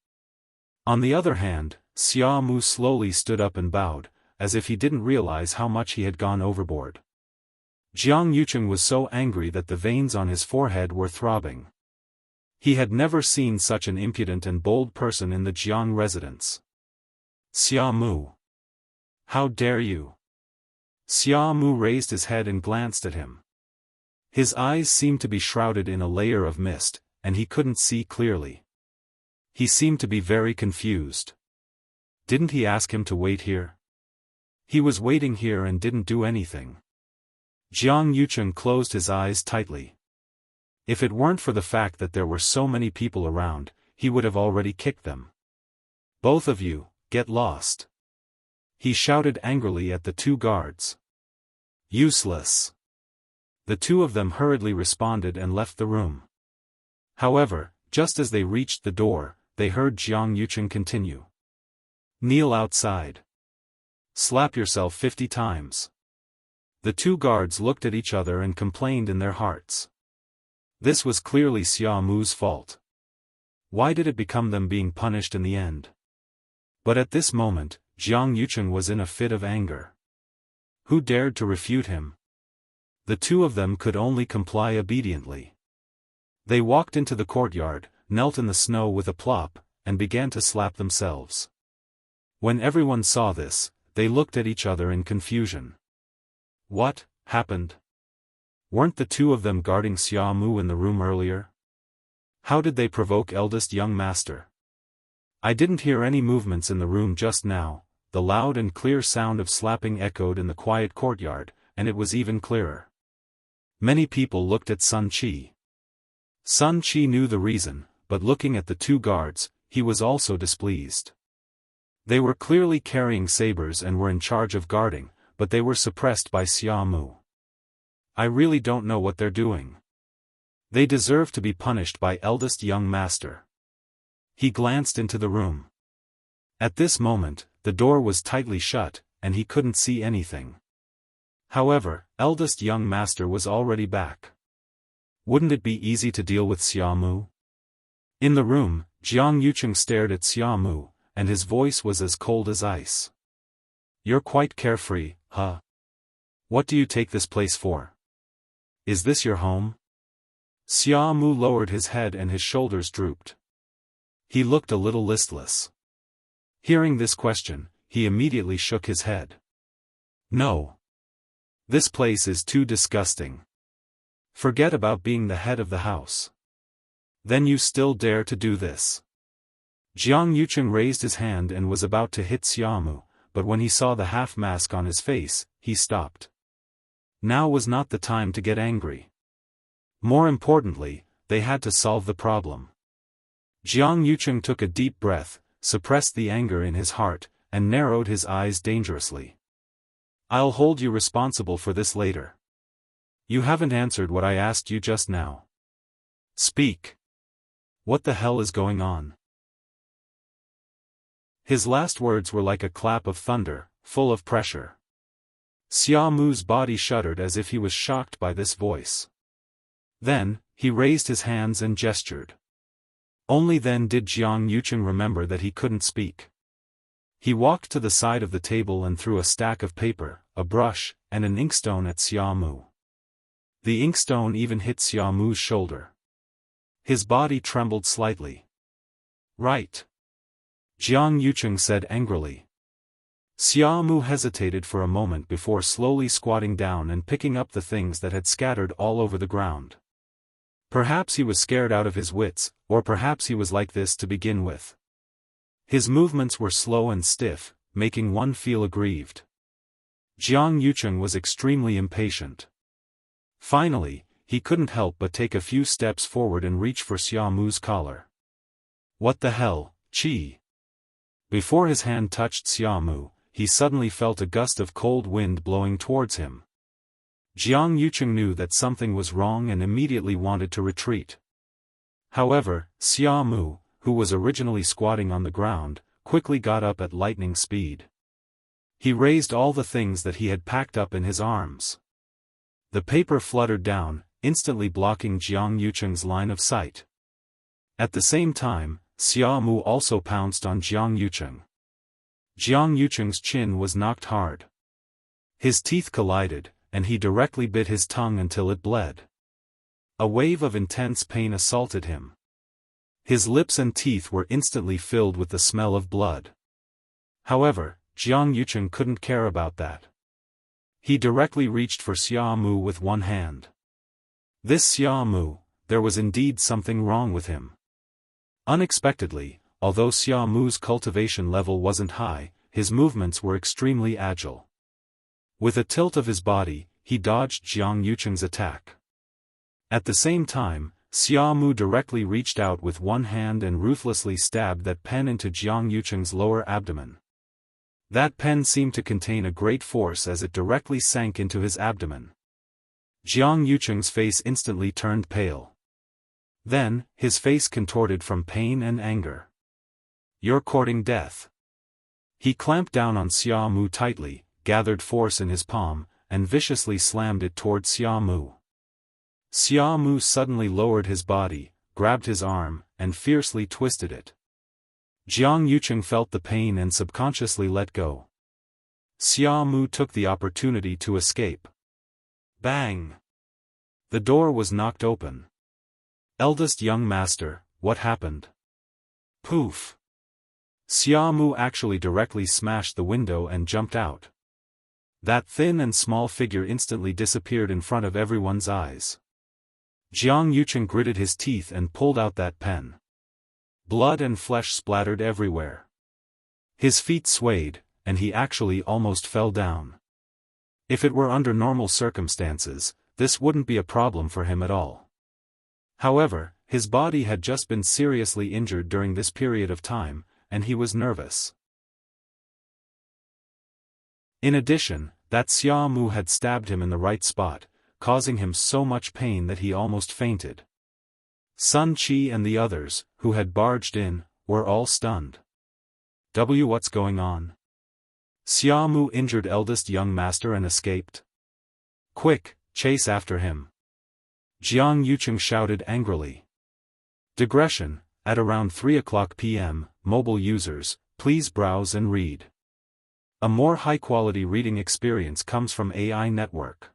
Speaker 1: On the other hand, Xia Mu slowly stood up and bowed, as if he didn't realize how much he had gone overboard. Jiang Yucheng was so angry that the veins on his forehead were throbbing. He had never seen such an impudent and bold person in the Jiang residence. Xia Mu. How dare you? Xia Mu raised his head and glanced at him. His eyes seemed to be shrouded in a layer of mist, and he couldn't see clearly. He seemed to be very confused. Didn't he ask him to wait here? He was waiting here and didn't do anything. Jiang Yucheng closed his eyes tightly. If it weren't for the fact that there were so many people around, he would have already kicked them. Both of you, get lost. He shouted angrily at the two guards. Useless. The two of them hurriedly responded and left the room. However, just as they reached the door, they heard Jiang Yucheng continue. Kneel outside. Slap yourself 50 times. The two guards looked at each other and complained in their hearts. This was clearly Xia Mu's fault. Why did it become them being punished in the end? But at this moment, Jiang Yucheng was in a fit of anger. Who dared to refute him? The two of them could only comply obediently. They walked into the courtyard, knelt in the snow with a plop, and began to slap themselves. When everyone saw this, they looked at each other in confusion. What happened? Weren't the two of them guarding Xiaomu in the room earlier? How did they provoke eldest young master? I didn't hear any movements in the room just now. The loud and clear sound of slapping echoed in the quiet courtyard, and it was even clearer. Many people looked at Sun Qi. Sun Qi knew the reason, but looking at the two guards, he was also displeased. They were clearly carrying sabers and were in charge of guarding, but they were suppressed by Xiaomu. I really don't know what they're doing. They deserve to be punished by eldest young master. He glanced into the room. At this moment, the door was tightly shut, and he couldn't see anything. However, eldest young master was already back. Wouldn't it be easy to deal with Xiaomu? In the room, Jiang Yucheng stared at Xiaomu, and his voice was as cold as ice. You're quite carefree, huh? What do you take this place for? Is this your home? Xiaomu lowered his head and his shoulders drooped. He looked a little listless. Hearing this question, he immediately shook his head. No. This place is too disgusting. Forget about being the head of the house. Then you still dare to do this? Jiang Yucheng raised his hand and was about to hit Xiaomu, but when he saw the half-mask on his face, he stopped. Now was not the time to get angry. More importantly, they had to solve the problem. Jiang Yucheng took a deep breath, suppressed the anger in his heart, and narrowed his eyes dangerously. I'll hold you responsible for this later. You haven't answered what I asked you just now. Speak. What the hell is going on? His last words were like a clap of thunder, full of pressure. Xiaomu's body shuddered as if he was shocked by this voice. Then, he raised his hands and gestured. Only then did Jiang Yucheng remember that he couldn't speak. He walked to the side of the table and threw a stack of paper, a brush, and an inkstone at Xiaomu. The inkstone even hit Xiaomu's shoulder. His body trembled slightly. Right. Jiang Yucheng said angrily. Xiaomu hesitated for a moment before slowly squatting down and picking up the things that had scattered all over the ground. Perhaps he was scared out of his wits, or perhaps he was like this to begin with. His movements were slow and stiff, making one feel aggrieved. Jiang Yucheng was extremely impatient. Finally, he couldn't help but take a few steps forward and reach for Xiaomu's collar. What the hell, Qi? Before his hand touched Xiaomu, he suddenly felt a gust of cold wind blowing towards him. Jiang Yucheng knew that something was wrong and immediately wanted to retreat. However, Xiaomu, who was originally squatting on the ground, quickly got up at lightning speed. He raised all the things that he had packed up in his arms. The paper fluttered down, instantly blocking Jiang Yucheng's line of sight. At the same time, Xiaomu also pounced on Jiang Yucheng. Jiang Yucheng's chin was knocked hard. His teeth collided, and he directly bit his tongue until it bled. A wave of intense pain assaulted him. His lips and teeth were instantly filled with the smell of blood. However, Jiang Yucheng couldn't care about that. He directly reached for Xiaomu with one hand. This Xiaomu, there was indeed something wrong with him. Unexpectedly, although Xiaomu's cultivation level wasn't high, his movements were extremely agile. With a tilt of his body, he dodged Jiang Yucheng's attack. At the same time, Xiaomu directly reached out with one hand and ruthlessly stabbed that pen into Jiang Yucheng's lower abdomen. That pen seemed to contain a great force as it directly sank into his abdomen. Jiang Yucheng's face instantly turned pale. Then, his face contorted from pain and anger. You're courting death. He clamped down on Xiaomu tightly, gathered force in his palm, and viciously slammed it toward Xiaomu. Xiaomu suddenly lowered his body, grabbed his arm, and fiercely twisted it. Jiang Yucheng felt the pain and subconsciously let go. Xia Mu took the opportunity to escape. Bang! The door was knocked open. Eldest young master, what happened? Poof! Xia Mu actually directly smashed the window and jumped out. That thin and small figure instantly disappeared in front of everyone's eyes. Jiang Yucheng gritted his teeth and pulled out that pen. Blood and flesh splattered everywhere. His feet swayed, and he actually almost fell down. If it were under normal circumstances, this wouldn't be a problem for him at all. However, his body had just been seriously injured during this period of time, and he was nervous. In addition, that Xia Mu had stabbed him in the right spot, causing him so much pain that he almost fainted. Sun Qi and the others, who had barged in, were all stunned. What's going on? Xia Mu injured eldest young master and escaped? Quick, chase after him! Jiang Yucheng shouted angrily. Digression, at around 3:00 p.m., mobile users, please browse and read. A more high-quality reading experience comes from AI Network.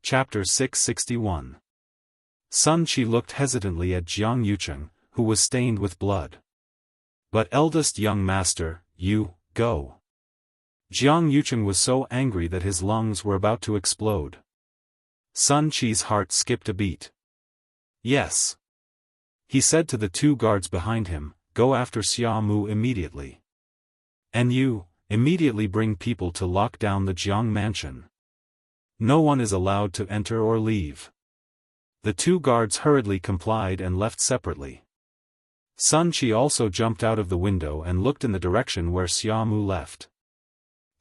Speaker 1: Chapter 661. Sun Qi looked hesitantly at Jiang Yucheng, who was stained with blood. But eldest young master, you, go. Jiang Yucheng was so angry that his lungs were about to explode. Sun Qi's heart skipped a beat. Yes. He said to the two guards behind him, go after Xia Mu immediately. And you, immediately bring people to lock down the Jiang mansion. No one is allowed to enter or leave. The two guards hurriedly complied and left separately. Sun Qi also jumped out of the window and looked in the direction where Xia Mu left.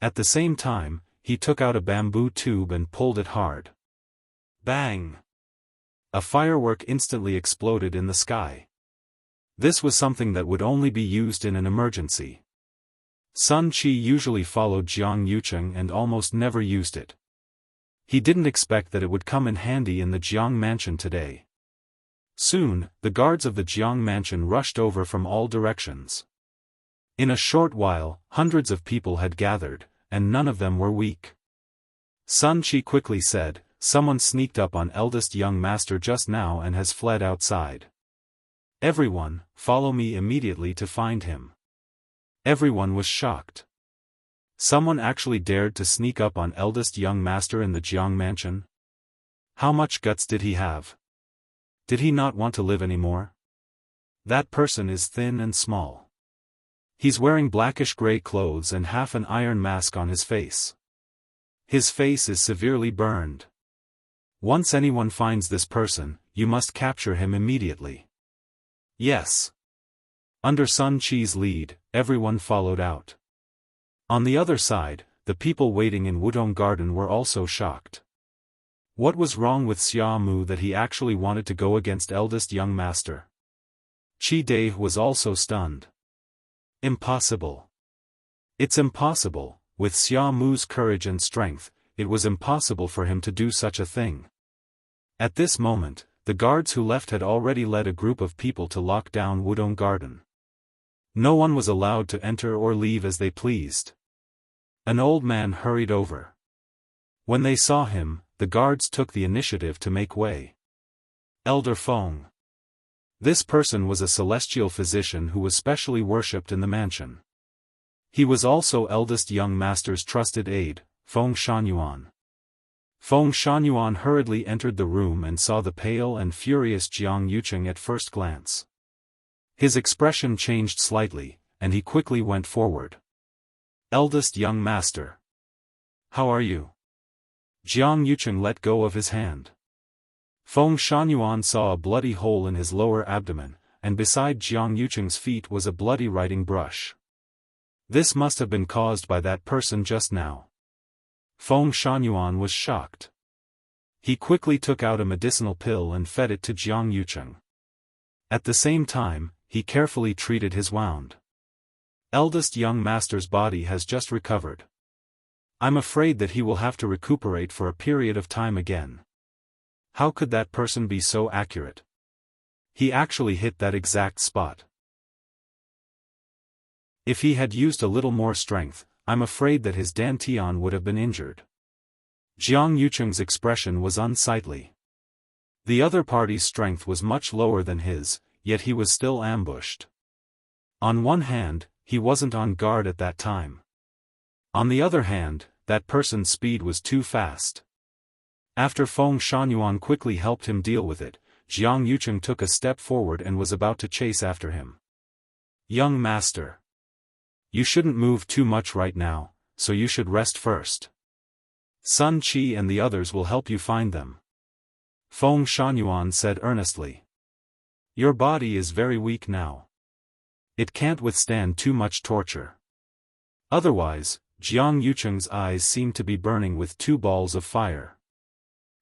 Speaker 1: At the same time, he took out a bamboo tube and pulled it hard. Bang! A firework instantly exploded in the sky. This was something that would only be used in an emergency. Sun Qi usually followed Jiang Yucheng and almost never used it. He didn't expect that it would come in handy in the Jiang mansion today. Soon, the guards of the Jiang mansion rushed over from all directions. In a short while, hundreds of people had gathered, and none of them were weak. Sun Qi quickly said, someone sneaked up on eldest young master just now and has fled outside. Everyone, follow me immediately to find him. Everyone was shocked. Someone actually dared to sneak up on eldest young master in the Jiang mansion? How much guts did he have? Did he not want to live anymore? That person is thin and small. He's wearing blackish-gray clothes and half an iron mask on his face. His face is severely burned. Once anyone finds this person, you must capture him immediately. Yes. Under Sun Qi's lead, everyone followed out. On the other side, the people waiting in Wudong Garden were also shocked. What was wrong with Xia Mu that he actually wanted to go against eldest young master? Qi Dai was also stunned. Impossible. It's impossible. With Xia Mu's courage and strength, it was impossible for him to do such a thing. At this moment, the guards who left had already led a group of people to lock down Wudong Garden. No one was allowed to enter or leave as they pleased. An old man hurried over. When they saw him, the guards took the initiative to make way. Elder Feng. This person was a celestial physician who was specially worshipped in the mansion. He was also eldest young master's trusted aide, Feng Shunyuan. Feng Shunyuan hurriedly entered the room and saw the pale and furious Jiang Yucheng at first glance. His expression changed slightly, and he quickly went forward. Eldest young master. How are you? Jiang Yucheng let go of his hand. Feng Shunyuan saw a bloody hole in his lower abdomen, and beside Jiang Yucheng's feet was a bloody writing brush. This must have been caused by that person just now. Feng Shunyuan was shocked. He quickly took out a medicinal pill and fed it to Jiang Yucheng. At the same time, he carefully treated his wound. Eldest young master's body has just recovered. I'm afraid that he will have to recuperate for a period of time again. How could that person be so accurate? He actually hit that exact spot. If he had used a little more strength, I'm afraid that his dantian would have been injured. Jiang Yucheng's expression was unsightly. The other party's strength was much lower than his, yet he was still ambushed. On one hand, he wasn't on guard at that time. On the other hand, that person's speed was too fast. After Feng Shangyuan quickly helped him deal with it, Jiang Yucheng took a step forward and was about to chase after him. Young master. You shouldn't move too much right now, so you should rest first. Sun Qi and the others will help you find them. Feng Shangyuan said earnestly. Your body is very weak now. It can't withstand too much torture. Otherwise, Jiang Yucheng's eyes seemed to be burning with two balls of fire.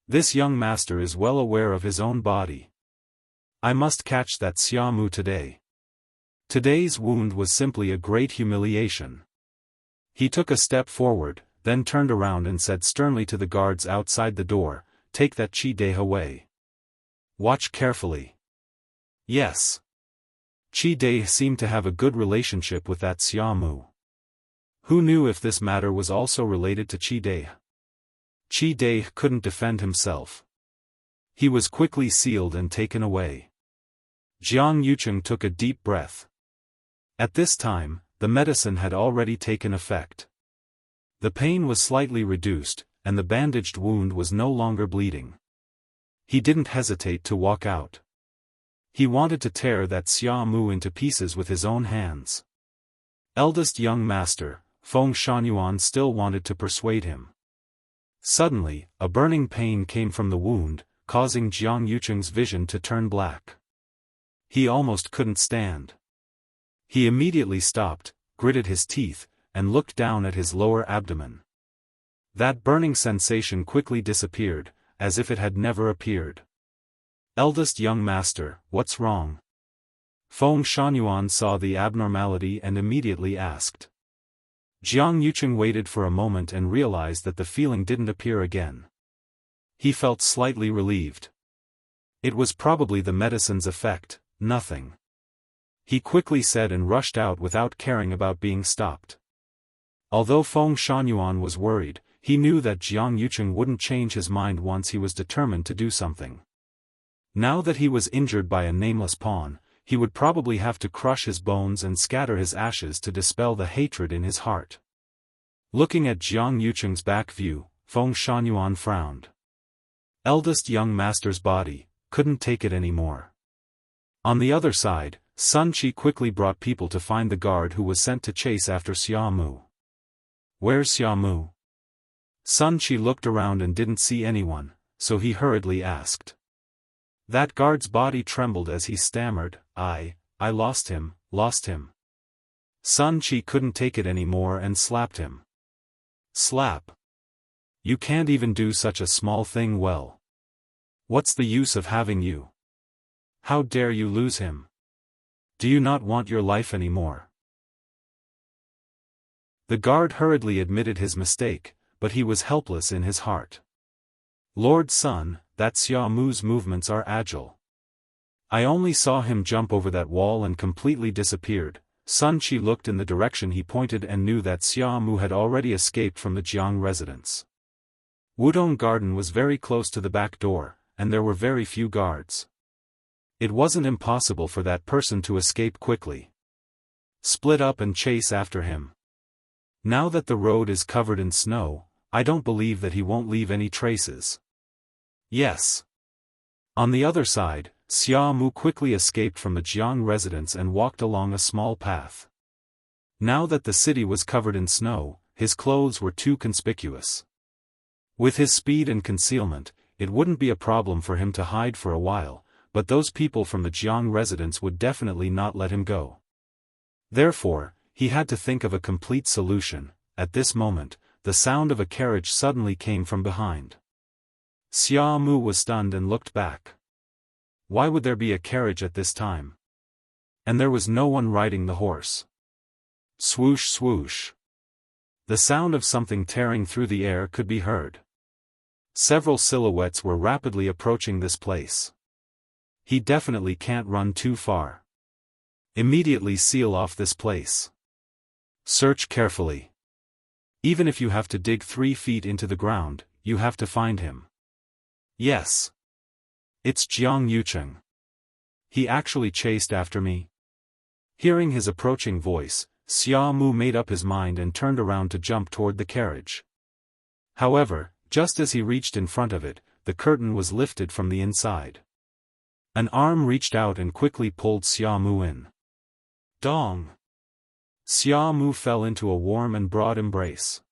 Speaker 1: This young master is well aware of his own body. I must catch that Xiaomu today. Today's wound was simply a great humiliation. He took a step forward, then turned around and said sternly to the guards outside the door, take that Qi De away. Watch carefully. Yes. Qi De seemed to have a good relationship with that Xiaomu. Who knew if this matter was also related to Qi De? Qi De couldn't defend himself. He was quickly sealed and taken away. Jiang Yucheng took a deep breath. At this time, the medicine had already taken effect. The pain was slightly reduced, and the bandaged wound was no longer bleeding. He didn't hesitate to walk out. He wanted to tear that Xiaomu into pieces with his own hands. Eldest young master, Feng Shangyuan still wanted to persuade him. Suddenly, a burning pain came from the wound, causing Jiang Yucheng's vision to turn black. He almost couldn't stand. He immediately stopped, gritted his teeth, and looked down at his lower abdomen. That burning sensation quickly disappeared, as if it had never appeared. Eldest young master, what's wrong? Feng Shangyuan saw the abnormality and immediately asked. Jiang Yucheng waited for a moment and realized that the feeling didn't appear again. He felt slightly relieved. It was probably the medicine's effect, nothing. He quickly said and rushed out without caring about being stopped. Although Feng Shangyuan was worried, he knew that Jiang Yucheng wouldn't change his mind once he was determined to do something. Now that he was injured by a nameless pawn, he would probably have to crush his bones and scatter his ashes to dispel the hatred in his heart. Looking at Jiang Yucheng's back view, Feng Shangyuan frowned. Eldest young master's body couldn't take it anymore. On the other side, Sun Qi quickly brought people to find the guard who was sent to chase after Xiaomu. Where's Xiaomu? Sun Qi looked around and didn't see anyone, so he hurriedly asked. That guard's body trembled as he stammered, I lost him. Sun Qi couldn't take it anymore and slapped him. Slap. You can't even do such a small thing well. What's the use of having you? How dare you lose him? Do you not want your life anymore? The guard hurriedly admitted his mistake, but he was helpless in his heart. Lord Sun, that Xiaomu's movements are agile. I only saw him jump over that wall and completely disappeared. Sun Qi looked in the direction he pointed and knew that Xiaomu had already escaped from the Jiang residence. Wudong Garden was very close to the back door, and there were very few guards. It wasn't impossible for that person to escape quickly. Split up and chase after him. Now that the road is covered in snow, I don't believe that he won't leave any traces. Yes. On the other side, Xiaomu quickly escaped from the Jiang residence and walked along a small path. Now that the city was covered in snow, his clothes were too conspicuous. With his speed and concealment, it wouldn't be a problem for him to hide for a while, but those people from the Jiang residence would definitely not let him go. Therefore, he had to think of a complete solution. At this moment, the sound of a carriage suddenly came from behind. Xiaomu was stunned and looked back. Why would there be a carriage at this time? And there was no one riding the horse. Swoosh swoosh. The sound of something tearing through the air could be heard. Several silhouettes were rapidly approaching this place. He definitely can't run too far. Immediately seal off this place. Search carefully. Even if you have to dig 3 feet into the ground, you have to find him. Yes. It's Jiang Yucheng. He actually chased after me. Hearing his approaching voice, Xia Mu made up his mind and turned around to jump toward the carriage. However, just as he reached in front of it, the curtain was lifted from the inside. An arm reached out and quickly pulled Xia Mu in. Dong! Xia Mu fell into a warm and broad embrace.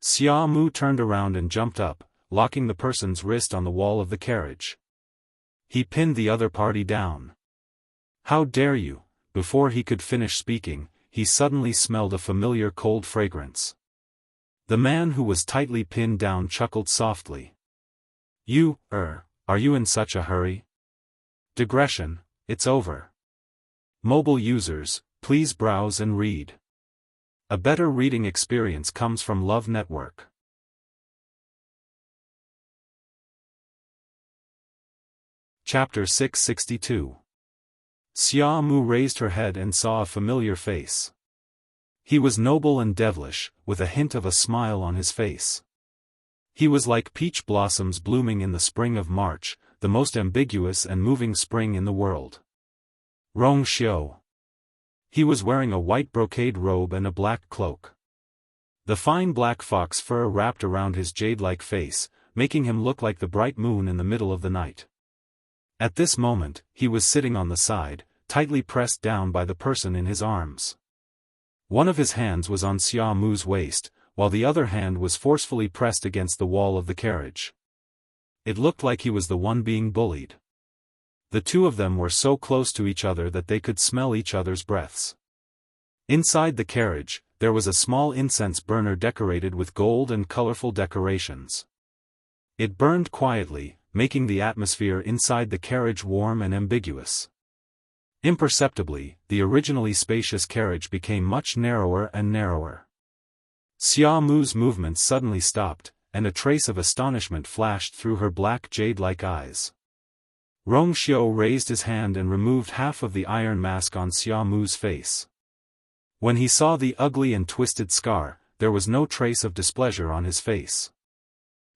Speaker 1: Xia Mu turned around and jumped up, locking the person's wrist on the wall of the carriage. He pinned the other party down. How dare you! Before he could finish speaking, he suddenly smelled a familiar cold fragrance. The man who was tightly pinned down chuckled softly. Are you in such a hurry? Digression, it's over. Mobile users, please browse and read. A better reading experience comes from Love Network. Chapter 662. Xia Mu raised her head and saw a familiar face. He was noble and devilish, with a hint of a smile on his face. He was like peach blossoms blooming in the spring of March, the most ambiguous and moving spring in the world. Rong Xiao. He was wearing a white brocade robe and a black cloak. The fine black fox fur wrapped around his jade-like face, making him look like the bright moon in the middle of the night. At this moment, he was sitting on the side, tightly pressed down by the person in his arms. One of his hands was on Xia Mu's waist, while the other hand was forcefully pressed against the wall of the carriage. It looked like he was the one being bullied. The two of them were so close to each other that they could smell each other's breaths. Inside the carriage, there was a small incense burner decorated with gold and colorful decorations. It burned quietly, making the atmosphere inside the carriage warm and ambiguous. Imperceptibly, the originally spacious carriage became much narrower and narrower. Xia Mu's movements suddenly stopped, and a trace of astonishment flashed through her black jade-like eyes. Rong Xiao raised his hand and removed half of the iron mask on Xia Mu's face. When he saw the ugly and twisted scar, there was no trace of displeasure on his face.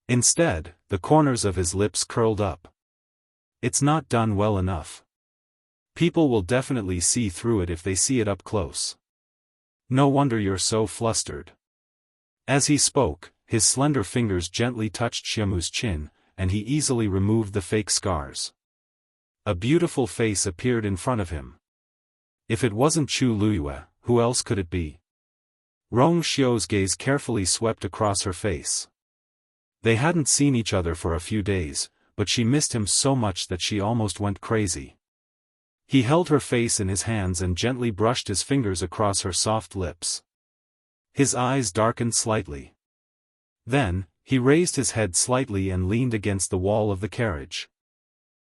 Speaker 1: Instead, the corners of his lips curled up. It's not done well enough. People will definitely see through it if they see it up close. No wonder you're so flustered. As he spoke, his slender fingers gently touched Xia Mu's chin, and he easily removed the fake scars. A beautiful face appeared in front of him. If it wasn't Chu Luyue, who else could it be? Rong Xiao's gaze carefully swept across her face. They hadn't seen each other for a few days, but she missed him so much that she almost went crazy. He held her face in his hands and gently brushed his fingers across her soft lips. His eyes darkened slightly. Then, he raised his head slightly and leaned against the wall of the carriage.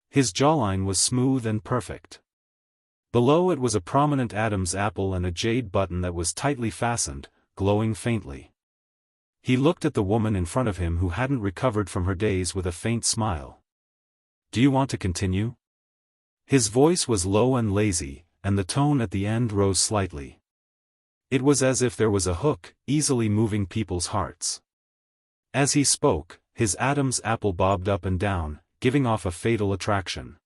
Speaker 1: His jawline was smooth and perfect. Below it was a prominent Adam's apple and a jade button that was tightly fastened, glowing faintly. He looked at the woman in front of him who hadn't recovered from her daze with a faint smile. Do you want to continue? His voice was low and lazy, and the tone at the end rose slightly. It was as if there was a hook, easily moving people's hearts. As he spoke, his Adam's apple bobbed up and down, giving off a fatal attraction.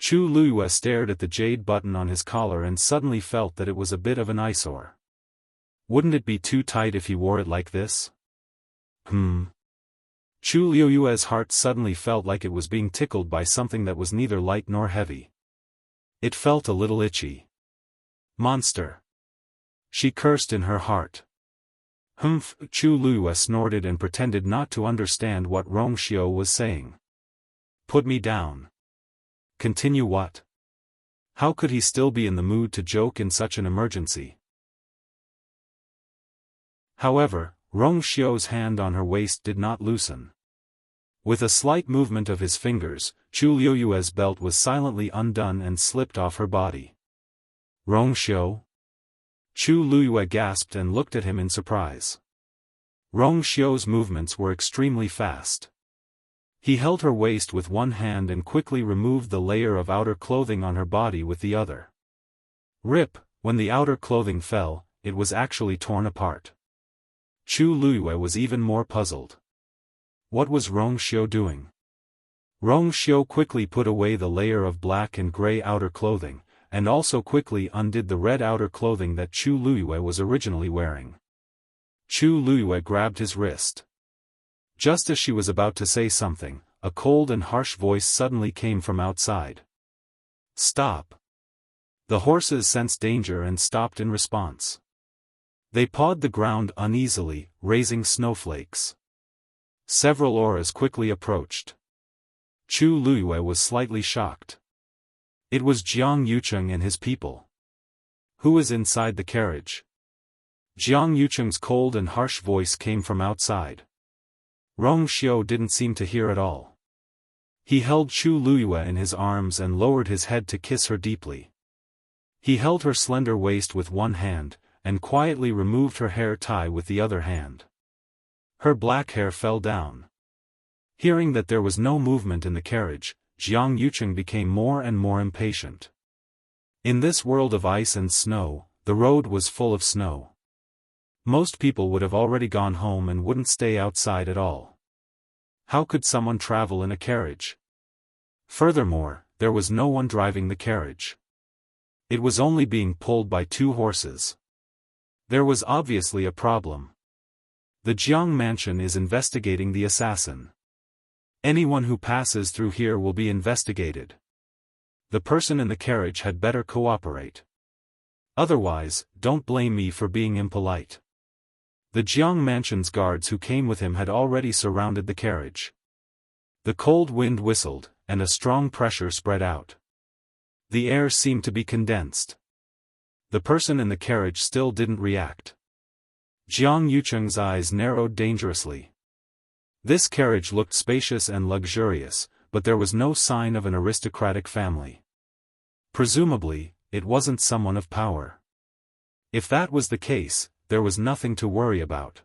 Speaker 1: Chu Luyue stared at the jade button on his collar and suddenly felt that it was a bit of an eyesore. Wouldn't it be too tight if he wore it like this? Chu Luyue's heart suddenly felt like it was being tickled by something that was neither light nor heavy. It felt a little itchy. Monster! She cursed in her heart. Chu Luyue snorted and pretended not to understand what Rong Xiao was saying. Put me down. Continue what? How could he still be in the mood to joke in such an emergency? However, Rong Xiao's hand on her waist did not loosen. With a slight movement of his fingers, Chu Luyue's belt was silently undone and slipped off her body. Rong Xiao? Chu Luyue gasped and looked at him in surprise. Rong Xiao's movements were extremely fast. He held her waist with one hand and quickly removed the layer of outer clothing on her body with the other. Rip, when the outer clothing fell, it was actually torn apart. Chu Luiyue was even more puzzled. What was Rong Xiu doing? Rong Xiu quickly put away the layer of black and gray outer clothing, and also quickly undid the red outer clothing that Chu Luiyue was originally wearing. Chu Luiyue grabbed his wrist. Just as she was about to say something, a cold and harsh voice suddenly came from outside. Stop! The horses sensed danger and stopped in response. They pawed the ground uneasily, raising snowflakes. Several auras quickly approached. Chu Luiyue was slightly shocked. It was Jiang Yucheng and his people. Who is inside the carriage? Jiang Yucheng's cold and harsh voice came from outside. Rong Xiu didn't seem to hear at all. He held Chu Luiyue in his arms and lowered his head to kiss her deeply. He held her slender waist with one hand, and quietly removed her hair tie with the other hand. Her black hair fell down. Hearing that there was no movement in the carriage, Jiang Yucheng became more and more impatient. In this world of ice and snow, the road was full of snow. Most people would have already gone home and wouldn't stay outside at all. How could someone travel in a carriage? Furthermore, there was no one driving the carriage. It was only being pulled by 2 horses. There was obviously a problem. The Jiang mansion is investigating the assassin. Anyone who passes through here will be investigated. The person in the carriage had better cooperate. Otherwise, don't blame me for being impolite. The Jiang mansion's guards who came with him had already surrounded the carriage. The cold wind whistled, and a strong pressure spread out. The air seemed to be condensed. The person in the carriage still didn't react. Jiang Yucheng's eyes narrowed dangerously. This carriage looked spacious and luxurious, but there was no sign of an aristocratic family. Presumably, it wasn't someone of power. If that was the case, there was nothing to worry about.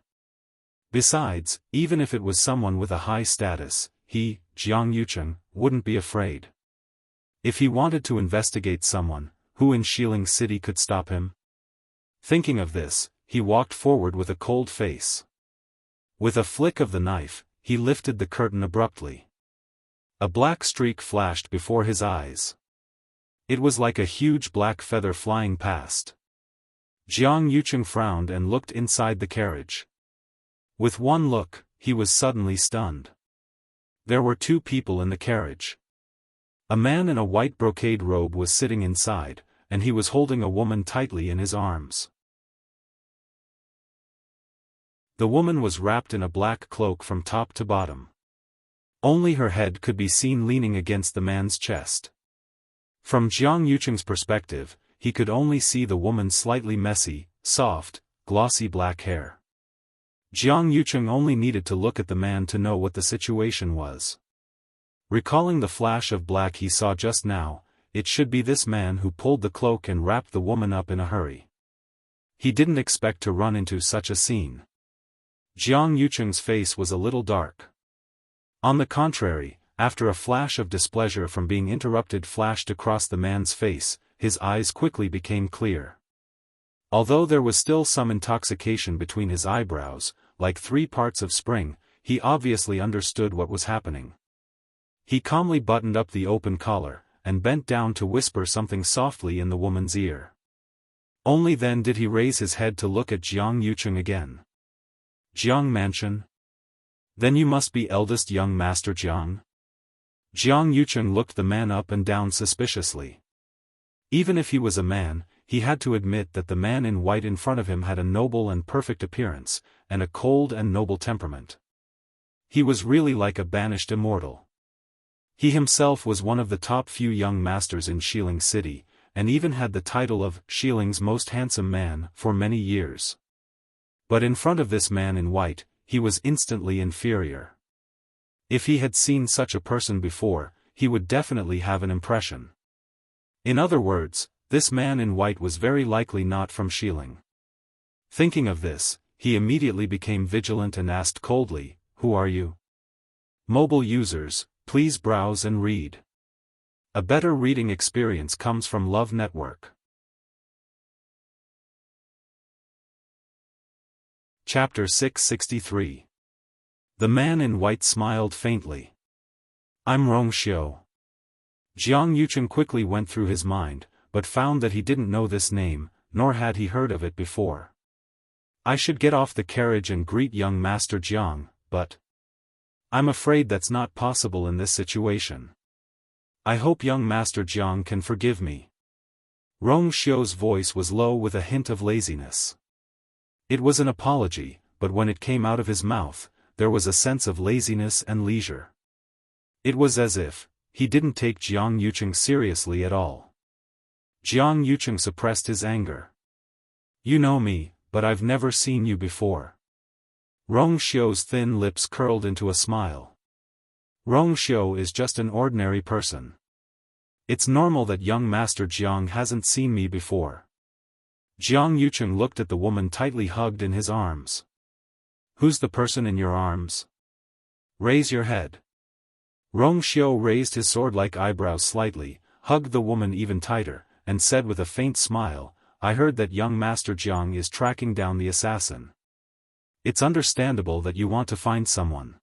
Speaker 1: Besides, even if it was someone with a high status, he, Jiang Yucheng, wouldn't be afraid. If he wanted to investigate someone, who in Xiling City could stop him? Thinking of this, he walked forward with a cold face. With a flick of the knife, he lifted the curtain abruptly. A black streak flashed before his eyes. It was like a huge black feather flying past. Jiang Yucheng frowned and looked inside the carriage. With one look, he was suddenly stunned. There were 2 people in the carriage. A man in a white brocade robe was sitting inside, and he was holding a woman tightly in his arms. The woman was wrapped in a black cloak from top to bottom. Only her head could be seen leaning against the man's chest. From Jiang Yucheng's perspective, he could only see the woman's slightly messy, soft, glossy black hair. Jiang Yucheng only needed to look at the man to know what the situation was. Recalling the flash of black he saw just now, it should be this man who pulled the cloak and wrapped the woman up in a hurry. He didn't expect to run into such a scene. Jiang Yucheng's face was a little dark. On the contrary, after a flash of displeasure from being interrupted flashed across the man's face, his eyes quickly became clear. Although there was still some intoxication between his eyebrows, like 3 parts of spring, he obviously understood what was happening. He calmly buttoned up the open collar, and bent down to whisper something softly in the woman's ear. Only then did he raise his head to look at Jiang Yucheng again. Jiang Mansion? Then you must be eldest young Master Jiang? Jiang Yucheng looked the man up and down suspiciously. Even if he was a man, he had to admit that the man in white in front of him had a noble and perfect appearance, and a cold and noble temperament. He was really like a banished immortal. He himself was one of the top few young masters in Xiling City, and even had the title of Xiling's most handsome man for many years. But in front of this man in white, he was instantly inferior. If he had seen such a person before, he would definitely have an impression. In other words, this man in white was very likely not from Xiling. Thinking of this, he immediately became vigilant and asked coldly, "Who are you?" Mobile users, please browse and read. A better reading experience comes from Love Network. Chapter 663. The man in white smiled faintly. I'm Rong Xiao. Jiang Yucheng quickly went through his mind, but found that he didn't know this name, nor had he heard of it before. I should get off the carriage and greet young Master Jiang, but I'm afraid that's not possible in this situation. I hope young Master Jiang can forgive me. Rong Xiao's voice was low with a hint of laziness. It was an apology, but when it came out of his mouth, there was a sense of laziness and leisure. It was as if he didn't take Jiang Yucheng seriously at all. Jiang Yucheng suppressed his anger. You know me, but I've never seen you before. Rong Xiao's thin lips curled into a smile. Rong Xiao is just an ordinary person. It's normal that young Master Jiang hasn't seen me before. Jiang Yucheng looked at the woman tightly hugged in his arms. Who's the person in your arms? Raise your head. Rong Xiao raised his sword-like eyebrows slightly, hugged the woman even tighter, and said with a faint smile, I heard that young Master Jiang is tracking down the assassin. It's understandable that you want to find someone.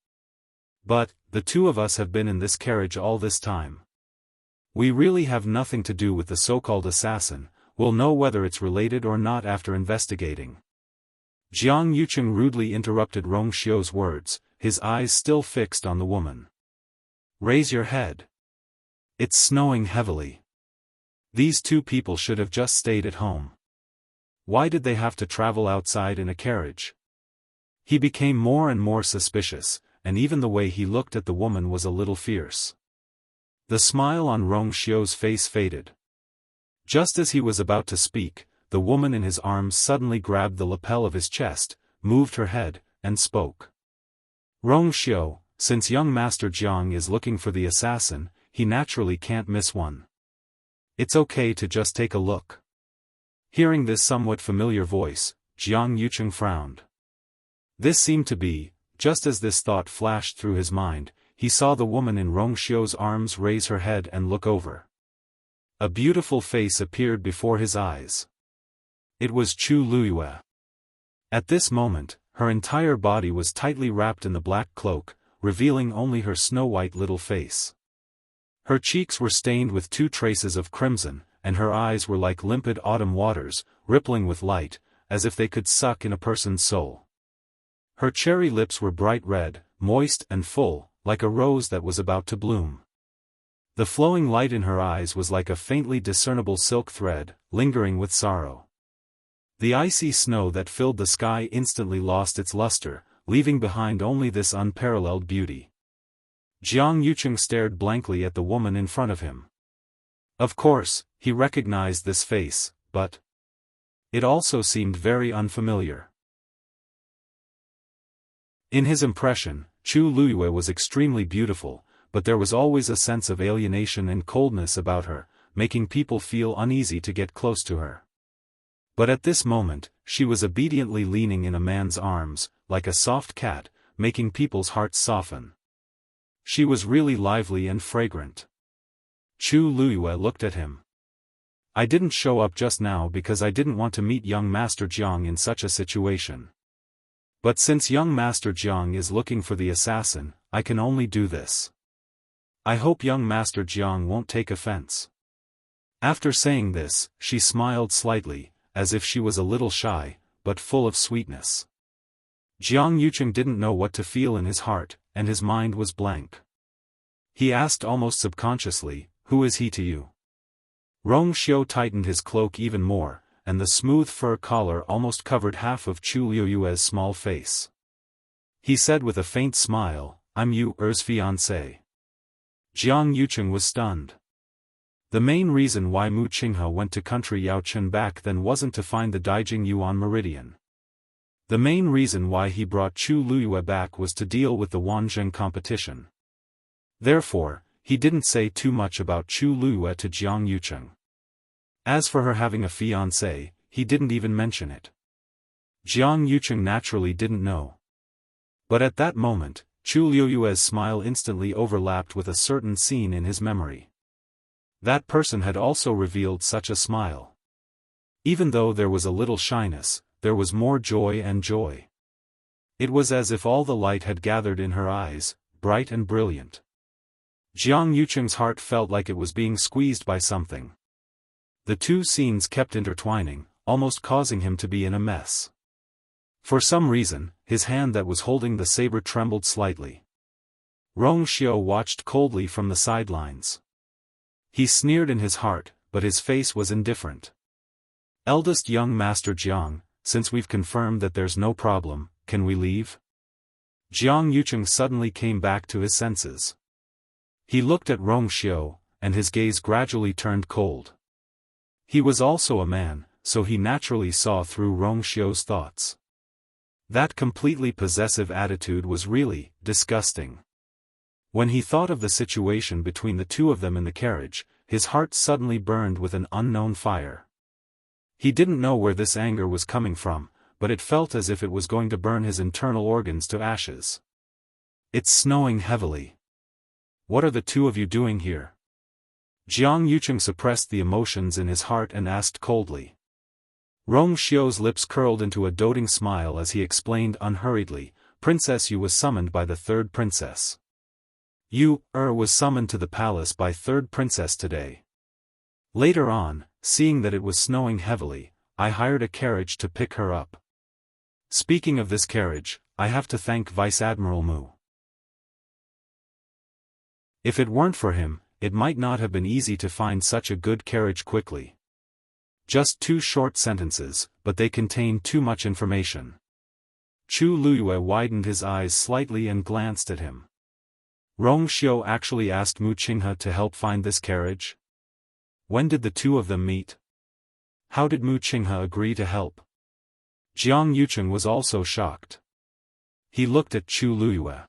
Speaker 1: But, the two of us have been in this carriage all this time. We really have nothing to do with the so-called assassin, we'll know whether it's related or not after investigating. Jiang Yucheng rudely interrupted Rong Xiao's words, his eyes still fixed on the woman. Raise your head. It's snowing heavily. These two people should have just stayed at home. Why did they have to travel outside in a carriage? He became more and more suspicious, and even the way he looked at the woman was a little fierce. The smile on Rong Xiao's face faded. Just as he was about to speak, the woman in his arms suddenly grabbed the lapel of his chest, moved her head, and spoke. Rong Xiao, since young Master Jiang is looking for the assassin, he naturally can't miss one. It's okay to just take a look. Hearing this somewhat familiar voice, Jiang Yucheng frowned. This seemed to be, just as this thought flashed through his mind, he saw the woman in Rong Xiao's arms raise her head and look over. A beautiful face appeared before his eyes. It was Chu Luyue. At this moment, her entire body was tightly wrapped in the black cloak, revealing only her snow-white little face. Her cheeks were stained with 2 traces of crimson, and her eyes were like limpid autumn waters, rippling with light, as if they could suck in a person's soul. Her cherry lips were bright red, moist and full, like a rose that was about to bloom. The flowing light in her eyes was like a faintly discernible silk thread, lingering with sorrow. The icy snow that filled the sky instantly lost its luster, leaving behind only this unparalleled beauty. Jiang Yucheng stared blankly at the woman in front of him. Of course, he recognized this face, but it also seemed very unfamiliar. In his impression, Chu Luyue was extremely beautiful, but there was always a sense of alienation and coldness about her, making people feel uneasy to get close to her. But at this moment, she was obediently leaning in a man's arms, like a soft cat, making people's hearts soften. She was really lively and fragrant. Chu Luyue looked at him. I didn't show up just now because I didn't want to meet young Master Jiang in such a situation. But since young Master Jiang is looking for the assassin, I can only do this. I hope young Master Jiang won't take offense. After saying this, she smiled slightly, as if she was a little shy, but full of sweetness. Jiang Yucheng didn't know what to feel in his heart, and his mind was blank. He asked almost subconsciously, who is he to you? Rong Xiao tightened his cloak even more, and the smooth fur collar almost covered half of Chu Luyue's small face. He said with a faint smile, I'm Yu Er's fiancé. Jiang Yucheng was stunned. The main reason why Mu Qinghe went to country Yaochen back then wasn't to find the Daijing Yuan meridian. The main reason why he brought Chu Luyue back was to deal with the Wanzheng competition. Therefore, he didn't say too much about Chu Luyue to Jiang Yucheng. As for her having a fiancé, he didn't even mention it. Jiang Yucheng naturally didn't know. But at that moment, Chu Liuyue's smile instantly overlapped with a certain scene in his memory. That person had also revealed such a smile. Even though there was a little shyness, there was more joy and joy. It was as if all the light had gathered in her eyes, bright and brilliant. Jiang Yucheng's heart felt like it was being squeezed by something. The two scenes kept intertwining, almost causing him to be in a mess. For some reason, his hand that was holding the saber trembled slightly. Rong Xiao watched coldly from the sidelines. He sneered in his heart, but his face was indifferent. Eldest young Master Jiang, since we've confirmed that there's no problem, can we leave? Jiang Yucheng suddenly came back to his senses. He looked at Rong Xiao, and his gaze gradually turned cold. He was also a man, so he naturally saw through Rong Xiao's thoughts. That completely possessive attitude was really disgusting. When he thought of the situation between the two of them in the carriage, his heart suddenly burned with an unknown fire. He didn't know where this anger was coming from, but it felt as if it was going to burn his internal organs to ashes. It's snowing heavily. What are the two of you doing here? Jiang Yucheng suppressed the emotions in his heart and asked coldly. Rong Xiao's lips curled into a doting smile as he explained unhurriedly, Princess Yu was summoned by the third princess. Yu was summoned to the palace by third princess today. Later on, seeing that it was snowing heavily, I hired a carriage to pick her up. Speaking of this carriage, I have to thank Vice Admiral Mu. If it weren't for him, it might not have been easy to find such a good carriage quickly. Just 2 short sentences, but they contained too much information. Chu Luyue widened his eyes slightly and glanced at him. Rong Xiao actually asked Mu Qinghe to help find this carriage? When did the two of them meet? How did Mu Qinghe agree to help? Jiang Yucheng was also shocked. He looked at Chu Luyue.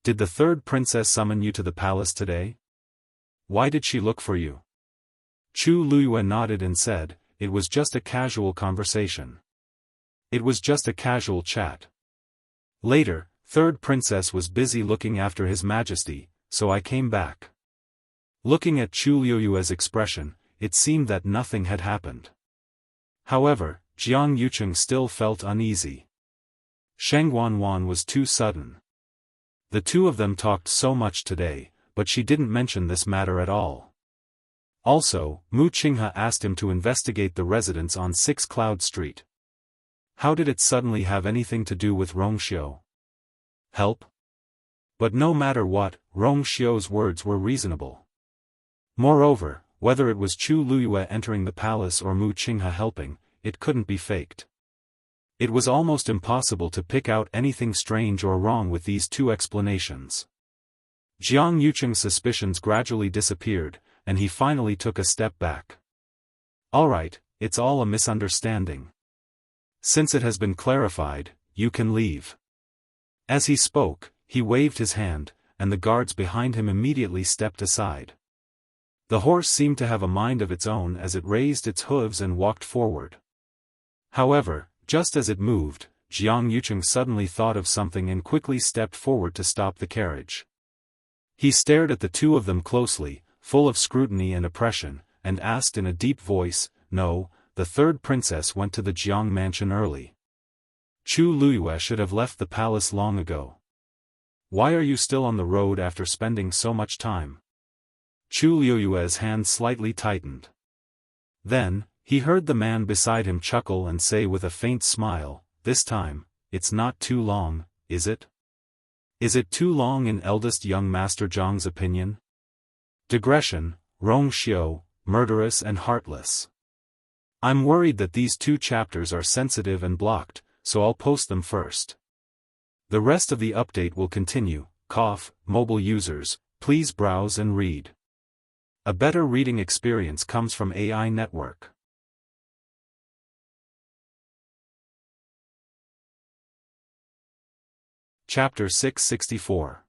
Speaker 1: Did the third princess summon you to the palace today? Why did she look for you? Chu Luyue nodded and said, it was just a casual conversation. It was just a casual chat. Later, third princess was busy looking after His Majesty, so I came back. Looking at Chu Luyue's expression, it seemed that nothing had happened. However, Jiang Yucheng still felt uneasy. Sheng Wanwan was too sudden. The two of them talked so much today, but she didn't mention this matter at all. Also, Mu Qinghe asked him to investigate the residence on 6 Cloud Street. How did it suddenly have anything to do with Rong Xiao? Help? But no matter what, Rong Xiao's words were reasonable. Moreover, whether it was Chu Luyue entering the palace or Mu Qinghe helping, it couldn't be faked. It was almost impossible to pick out anything strange or wrong with these two explanations. Jiang Yucheng's suspicions gradually disappeared, and he finally took a step back. Alright, it's all a misunderstanding. Since it has been clarified, you can leave. As he spoke, he waved his hand, and the guards behind him immediately stepped aside. The horse seemed to have a mind of its own as it raised its hooves and walked forward. However, just as it moved, Jiang Yucheng suddenly thought of something and quickly stepped forward to stop the carriage. He stared at the two of them closely, full of scrutiny and oppression, and asked in a deep voice, "No, the third princess went to the Jiang mansion early. Chu Luyue should have left the palace long ago. Why are you still on the road after spending so much time?" Chu Luyue's hand slightly tightened. Then, he heard the man beside him chuckle and say with a faint smile, "This time, it's not too long, is it? Is it too long in eldest young Master Zhang's opinion? Digression, Rong Xiao, murderous and heartless. I'm worried that these 2 chapters are sensitive and blocked, so I'll post them first. The rest of the update will continue. Mobile users, please browse and read. A better reading experience comes from AI Network. Chapter 664.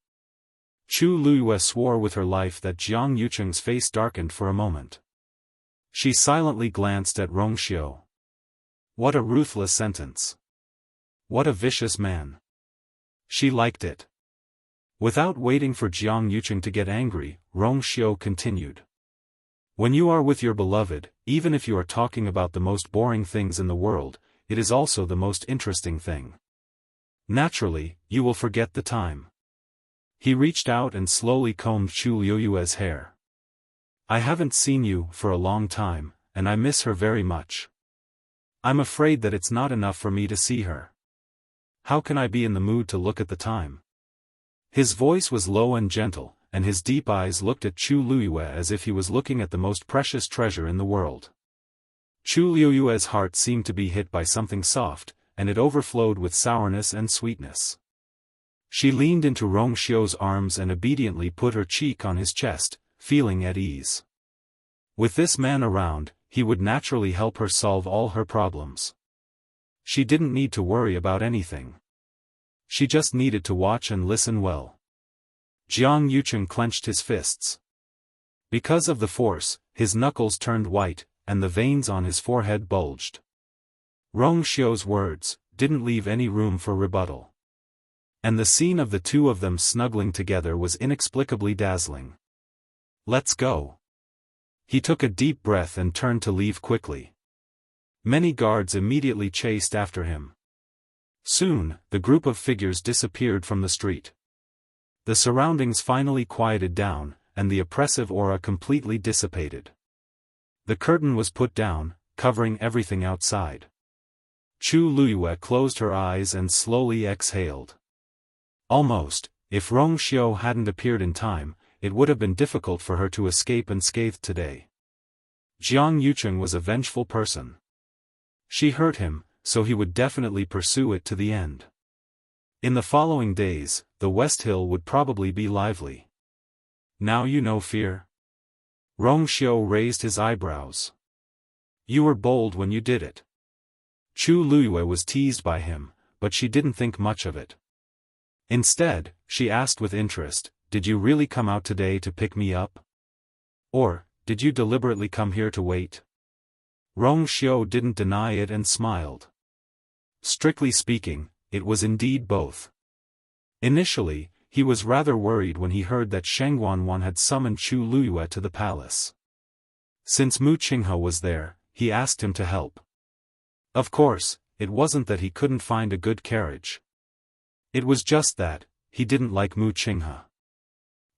Speaker 1: Chu Luyue swore with her life that Jiang Yucheng's face darkened for a moment. She silently glanced at Rong Xiao. What a ruthless sentence. What a vicious man. She liked it. Without waiting for Jiang Yucheng to get angry, Rong Xiu continued. When you are with your beloved, even if you are talking about the most boring things in the world, it is also the most interesting thing. Naturally, you will forget the time. He reached out and slowly combed Chu Liuyue's hair. I haven't seen you for a long time, and I miss her very much. I'm afraid that it's not enough for me to see her. How can I be in the mood to look at the time? His voice was low and gentle, and his deep eyes looked at Chu Liuyue as if he was looking at the most precious treasure in the world. Chu Liuyue's heart seemed to be hit by something soft, and it overflowed with sourness and sweetness. She leaned into Rong Xiu's arms and obediently put her cheek on his chest, feeling at ease. With this man around, he would naturally help her solve all her problems. She didn't need to worry about anything. She just needed to watch and listen well. Jiang Yucheng clenched his fists. Because of the force, his knuckles turned white, and the veins on his forehead bulged. Rong Xiu's words didn't leave any room for rebuttal. And the scene of the two of them snuggling together was inexplicably dazzling. Let's go. He took a deep breath and turned to leave quickly. Many guards immediately chased after him. Soon, the group of figures disappeared from the street. The surroundings finally quieted down, and the oppressive aura completely dissipated. The curtain was put down, covering everything outside. Chu Liuyue closed her eyes and slowly exhaled. Almost, if Rong Xiu hadn't appeared in time, it would have been difficult for her to escape unscathed today. Jiang Yucheng was a vengeful person. She hurt him, so he would definitely pursue it to the end. In the following days, the West Hill would probably be lively. Now you know fear? Rong Xiu raised his eyebrows. You were bold when you did it. Chu Liuyue was teased by him, but she didn't think much of it. Instead, she asked with interest, did you really come out today to pick me up? Or, did you deliberately come here to wait? Rong Xiu didn't deny it and smiled. Strictly speaking, it was indeed both. Initially, he was rather worried when he heard that Sheng Wanwan had summoned Chu Liuyue to the palace. Since Mu Qinghe was there, he asked him to help. Of course, it wasn't that he couldn't find a good carriage. It was just that, he didn't like Mu Qinghe.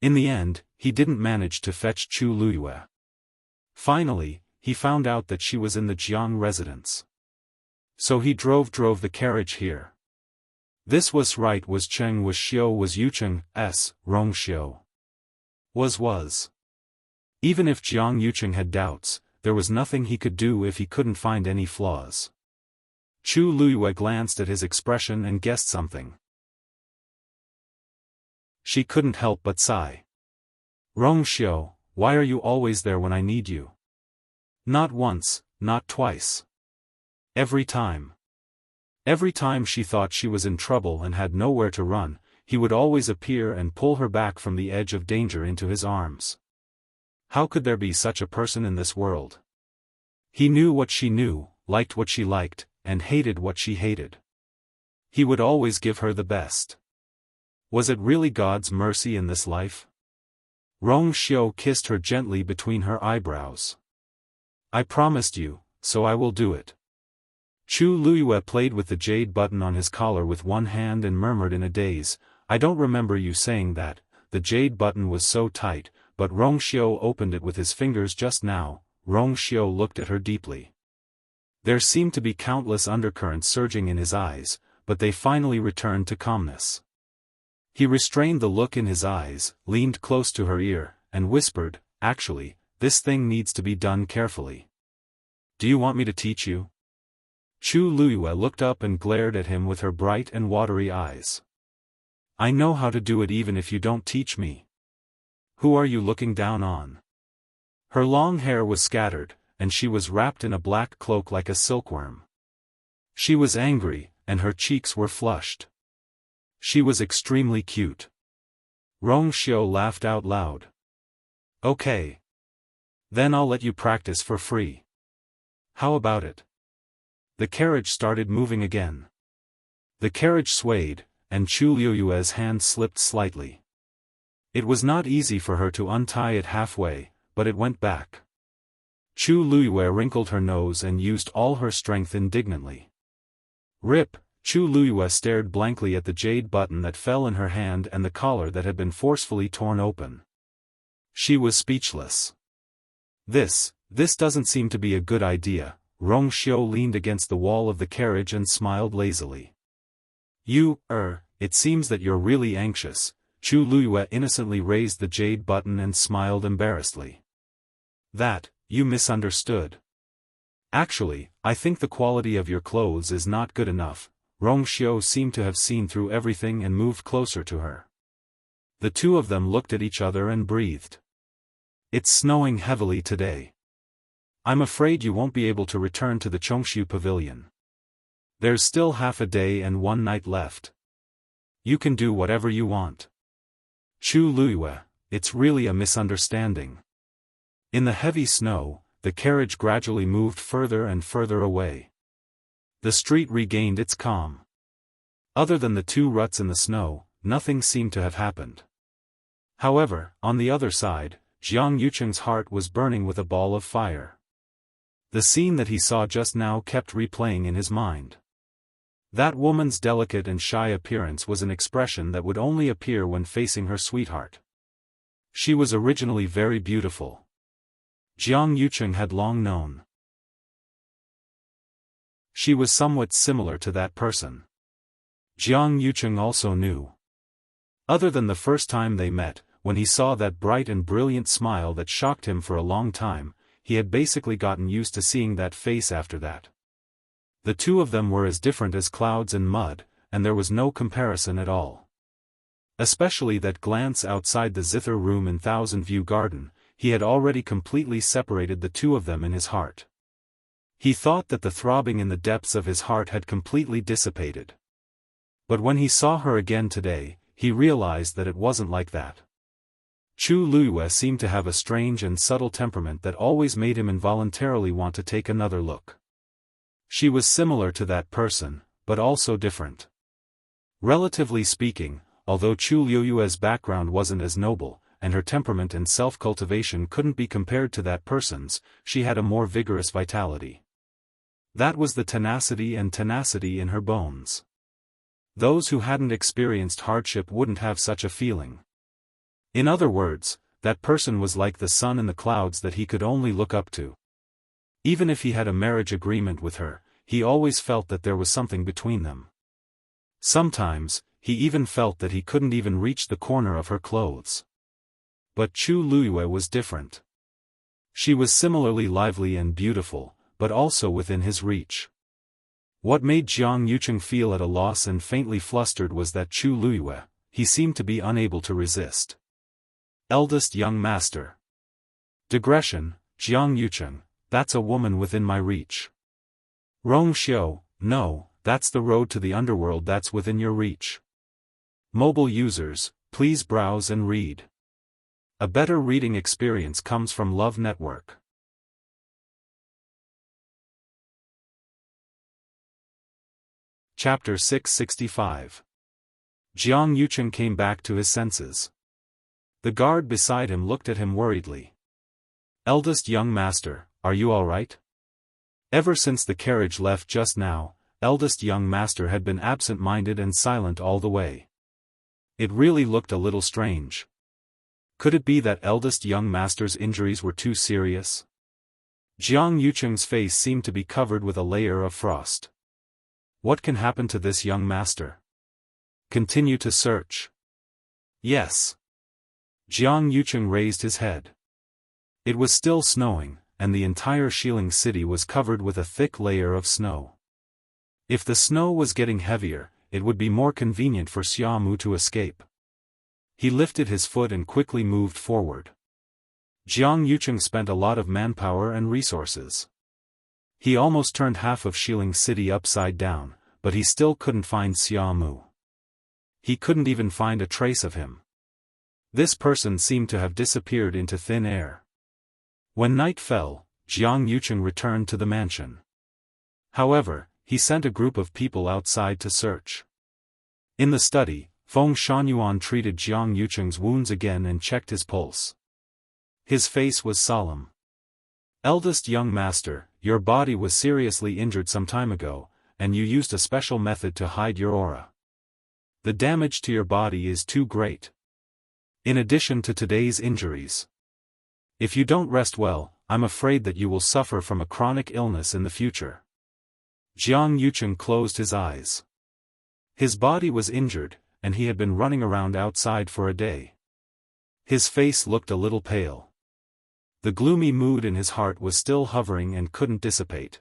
Speaker 1: In the end, he didn't manage to fetch Chu Liuyue. Finally, he found out that she was in the Jiang residence. So he drove the carriage here. This was right was Cheng was Xiu was Yucheng, Rong Xiu. Was. Even if Jiang Yucheng had doubts, there was nothing he could do if he couldn't find any flaws. Chu Liuyue glanced at his expression and guessed something. She couldn't help but sigh. Rong Xiu, why are you always there when I need you? Not once, not twice. Every time. Every time she thought she was in trouble and had nowhere to run, he would always appear and pull her back from the edge of danger into his arms. How could there be such a person in this world? He knew what she knew, liked what she liked, and hated what she hated. He would always give her the best. Was it really God's mercy in this life? Rong Xiu kissed her gently between her eyebrows. I promised you, so I will do it. Chu Liuyue played with the jade button on his collar with one hand and murmured in a daze, I don't remember you saying that. The jade button was so tight, but Rong Xiu opened it with his fingers just now. Rong Xiu looked at her deeply. There seemed to be countless undercurrents surging in his eyes, but they finally returned to calmness. He restrained the look in his eyes, leaned close to her ear, and whispered, actually, this thing needs to be done carefully. Do you want me to teach you? Chu Liuyue looked up and glared at him with her bright and watery eyes. I know how to do it even if you don't teach me. Who are you looking down on? Her long hair was scattered, and she was wrapped in a black cloak like a silkworm. She was angry, and her cheeks were flushed. She was extremely cute. Rong Xiu laughed out loud. Okay. Then I'll let you practice for free. How about it? The carriage started moving again. The carriage swayed, and Chu Liuyue's hand slipped slightly. It was not easy for her to untie it halfway, but it went back. Chu Luiyue wrinkled her nose and used all her strength indignantly. Rip! Chu Luiyue stared blankly at the jade button that fell in her hand and the collar that had been forcefully torn open. She was speechless. This doesn't seem to be a good idea. Rong Xiu leaned against the wall of the carriage and smiled lazily. It seems that you're really anxious. Chu Luiyue innocently raised the jade button and smiled embarrassedly. You misunderstood. Actually, I think the quality of your clothes is not good enough. Rong Xiu seemed to have seen through everything and moved closer to her. The two of them looked at each other and breathed. It's snowing heavily today. I'm afraid you won't be able to return to the Chongshu Pavilion. There's still half a day and one night left. You can do whatever you want. Chu Luiyue, it's really a misunderstanding. In the heavy snow, the carriage gradually moved further and further away. The street regained its calm. Other than the two ruts in the snow, nothing seemed to have happened. However, on the other side, Jiang Yucheng's heart was burning with a ball of fire. The scene that he saw just now kept replaying in his mind. That woman's delicate and shy appearance was an expression that would only appear when facing her sweetheart. She was originally very beautiful. Jiang Yucheng had long known. She was somewhat similar to that person. Jiang Yucheng also knew. Other than the first time they met, when he saw that bright and brilliant smile that shocked him for a long time, he had basically gotten used to seeing that face after that. The two of them were as different as clouds and mud, and there was no comparison at all. Especially that glance outside the zither room in Thousand View Garden, he had already completely separated the two of them in his heart. He thought that the throbbing in the depths of his heart had completely dissipated. But when he saw her again today, he realized that it wasn't like that. Chu Luiyue seemed to have a strange and subtle temperament that always made him involuntarily want to take another look. She was similar to that person, but also different. Relatively speaking, although Chu Luiyue's background wasn't as noble, and her temperament and self-cultivation couldn't be compared to that person's, she had a more vigorous vitality. That was the tenacity in her bones. Those who hadn't experienced hardship wouldn't have such a feeling. In other words, that person was like the sun in the clouds that he could only look up to. Even if he had a marriage agreement with her, he always felt that there was something between them. Sometimes, he even felt that he couldn't even reach the corner of her clothes. But Chu Luiyue was different. She was similarly lively and beautiful, but also within his reach. What made Jiang Yucheng feel at a loss and faintly flustered was that Chu Luiyue, he seemed to be unable to resist. Eldest young master. Digression, Jiang Yucheng, that's a woman within my reach. Rong Xiu, no, that's the road to the underworld that's within your reach. Mobile users, please browse and read. A better reading experience comes from Love Network. Chapter 665. Jiang Yucheng came back to his senses. The guard beside him looked at him worriedly. Eldest young master, are you all right? Ever since the carriage left just now, eldest young master had been absent-minded and silent all the way. It really looked a little strange. Could it be that eldest young master's injuries were too serious? Jiang Yucheng's face seemed to be covered with a layer of frost. What can happen to this young master? Continue to search. Yes. Jiang Yucheng raised his head. It was still snowing, and the entire Xiling city was covered with a thick layer of snow. If the snow was getting heavier, it would be more convenient for Xiaomu to escape. He lifted his foot and quickly moved forward. Jiang Yucheng spent a lot of manpower and resources. He almost turned half of Xiling city upside down, but he still couldn't find Xiaomu. He couldn't even find a trace of him. This person seemed to have disappeared into thin air. When night fell, Jiang Yucheng returned to the mansion. However, he sent a group of people outside to search. In the study, Feng Shangyuan treated Jiang Yucheng's wounds again and checked his pulse. His face was solemn. Eldest young master, your body was seriously injured some time ago, and you used a special method to hide your aura. The damage to your body is too great. In addition to today's injuries. If you don't rest well, I'm afraid that you will suffer from a chronic illness in the future. Jiang Yucheng closed his eyes. His body was injured, and he had been running around outside for a day. His face looked a little pale. The gloomy mood in his heart was still hovering and couldn't dissipate.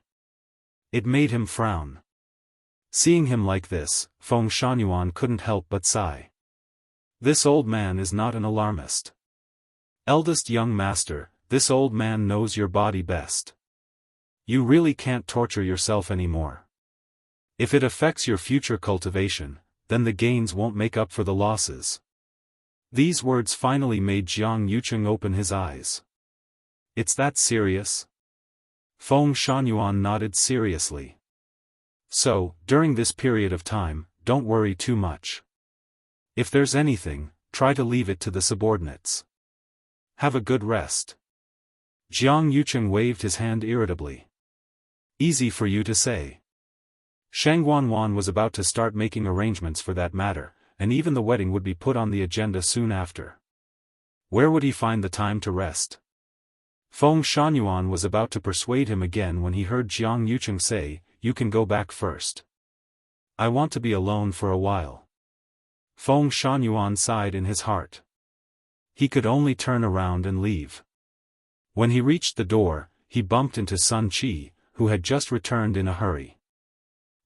Speaker 1: It made him frown. Seeing him like this, Feng Shangyuan couldn't help but sigh. This old man is not an alarmist. Eldest young master, this old man knows your body best. You really can't torture yourself anymore. If it affects your future cultivation, then the gains won't make up for the losses. These words finally made Jiang Yucheng open his eyes. It's that serious? Feng Shangyuan nodded seriously. So, during this period of time, don't worry too much. If there's anything, try to leave it to the subordinates. Have a good rest. Jiang Yucheng waved his hand irritably. Easy for you to say. Shangguanwan was about to start making arrangements for that matter, and even the wedding would be put on the agenda soon after. Where would he find the time to rest? Feng Shangyuan was about to persuade him again when he heard Jiang Yucheng say, "You can go back first. I want to be alone for a while." Feng Shangyuan sighed in his heart. He could only turn around and leave. When he reached the door, he bumped into Sun Qi, who had just returned in a hurry.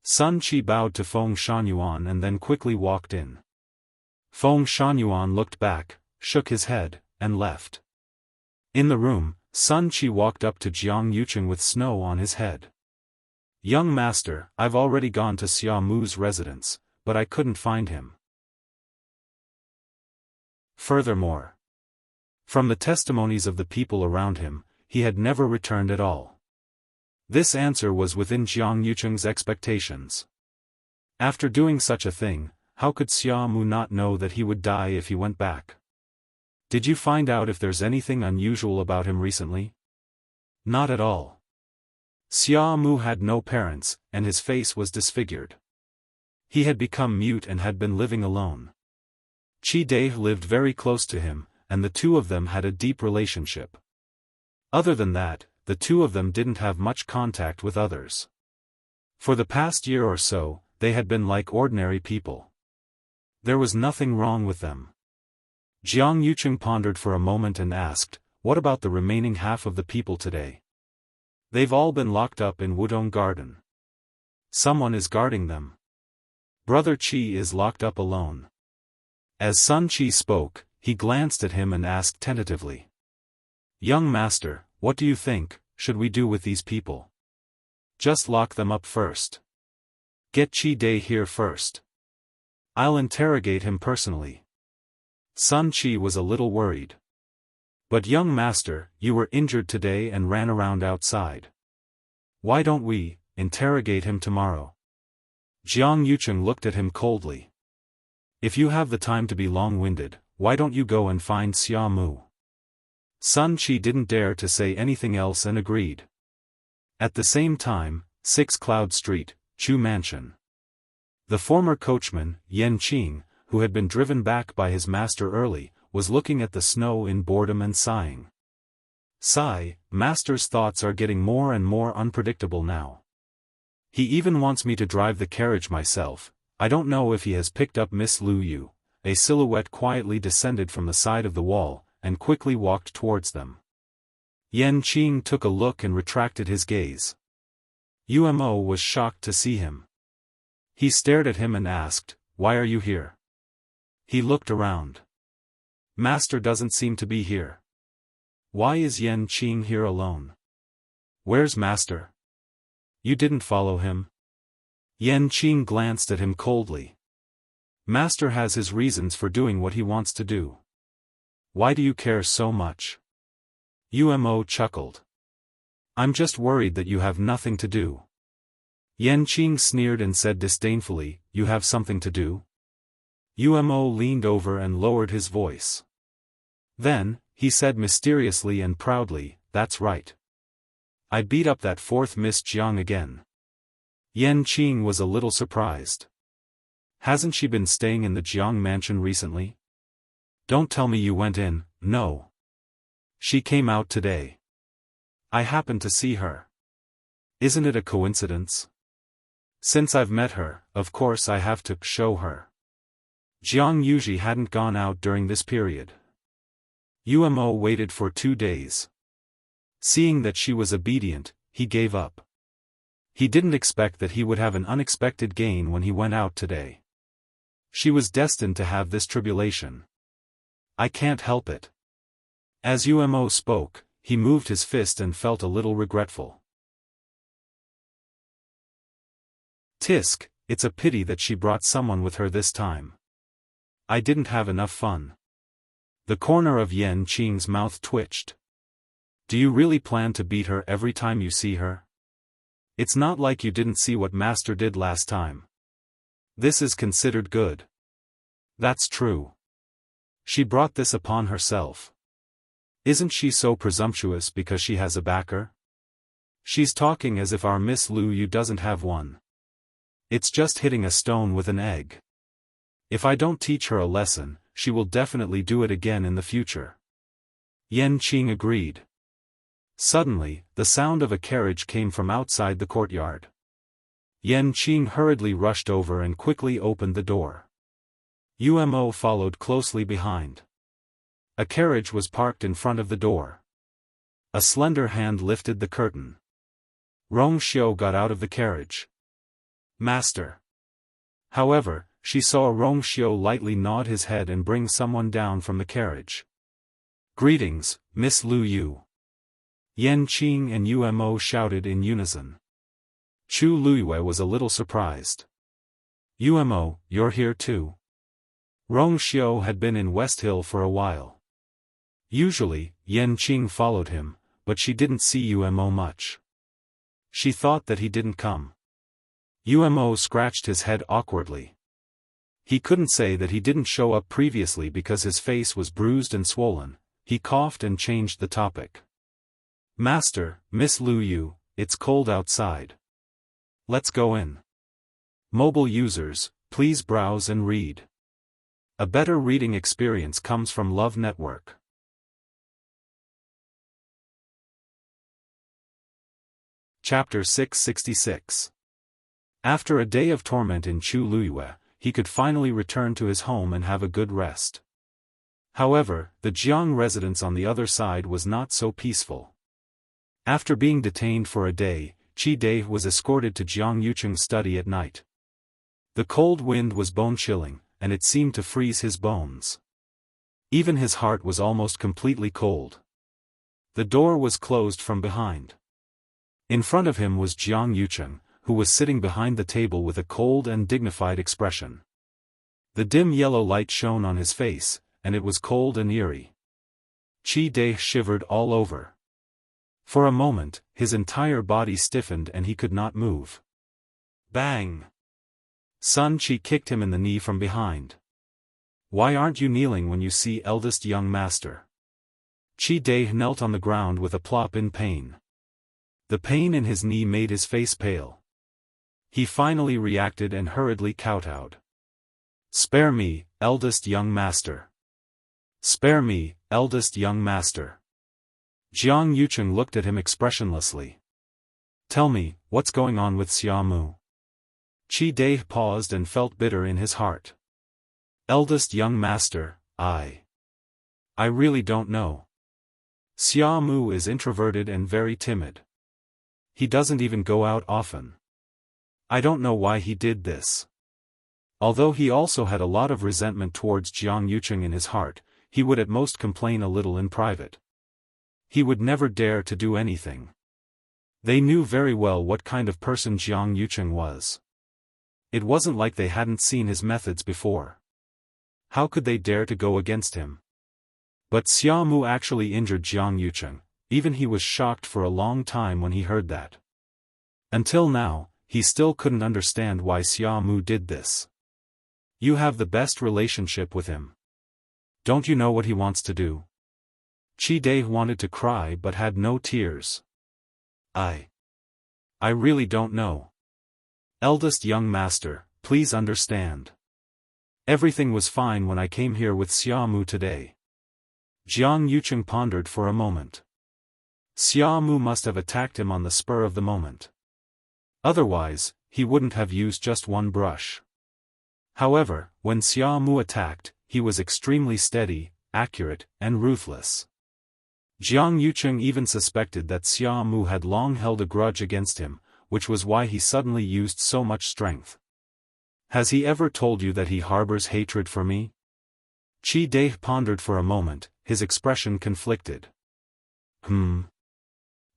Speaker 1: Sun Qi bowed to Feng Shangyuan and then quickly walked in. Feng Shangyuan looked back, shook his head, and left. In the room, Sun Qi walked up to Jiang Yucheng with snow on his head. "Young master, I've already gone to Xia Mu's residence, but I couldn't find him. Furthermore, from the testimonies of the people around him, he had never returned at all." This answer was within Jiang Yucheng's expectations. After doing such a thing, how could Xia Mu not know that he would die if he went back? "Did you find out if there's anything unusual about him recently?" "Not at all. Xia Mu had no parents, and his face was disfigured. He had become mute and had been living alone. Qi Dai lived very close to him, and the two of them had a deep relationship. Other than that, the two of them didn't have much contact with others. For the past year or so, they had been like ordinary people. There was nothing wrong with them." Jiang Yucheng pondered for a moment and asked, "What about the remaining half of the people today?" "They've all been locked up in Wudong Garden. Someone is guarding them. Brother Qi is locked up alone." As Sun Qi spoke, he glanced at him and asked tentatively, "Young master, what do you think, should we do with these people? Just lock them up first. Get Qi Dai here first. I'll interrogate him personally." Sun Qi was a little worried. "But young master, you were injured today and ran around outside. Why don't we interrogate him tomorrow?" Jiang Yucheng looked at him coldly. "If you have the time to be long-winded, why don't you go and find Xia Mu?" Sun Qi didn't dare to say anything else and agreed. At the same time, 6 Cloud Street, Chu Mansion. The former coachman, Yan Qing, who had been driven back by his master early, was looking at the snow in boredom and sighing. "Sigh, master's thoughts are getting more and more unpredictable now. He even wants me to drive the carriage myself. I don't know if he has picked up Miss Lu Yu." A silhouette quietly descended from the side of the wall, and quickly walked towards them. Yan Qing took a look and retracted his gaze. Umo was shocked to see him. He stared at him and asked, "Why are you here?" He looked around. "Master doesn't seem to be here. Why is Yan Qing here alone? Where's master? You didn't follow him?" Yan Qing glanced at him coldly. "Master has his reasons for doing what he wants to do. Why do you care so much?" Umo chuckled. "I'm just worried that you have nothing to do." Yan Qing sneered and said disdainfully, "You have something to do?" Umo leaned over and lowered his voice. Then, he said mysteriously and proudly, "That's right. I beat up that fourth Miss Jiang again." Yan Qing was a little surprised. "Hasn't she been staying in the Jiang mansion recently? Don't tell me you went in." "No. She came out today. I happened to see her. Isn't it a coincidence? Since I've met her, of course I have to show her." Jiang Yuji hadn't gone out during this period. Umo waited for 2 days. Seeing that she was obedient, he gave up. He didn't expect that he would have an unexpected gain when he went out today. She was destined to have this tribulation. "I can't help it." As Umo spoke, he moved his fist and felt a little regretful. "Tisk, it's a pity that she brought someone with her this time. I didn't have enough fun." The corner of Yan Qing's mouth twitched. "Do you really plan to beat her every time you see her? It's not like you didn't see what Master did last time. This is considered good." "That's true. She brought this upon herself. Isn't she so presumptuous because she has a backer? She's talking as if our Miss Lu Yu doesn't have one. It's just hitting a stone with an egg. If I don't teach her a lesson, she will definitely do it again in the future." Yan Qing agreed. Suddenly, the sound of a carriage came from outside the courtyard. Yan Qing hurriedly rushed over and quickly opened the door. Umo followed closely behind. A carriage was parked in front of the door. A slender hand lifted the curtain. Rong Xiao got out of the carriage. "Master." However, she saw Rong Xiao lightly nod his head and bring someone down from the carriage. "Greetings, Miss Lu Yu." Yan Qing and Umo shouted in unison. Chu Luiyue was a little surprised. "Umo, you're here too?" Rong Xiao had been in West Hill for a while. Usually, Yan Qing followed him, but she didn't see Umo much. She thought that he didn't come. Umo scratched his head awkwardly. He couldn't say that he didn't show up previously because his face was bruised and swollen. He coughed and changed the topic. "Master, Miss Lu Yu, it's cold outside. Let's go in. Mobile users, please browse and read. A better reading experience comes from Love Network." Chapter 666. After a day of torment in Chu Luiyue, he could finally return to his home and have a good rest. However, the Jiang residence on the other side was not so peaceful. After being detained for a day, Qi Dai was escorted to Jiang Yucheng's study at night. The cold wind was bone-chilling, and it seemed to freeze his bones. Even his heart was almost completely cold. The door was closed from behind. In front of him was Jiang Yucheng, who was sitting behind the table with a cold and dignified expression. The dim yellow light shone on his face, and it was cold and eerie. Qi Dai shivered all over. For a moment, his entire body stiffened and he could not move. Bang! Sun Qi kicked him in the knee from behind. "Why aren't you kneeling when you see eldest young master?" Qi Dai knelt on the ground with a plop in pain. The pain in his knee made his face pale. He finally reacted and hurriedly kowtowed. "Spare me, eldest young master. Spare me, eldest young master." Jiang Yucheng looked at him expressionlessly. "Tell me, what's going on with Xiaomu?" Qi Dai paused and felt bitter in his heart. "Eldest young master, I really don't know. Xiaomu is introverted and very timid. He doesn't even go out often. I don't know why he did this." Although he also had a lot of resentment towards Jiang Yucheng in his heart, he would at most complain a little in private. He would never dare to do anything. They knew very well what kind of person Jiang Yucheng was. It wasn't like they hadn't seen his methods before. How could they dare to go against him? But Xiaomu actually injured Jiang Yucheng. Even he was shocked for a long time when he heard that. Until now, he still couldn't understand why Xiaomu did this. You have the best relationship with him. Don't you know what he wants to do? Chi Dai wanted to cry but had no tears. I really don't know. Eldest young master, please understand. Everything was fine when I came here with Xiaomu today. Jiang Yucheng pondered for a moment. Xiaomu must have attacked him on the spur of the moment. Otherwise, he wouldn't have used just one brush. However, when Xiaomu attacked, he was extremely steady, accurate, and ruthless. Jiang Yucheng even suspected that Xiaomu had long held a grudge against him, which was why he suddenly used so much strength. Has he ever told you that he harbors hatred for me? Chi Dai pondered for a moment, his expression conflicted. Jiang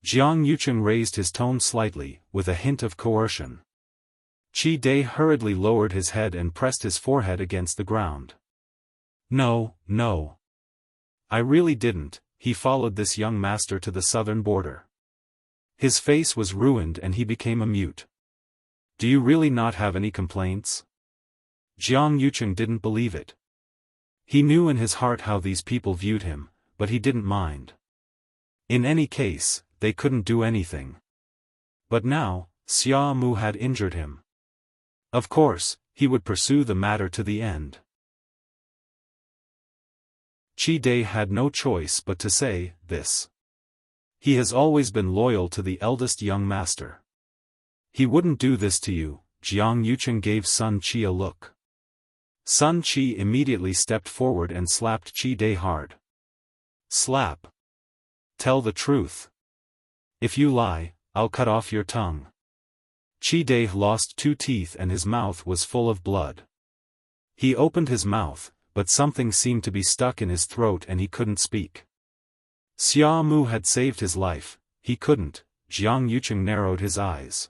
Speaker 1: Yucheng raised his tone slightly, with a hint of coercion. Chi Dai hurriedly lowered his head and pressed his forehead against the ground. No. I really didn't. He followed this young master to the southern border. His face was ruined and he became a mute. Do you really not have any complaints? Jiang Yucheng didn't believe it. He knew in his heart how these people viewed him, but he didn't mind. In any case, they couldn't do anything. But now, Xiaomu had injured him. Of course, he would pursue the matter to the end. Chi Dai had no choice but to say this. He has always been loyal to the eldest young master. He wouldn't do this to you. Jiang Yucheng gave Sun Qi a look. Sun Qi immediately stepped forward and slapped Chi Dai hard. Slap. Tell the truth. If you lie, I'll cut off your tongue. Chi Dai lost 2 teeth and his mouth was full of blood. He opened his mouth, but something seemed to be stuck in his throat and he couldn't speak. Xiaomu had saved his life, he couldn't. Jiang Yucheng narrowed his eyes.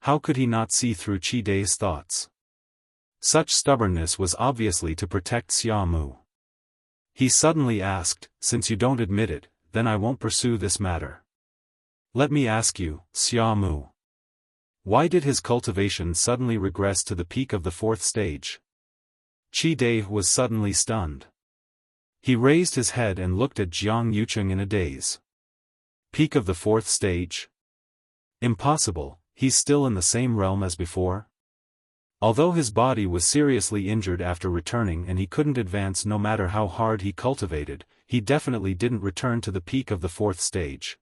Speaker 1: How could he not see through Chi Dai's thoughts? Such stubbornness was obviously to protect Xiaomu. He suddenly asked, since you don't admit it, then I won't pursue this matter. Let me ask you, Xiaomu. Why did his cultivation suddenly regress to the peak of the 4th stage? Chi Dai was suddenly stunned. He raised his head and looked at Jiang Yucheng in a daze. Peak of the 4th stage? Impossible, he's still in the same realm as before. Although his body was seriously injured after returning and he couldn't advance no matter how hard he cultivated, he definitely didn't return to the peak of the 4th stage.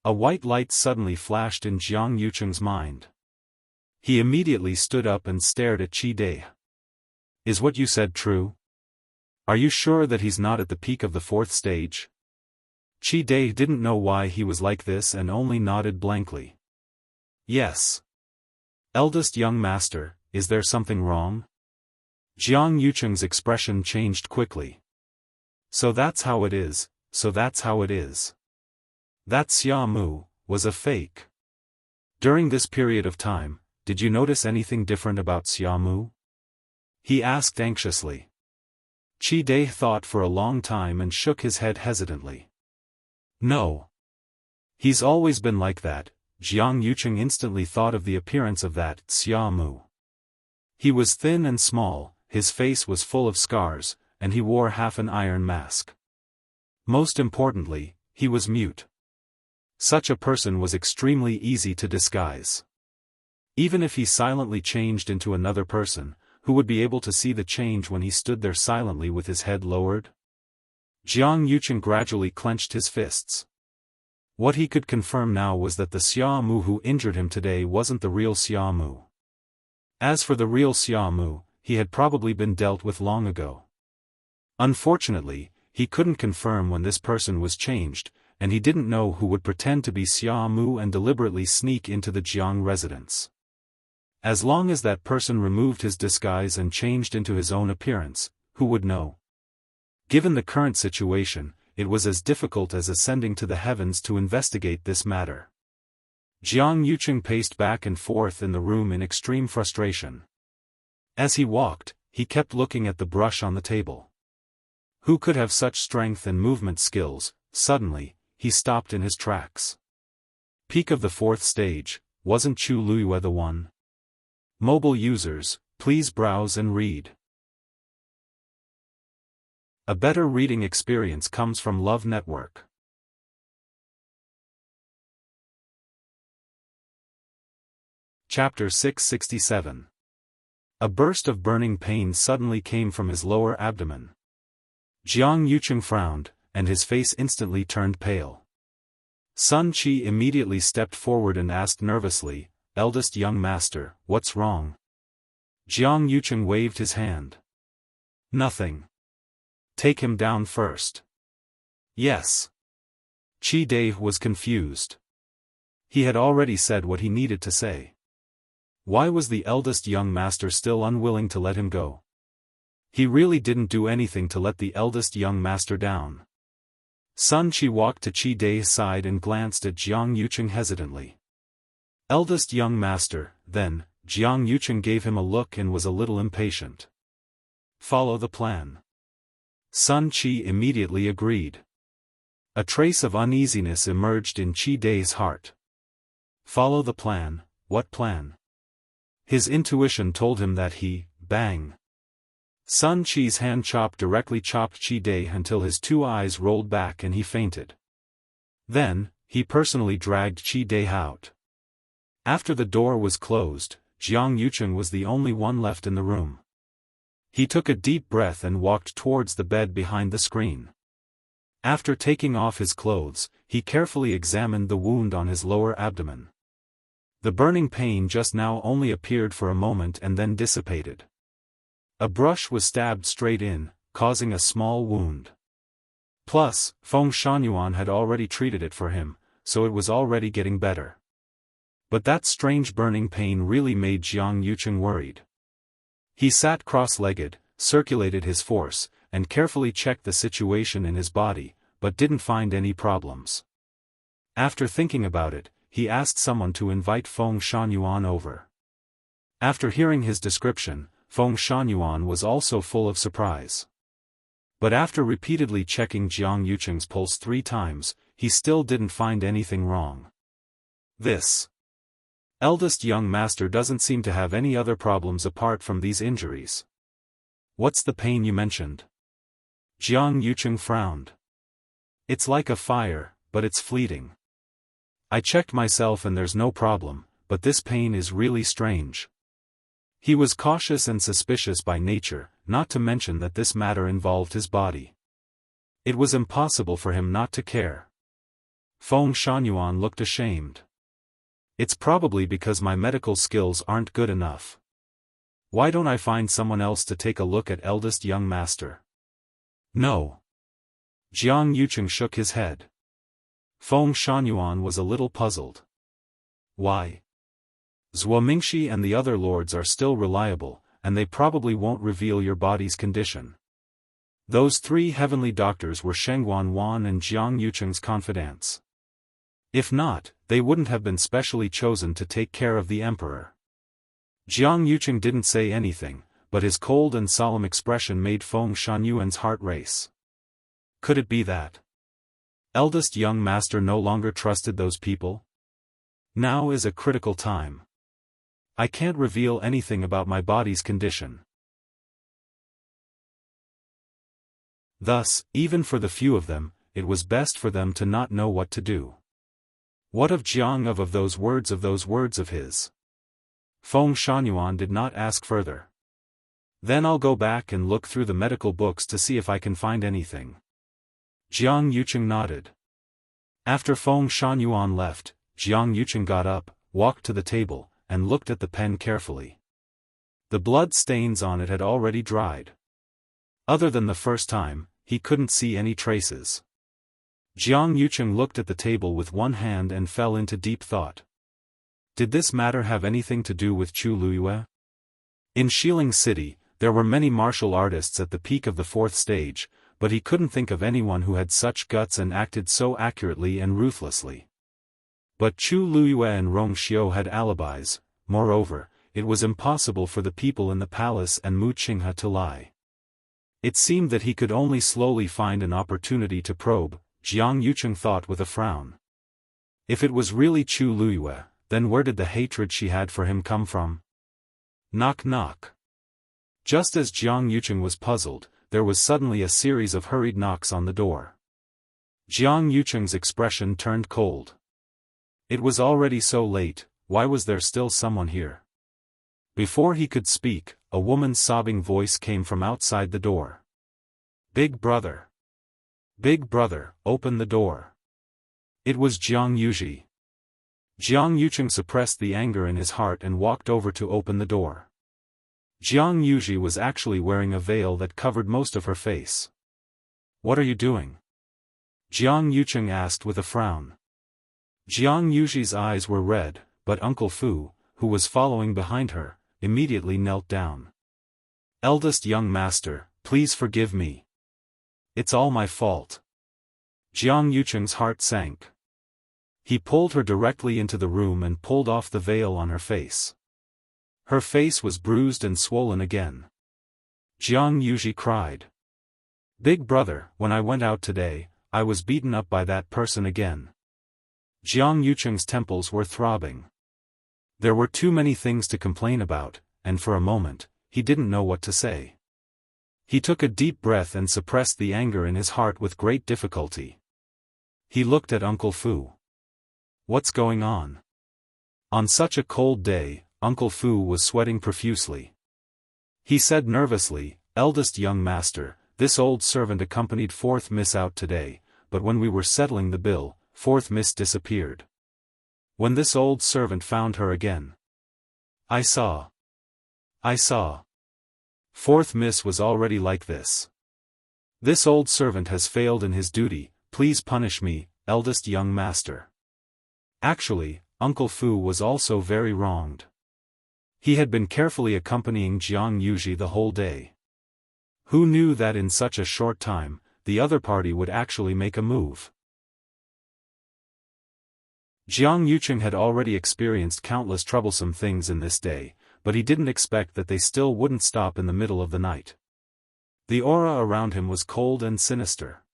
Speaker 1: A white light suddenly flashed in Jiang Yucheng's mind. He immediately stood up and stared at Chi Dai. Is what you said true? Are you sure that he's not at the peak of the 4th stage? Chi Dai didn't know why he was like this and only nodded blankly. Yes. Eldest young master, is there something wrong? Jiang Yucheng's expression changed quickly. So that's how it is. That Xiaomu was a fake. During this period of time, did you notice anything different about Xiaomu? He asked anxiously. Chi Dai thought for a long time and shook his head hesitantly. No. He's always been like that. Jiang Yucheng instantly thought of the appearance of that Xiaomu. He was thin and small, his face was full of scars, and he wore half an iron mask. Most importantly, he was mute. Such a person was extremely easy to disguise. Even if he silently changed into another person, who would be able to see the change when he stood there silently with his head lowered? Jiang Yucheng gradually clenched his fists. What he could confirm now was that the Xiaomu who injured him today wasn't the real Xiaomu. As for the real Xiaomu, he had probably been dealt with long ago. Unfortunately, he couldn't confirm when this person was changed, and he didn't know who would pretend to be Xiaomu and deliberately sneak into the Jiang residence. As long as that person removed his disguise and changed into his own appearance, who would know? Given the current situation, it was as difficult as ascending to the heavens to investigate this matter. Jiang Yucheng paced back and forth in the room in extreme frustration. As he walked, he kept looking at the brush on the table. Who could have such strength and movement skills? Suddenly, he stopped in his tracks. Peak of the 4th stage, wasn't Chu Luiyue the one? Mobile users, Please browse and read. A better reading experience comes from Love Network. Chapter 667. A burst of burning pain suddenly came from his lower abdomen. Jiang Yucheng frowned, and his face instantly turned pale. Sun Qi immediately stepped forward and asked nervously, "Eldest young master, what's wrong?" Jiang Yucheng waved his hand. "Nothing. Take him down first." "Yes." Qi Dai was confused. He had already said what he needed to say. Why was the eldest young master still unwilling to let him go? He really didn't do anything to let the eldest young master down. Sun Qi walked to Qi Dai's side and glanced at Jiang Yucheng hesitantly. "Eldest young master," then, Jiang Yucheng gave him a look and was a little impatient. "Follow the plan." Sun Qi immediately agreed. A trace of uneasiness emerged in Qi Dai's heart. Follow the plan? What plan? His intuition told him that bang. Sun Qi's hand directly chopped Qi Dai until his two eyes rolled back and he fainted. Then, he personally dragged Qi Dai out. After the door was closed, Jiang Yucheng was the only one left in the room. He took a deep breath and walked towards the bed behind the screen. After taking off his clothes, he carefully examined the wound on his lower abdomen. The burning pain just now only appeared for a moment and then dissipated. A brush was stabbed straight in, causing a small wound. Plus, Feng Shunyuan had already treated it for him, so it was already getting better. But that strange burning pain really made Jiang Yucheng worried. He sat cross-legged, circulated his force, and carefully checked the situation in his body, but didn't find any problems. After thinking about it, he asked someone to invite Feng Shunyuan over. After hearing his description, Feng Shunyuan was also full of surprise. But after repeatedly checking Jiang Yucheng's pulse 3 times, he still didn't find anything wrong. This eldest young master doesn't seem to have any other problems apart from these injuries. What's the pain you mentioned? Jiang Yucheng frowned. It's like a fire, but it's fleeting. I checked myself and there's no problem, but this pain is really strange. He was cautious and suspicious by nature, not to mention that this matter involved his body. It was impossible for him not to care. Feng Shunyuan looked ashamed. It's probably because my medical skills aren't good enough. Why don't I find someone else to take a look at eldest young master? No. Jiang Yucheng shook his head. Feng Shunyuan was a little puzzled. Why? Zhuo Mingxi and the other lords are still reliable, and they probably won't reveal your body's condition. Those 3 heavenly doctors were Shengguan Wan and Jiang Yucheng's confidants. If not, they wouldn't have been specially chosen to take care of the emperor. Jiang Yucheng didn't say anything, but his cold and solemn expression made Feng Shunyuan's heart race. Could it be that eldest young master no longer trusted those people? Now is a critical time. I can't reveal anything about my body's condition. Thus, even for the few of them, it was best for them to not know what to do. What of Jiang of those words of his? Feng Shunyuan did not ask further. Then I'll go back and look through the medical books to see if I can find anything. Jiang Yucheng nodded. After Feng Shunyuan left, Jiang Yucheng got up, walked to the table, and looked at the pen carefully. The blood stains on it had already dried. Other than the first time, he couldn't see any traces. Jiang Yucheng looked at the table with one hand and fell into deep thought. Did this matter have anything to do with Chu Luyue? In Xiling City, there were many martial artists at the peak of the 4th stage, but he couldn't think of anyone who had such guts and acted so accurately and ruthlessly. But Chu Luyue and Rong Xiu had alibis. Moreover, it was impossible for the people in the palace and Mu Qinghe to lie. It seemed that he could only slowly find an opportunity to probe, Jiang Yucheng thought with a frown. If it was really Chu Luyue, then where did the hatred she had for him come from? Knock knock. Just as Jiang Yucheng was puzzled, there was suddenly a series of hurried knocks on the door. Jiang Yucheng's expression turned cold. It was already so late, why was there still someone here? Before he could speak, a woman's sobbing voice came from outside the door. "Big brother! Big brother, open the door!" It was Jiang Yuji. Jiang Yucheng suppressed the anger in his heart and walked over to open the door. Jiang Yuji was actually wearing a veil that covered most of her face. "What are you doing?" Jiang Yucheng asked with a frown. Jiang Yuji's eyes were red, but Uncle Fu, who was following behind her, immediately knelt down. "Eldest young master, please forgive me. It's all my fault." Jiang Yucheng's heart sank. He pulled her directly into the room and pulled off the veil on her face. Her face was bruised and swollen again. Jiang Yuji cried. "Big brother, when I went out today, I was beaten up by that person again." Jiang Yucheng's temples were throbbing. There were too many things to complain about, and for a moment, he didn't know what to say. He took a deep breath and suppressed the anger in his heart with great difficulty. He looked at Uncle Fu. "What's going on?" On such a cold day, Uncle Fu was sweating profusely. He said nervously, "Eldest young master, this old servant accompanied fourth miss out today, but when we were settling the bill, fourth miss disappeared. When this old servant found her again, I saw. Fourth miss was already like this. This old servant has failed in his duty, please punish me, eldest young master." Actually, Uncle Fu was also very wronged. He had been carefully accompanying Jiang Yuji the whole day. Who knew that in such a short time, the other party would actually make a move? Jiang Yucheng had already experienced countless troublesome things in this day, but he didn't expect that they still wouldn't stop in the middle of the night. The aura around him was cold and sinister.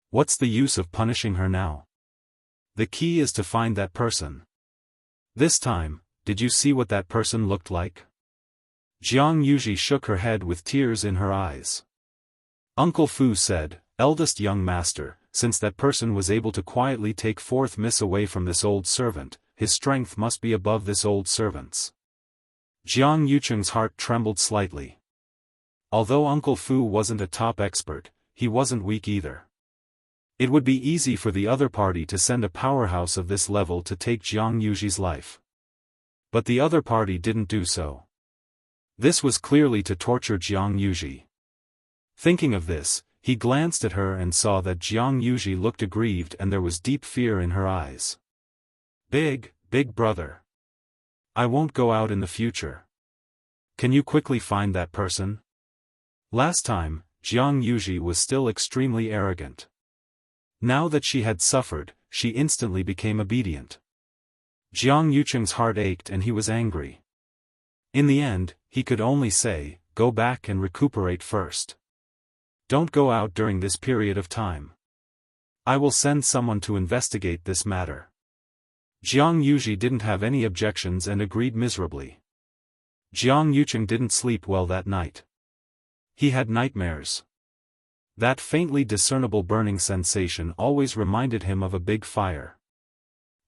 Speaker 1: What's the use of punishing her now? The key is to find that person. This time, did you see what that person looked like? Jiang Yuji shook her head with tears in her eyes. Uncle Fu said, "Eldest young master, since that person was able to quietly take fourth miss away from this old servant, his strength must be above this old servant's." Jiang Yucheng's heart trembled slightly. Although Uncle Fu wasn't a top expert, he wasn't weak either. It would be easy for the other party to send a powerhouse of this level to take Jiang Yuji's life. But the other party didn't do so. This was clearly to torture Jiang Yuji. Thinking of this, he glanced at her and saw that Jiang Yuji looked aggrieved and there was deep fear in her eyes. Big brother. I won't go out in the future. Can you quickly find that person?" Last time, Jiang Yuji was still extremely arrogant. Now that she had suffered, she instantly became obedient. Jiang Yucheng's heart ached and he was angry. In the end, he could only say, "Go back and recuperate first. Don't go out during this period of time. I will send someone to investigate this matter." Jiang Yuji didn't have any objections and agreed miserably. Jiang Yucheng didn't sleep well that night. He had nightmares. That faintly discernible burning sensation always reminded him of a big fire.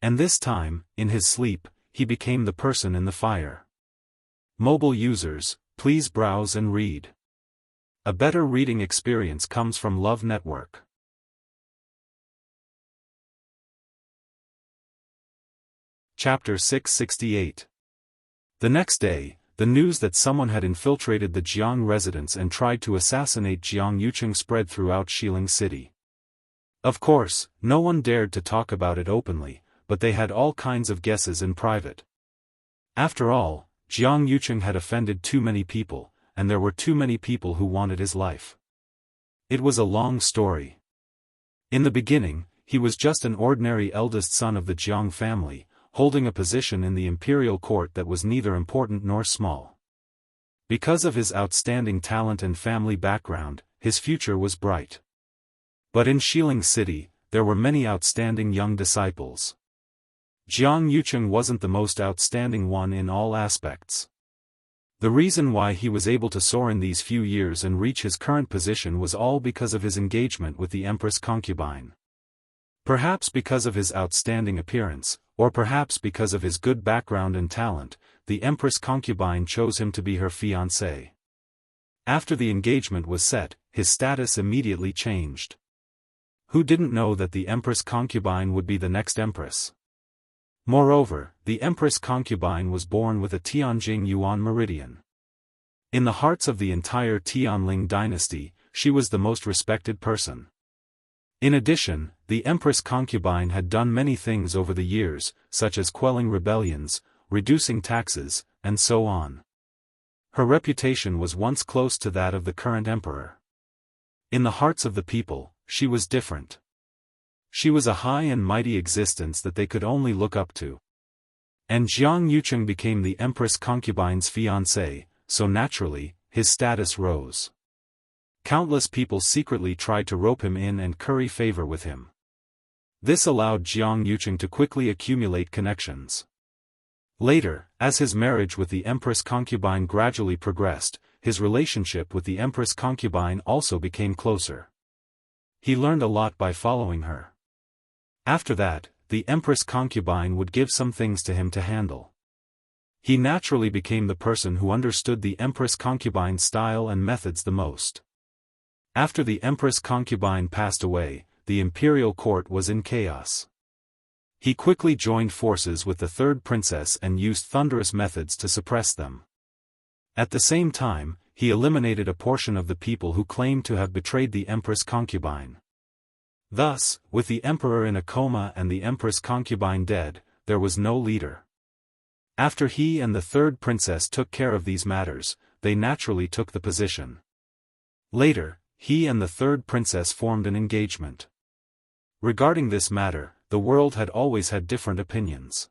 Speaker 1: And this time, in his sleep, he became the person in the fire. Mobile users, please browse and read. A better reading experience comes from Love Network. Chapter 668. The next day, the news that someone had infiltrated the Jiang residence and tried to assassinate Jiang Yucheng spread throughout Xiling City. Of course, no one dared to talk about it openly, but they had all kinds of guesses in private. After all, Jiang Yucheng had offended too many people, and there were too many people who wanted his life. It was a long story. In the beginning, he was just an ordinary eldest son of the Jiang family, holding a position in the imperial court that was neither important nor small. Because of his outstanding talent and family background, his future was bright. But in Xiling City, there were many outstanding young disciples. Jiang Yucheng wasn't the most outstanding one in all aspects. The reason why he was able to soar in these few years and reach his current position was all because of his engagement with the Empress concubine. Perhaps because of his outstanding appearance, or perhaps because of his good background and talent, the Empress concubine chose him to be her fiancé. After the engagement was set, his status immediately changed. Who didn't know that the Empress concubine would be the next empress? Moreover, the Empress concubine was born with a Tianjing Yuan meridian. In the hearts of the entire Tianling dynasty, she was the most respected person. In addition, the Empress concubine had done many things over the years, such as quelling rebellions, reducing taxes, and so on. Her reputation was once close to that of the current emperor. In the hearts of the people, she was different. She was a high and mighty existence that they could only look up to. And Jiang Yucheng became the Empress concubine's fiancé, so naturally, his status rose. Countless people secretly tried to rope him in and curry favor with him. This allowed Jiang Yucheng to quickly accumulate connections. Later, as his marriage with the Empress concubine gradually progressed, his relationship with the Empress concubine also became closer. He learned a lot by following her. After that, the Empress concubine would give some things to him to handle. He naturally became the person who understood the Empress concubine's style and methods the most. After the Empress concubine passed away, the imperial court was in chaos. He quickly joined forces with the third princess and used thunderous methods to suppress them. At the same time, he eliminated a portion of the people who claimed to have betrayed the Empress concubine. Thus, with the emperor in a coma and the Empress concubine dead, there was no leader. After he and the third princess took care of these matters, they naturally took the position. Later, he and the third princess formed an engagement. Regarding this matter, the world had always had different opinions.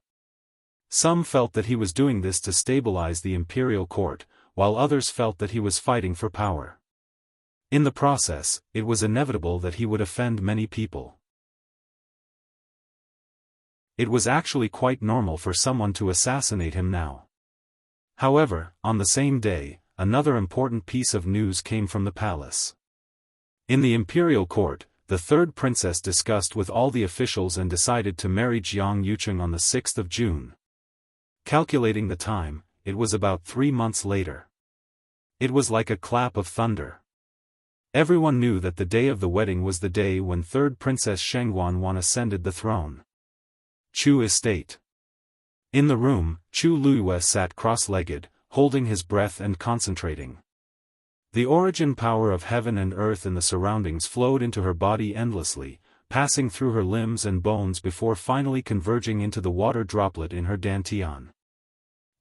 Speaker 1: Some felt that he was doing this to stabilize the imperial court, while others felt that he was fighting for power. In the process, it was inevitable that he would offend many people. It was actually quite normal for someone to assassinate him now. However, on the same day, another important piece of news came from the palace. In the imperial court, the third princess discussed with all the officials and decided to marry Jiang Yucheng on the 6th of June. Calculating the time, it was about 3 months later. It was like a clap of thunder. Everyone knew that the day of the wedding was the day when third Princess Shengguan ascended the throne. Chu Estate. In the room, Chu Luiyue sat cross-legged, holding his breath and concentrating. The origin power of heaven and earth and the surroundings flowed into her body endlessly, passing through her limbs and bones before finally converging into the water droplet in her dantian.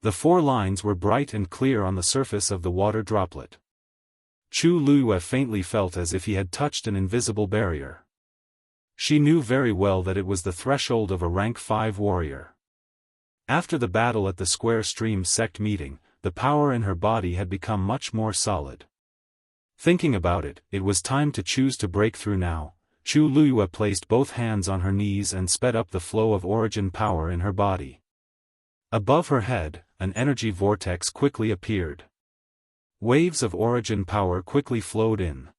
Speaker 1: The 4 lines were bright and clear on the surface of the water droplet. Chu Luiyue faintly felt as if he had touched an invisible barrier. She knew very well that it was the threshold of a rank 5 warrior. After the battle at the Square Stream sect meeting, the power in her body had become much more solid. Thinking about it, it was time to choose to break through now. Chu Luiyue placed both hands on her knees and sped up the flow of origin power in her body. Above her head, an energy vortex quickly appeared. Waves of origin power quickly flowed in.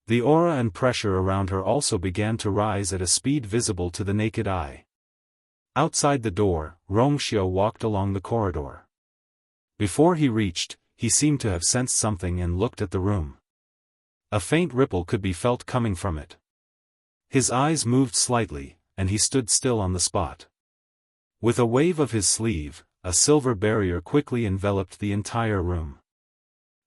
Speaker 1: The aura and pressure around her also began to rise at a speed visible to the naked eye. Outside the door, Wuxia walked along the corridor. Before he reached, he seemed to have sensed something and looked at the room. A faint ripple could be felt coming from it. His eyes moved slightly, and he stood still on the spot. With a wave of his sleeve, a silver barrier quickly enveloped the entire room.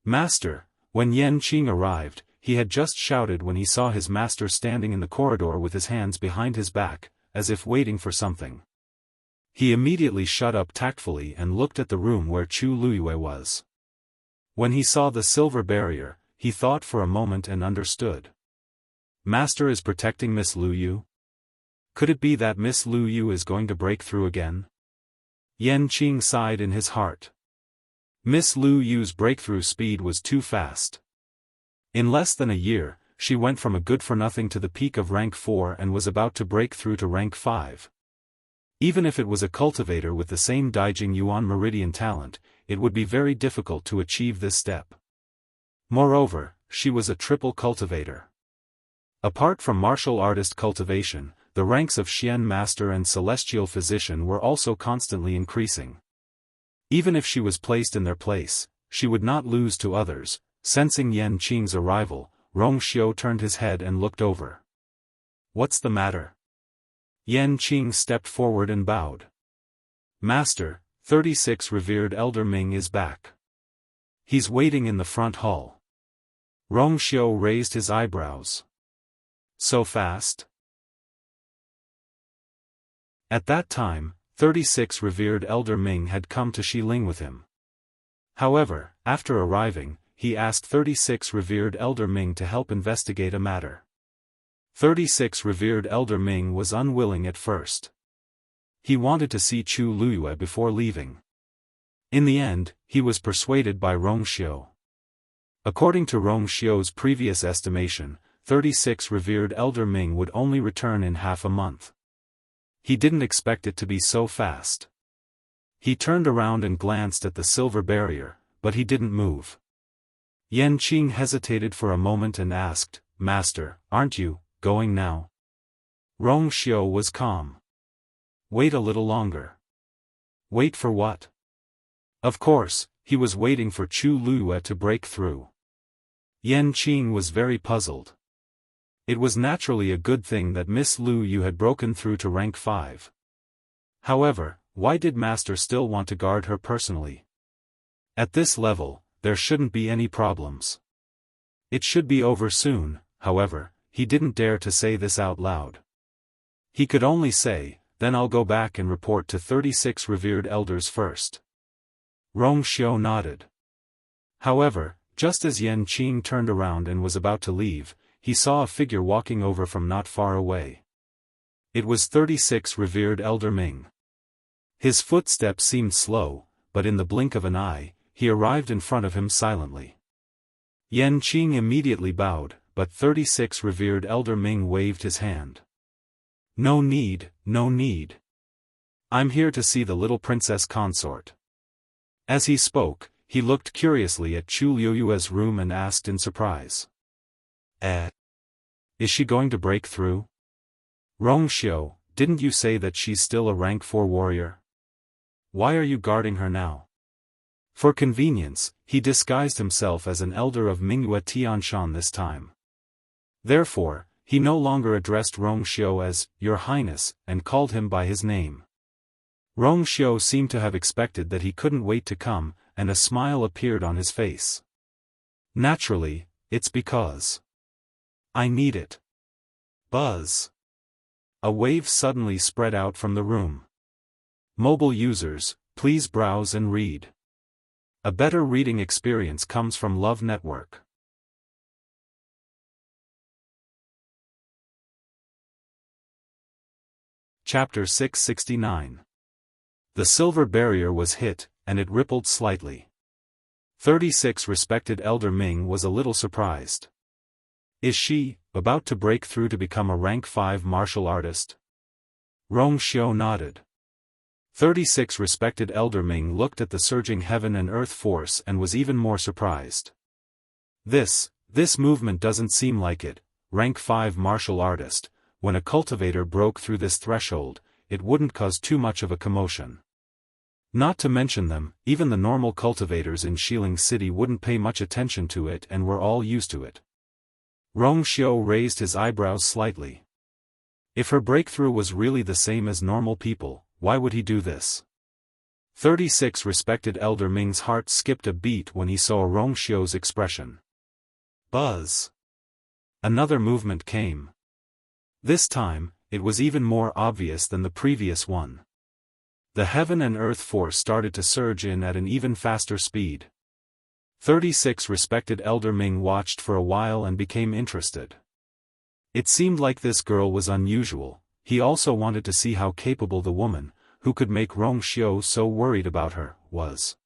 Speaker 1: "Master!" When Yan Qing arrived, he had just shouted when he saw his master standing in the corridor with his hands behind his back, as if waiting for something. He immediately shut up tactfully and looked at the room where Chu Luiyue was. When he saw the silver barrier, he thought for a moment and understood. Master is protecting Miss Lu Yu? Could it be that Miss Lu Yu is going to break through again? Yan Qing sighed in his heart. Miss Lu Yu's breakthrough speed was too fast. In less than a year, she went from a good-for-nothing to the peak of rank 4 and was about to break through to rank 5. Even if it was a cultivator with the same Daijing Yuan meridian talent, it would be very difficult to achieve this step. Moreover, she was a triple cultivator. Apart from martial artist cultivation, the ranks of Xian Master and Celestial Physician were also constantly increasing. Even if she was placed in their place, she would not lose to others. Sensing Yan Qing's arrival, Rongxiu turned his head and looked over. "What's the matter?" Yan Qing stepped forward and bowed. "Master, 36 revered Elder Ming is back. He's waiting in the front hall." Rongxiu raised his eyebrows. "So fast?" At that time, 36 revered Elder Ming had come to Xiling with him. However, after arriving, he asked 36 revered Elder Ming to help investigate a matter. 36 revered Elder Ming was unwilling at first. He wanted to see Chu Luyue before leaving. In the end, he was persuaded by Rongxiu. According to Rongxiu's previous estimation, 36 revered Elder Ming would only return in half a month. He didn't expect it to be so fast. He turned around and glanced at the silver barrier, but he didn't move. Yan Qing hesitated for a moment and asked, "Master, aren't you going now?" Rongxiu was calm. "Wait a little longer." Wait for what? Of course, he was waiting for Chu Luyue to break through. Yan Qing was very puzzled. It was naturally a good thing that Miss Lu Yu had broken through to rank 5. However, why did Master still want to guard her personally? At this level, there shouldn't be any problems. It should be over soon. However, he didn't dare to say this out loud. He could only say, "Then I'll go back and report to 36 revered elders first." Rongxiu nodded. However, just as Yan Qing turned around and was about to leave, he saw a figure walking over from not far away. It was 36 revered Elder Ming. His footsteps seemed slow, but in the blink of an eye, he arrived in front of him silently. Yan Qing immediately bowed, but 36 revered Elder Ming waved his hand. "No need, no need. I'm here to see the little princess consort." As he spoke, he looked curiously at Chu Luyue's room and asked in surprise. Is she going to break through?" "Rongxiu, didn't you say that she's still a rank 4 warrior? Why are you guarding her now?" For convenience, he disguised himself as an elder of Mingyue Tianshan this time. Therefore, he no longer addressed Rongxiu as "Your Highness" and called him by his name. Rongxiu seemed to have expected that he couldn't wait to come, and a smile appeared on his face. "Naturally, it's because I need it." Buzz. A wave suddenly spread out from the room. Mobile users, please browse and read. A better reading experience comes from Love Network. Chapter 669. The silver barrier was hit, and it rippled slightly. 36 respected Elder Ming was a little surprised. Is she about to break through to become a rank 5 martial artist? Rongxiu nodded. 36 respected Elder Ming looked at the surging heaven and earth force and was even more surprised. This movement doesn't seem like it. Rank 5 martial artist. When a cultivator broke through this threshold, it wouldn't cause too much of a commotion. Not to mention them, even the normal cultivators in Xiling City wouldn't pay much attention to it and were all used to it. Rongxiu raised his eyebrows slightly. If her breakthrough was really the same as normal people, why would he do this? 36 respected Elder Ming's heart skipped a beat when he saw Rongxiu's expression. Buzz. Another movement came. This time, it was even more obvious than the previous one. The heaven and earth force started to surge in at an even faster speed. 36 respected Elder Ming watched for a while and became interested. It seemed like this girl was unusual. He also wanted to see how capable the woman, who could make Rongxiu so worried about her, was.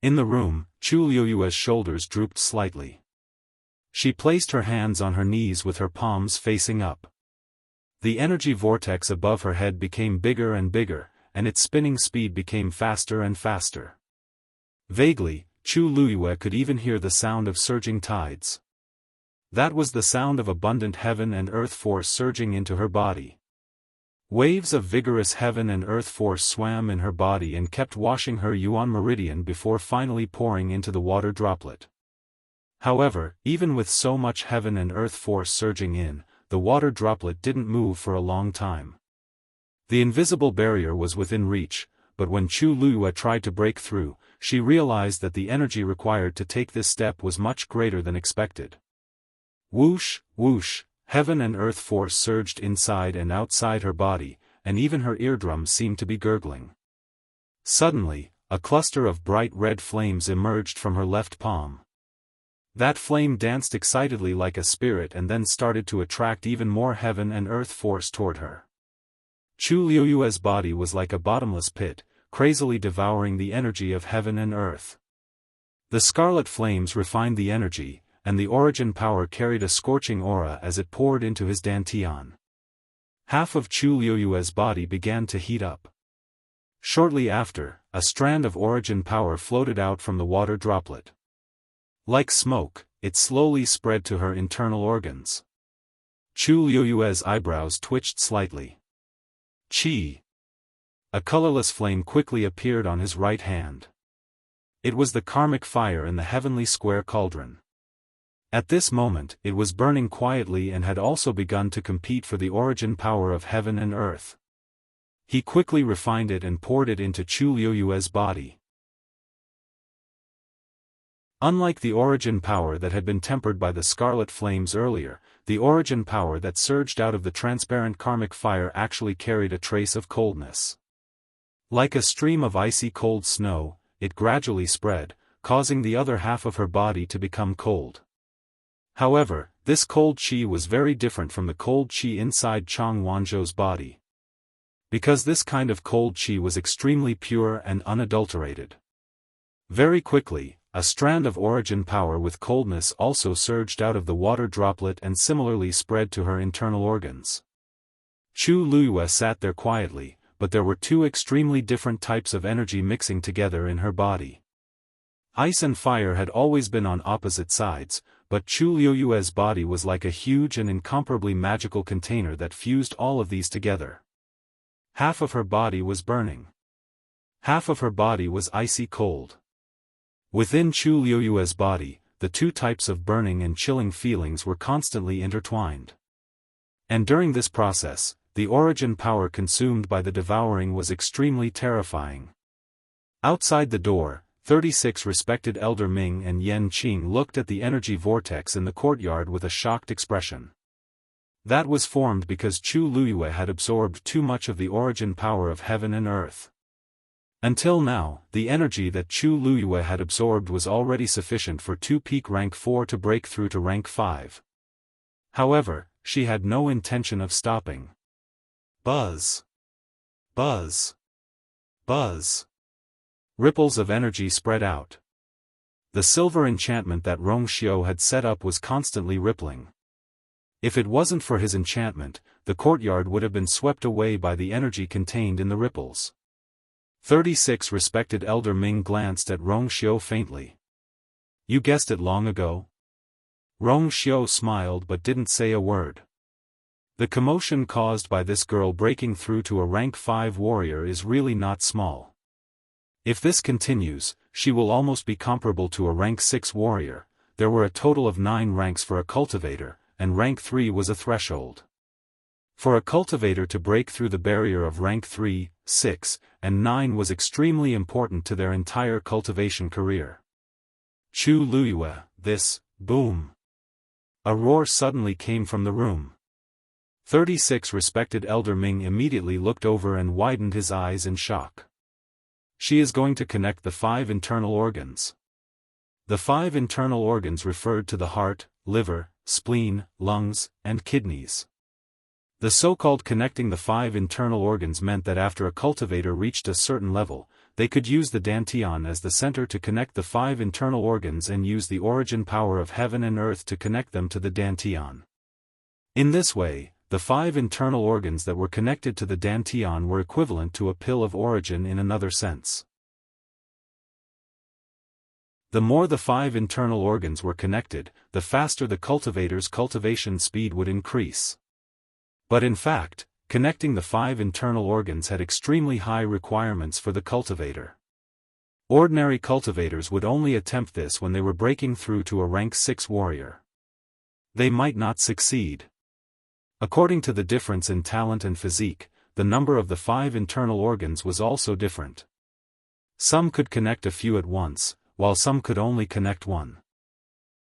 Speaker 1: In the room, Chu Luyue's shoulders drooped slightly. She placed her hands on her knees with her palms facing up. The energy vortex above her head became bigger and bigger, and its spinning speed became faster and faster. Vaguely, Chu Luiyue could even hear the sound of surging tides. That was the sound of abundant heaven and earth force surging into her body. Waves of vigorous heaven and earth force swam in her body and kept washing her yuan meridian before finally pouring into the water droplet. However, even with so much heaven and earth force surging in, the water droplet didn't move for a long time. The invisible barrier was within reach, but when Chu Luiyue tried to break through, she realized that the energy required to take this step was much greater than expected. Whoosh, whoosh, heaven and earth force surged inside and outside her body, and even her eardrums seemed to be gurgling. Suddenly, a cluster of bright red flames emerged from her left palm. That flame danced excitedly like a spirit and then started to attract even more heaven and earth force toward her. Chu Luiyue's body was like a bottomless pit, crazily devouring the energy of heaven and earth. The scarlet flames refined the energy, and the origin power carried a scorching aura as it poured into his dantian. Half of Chu Luiyue's body began to heat up. Shortly after, a strand of origin power floated out from the water droplet. Like smoke, it slowly spread to her internal organs. Chu Luiyue's eyebrows twitched slightly. Qi! A colorless flame quickly appeared on his right hand. It was the karmic fire in the heavenly square cauldron. At this moment, it was burning quietly and had also begun to compete for the origin power of heaven and earth. He quickly refined it and poured it into Chu Luiyue's body. Unlike the origin power that had been tempered by the scarlet flames earlier, the origin power that surged out of the transparent karmic fire actually carried a trace of coldness. Like a stream of icy cold snow, it gradually spread, causing the other half of her body to become cold. However, this cold qi was very different from the cold qi inside Chang Wanzhou's body. Because this kind of cold qi was extremely pure and unadulterated. Very quickly, a strand of origin power with coldness also surged out of the water droplet and similarly spread to her internal organs. Chu Luiyue sat there quietly, but there were two extremely different types of energy mixing together in her body. Ice and fire had always been on opposite sides, but Chu Luiyue's body was like a huge and incomparably magical container that fused all of these together. Half of her body was burning. Half of her body was icy cold. Within Chu Luiyue's body, the two types of burning and chilling feelings were constantly intertwined. And during this process, the origin power consumed by the devouring was extremely terrifying. Outside the door, 36 respected Elder Ming and Yan Qing looked at the energy vortex in the courtyard with a shocked expression. That was formed because Chu Luiyue had absorbed too much of the origin power of heaven and earth. Until now, the energy that Chu Luiyue had absorbed was already sufficient for two peak rank 4 to break through to rank 5. However, she had no intention of stopping. Buzz! Buzz! Buzz! Ripples of energy spread out. The silver enchantment that Rong Xiao had set up was constantly rippling. If it wasn't for his enchantment, the courtyard would have been swept away by the energy contained in the ripples. 36 respected Elder Ming glanced at Rong Xiao faintly. You guessed it long ago? Rong Xiao smiled but didn't say a word. The commotion caused by this girl breaking through to a rank 5 warrior is really not small. If this continues, she will almost be comparable to a rank 6 warrior. There were a total of 9 ranks for a cultivator, and rank 3 was a threshold. For a cultivator to break through the barrier of rank 3, 6, and 9 was extremely important to their entire cultivation career. Chu Luiyue, this, boom! A roar suddenly came from the room. 36 respected Elder Ming immediately looked over and widened his eyes in shock. She is going to connect the 5 internal organs. The 5 internal organs referred to the heart, liver, spleen, lungs, and kidneys. The so-called connecting the 5 internal organs meant that after a cultivator reached a certain level, they could use the dantian as the center to connect the 5 internal organs and use the origin power of heaven and earth to connect them to the dantian. In this way, the 5 internal organs that were connected to the dantian were equivalent to a pill of origin in another sense. The more the 5 internal organs were connected, the faster the cultivator's cultivation speed would increase. But in fact, connecting the 5 internal organs had extremely high requirements for the cultivator. Ordinary cultivators would only attempt this when they were breaking through to a rank 6 warrior. They might not succeed. According to the difference in talent and physique, the number of the 5 internal organs was also different. Some could connect a few at once, while some could only connect one.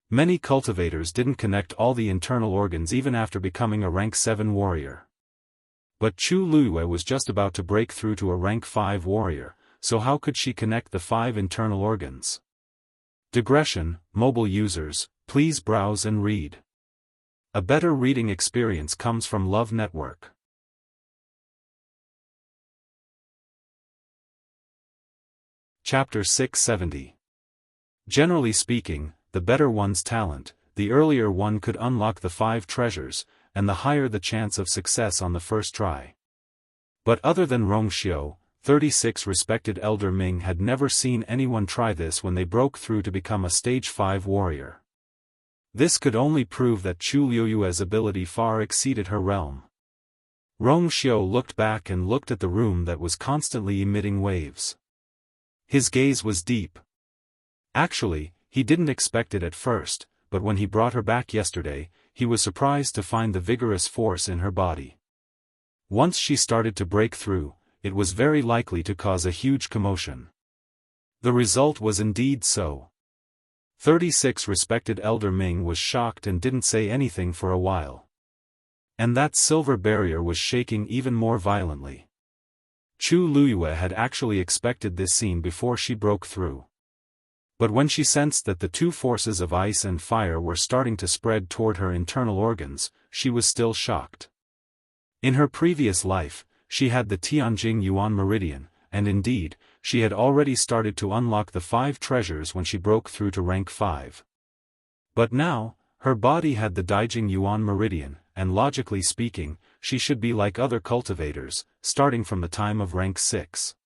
Speaker 1: Many cultivators didn't connect all the internal organs even after becoming a rank 7 warrior. But Chu Luiyue was just about to break through to a rank 5 warrior, so how could she connect the 5 internal organs? Digression, mobile users, please browse and read. A better reading experience comes from Love Network. Chapter 670. Generally speaking, the better one's talent, the earlier one could unlock the 5 treasures, and the higher the chance of success on the first try. But other than Rongxiu, 36 respected Elder Ming had never seen anyone try this when they broke through to become a stage 5 warrior. This could only prove that Chu Luiyue's ability far exceeded her realm. Rongxiu looked back and looked at the room that was constantly emitting waves. His gaze was deep. Actually, he didn't expect it at first, but when he brought her back yesterday, he was surprised to find the vigorous force in her body. Once she started to break through, it was very likely to cause a huge commotion. The result was indeed so. 36 respected Elder Ming was shocked and didn't say anything for a while. And that silver barrier was shaking even more violently. Chu Luiyue had actually expected this scene before she broke through. But when she sensed that the 2 forces of ice and fire were starting to spread toward her internal organs, she was still shocked. In her previous life, she had the Tianjing Yuan Meridian, and indeed, she had already started to unlock the 5 treasures when she broke through to rank 5. But now, her body had the Daijing Yuan Meridian, and logically speaking, she should be like other cultivators, starting from the time of rank 6.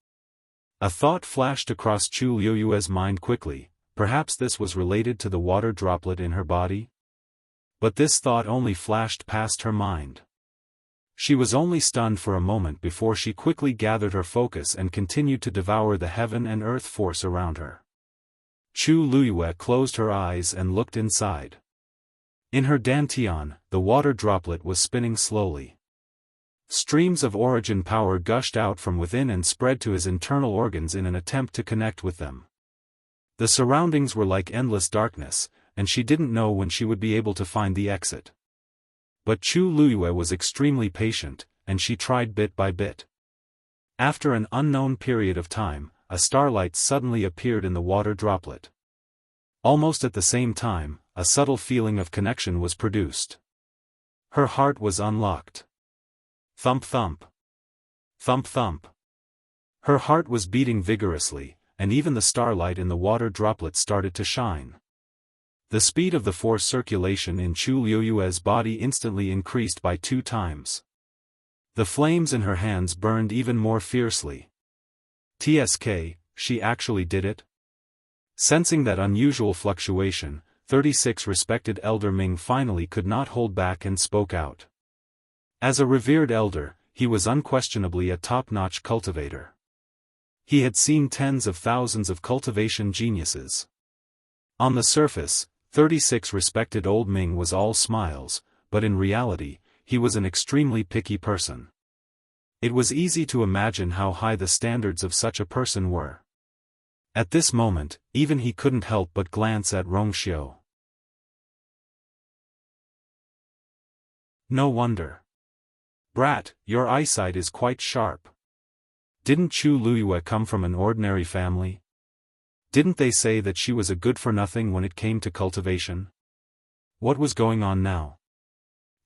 Speaker 1: A thought flashed across Chu Luiyue's mind quickly, perhaps this was related to the water droplet in her body? But this thought only flashed past her mind. She was only stunned for a moment before she quickly gathered her focus and continued to devour the heaven and earth force around her. Chu Luiyue closed her eyes and looked inside. In her dantian, the water droplet was spinning slowly. Streams of origin power gushed out from within and spread to his internal organs in an attempt to connect with them. The surroundings were like endless darkness, and she didn't know when she would be able to find the exit. But Chu Luiyue was extremely patient, and she tried bit by bit. After an unknown period of time, a starlight suddenly appeared in the water droplet. Almost at the same time, a subtle feeling of connection was produced. Her heart was unlocked. Thump thump. Thump thump. Her heart was beating vigorously, and even the starlight in the water droplet started to shine. The speed of the force circulation in Chu Luiyue's body instantly increased by 2 times. The flames in her hands burned even more fiercely. TSK, she actually did it? Sensing that unusual fluctuation, 36 respected Elder Ming finally could not hold back and spoke out. As a revered elder, he was unquestionably a top-notch cultivator. He had seen tens of thousands of cultivation geniuses. On the surface, 36 respected Old Ming was all smiles, but in reality, he was an extremely picky person. It was easy to imagine how high the standards of such a person were. At this moment, even he couldn't help but glance at Rongxiu. No wonder. Brat, your eyesight is quite sharp. Didn't Chu Luiyue come from an ordinary family? Didn't they say that she was a good-for-nothing when it came to cultivation? What was going on now?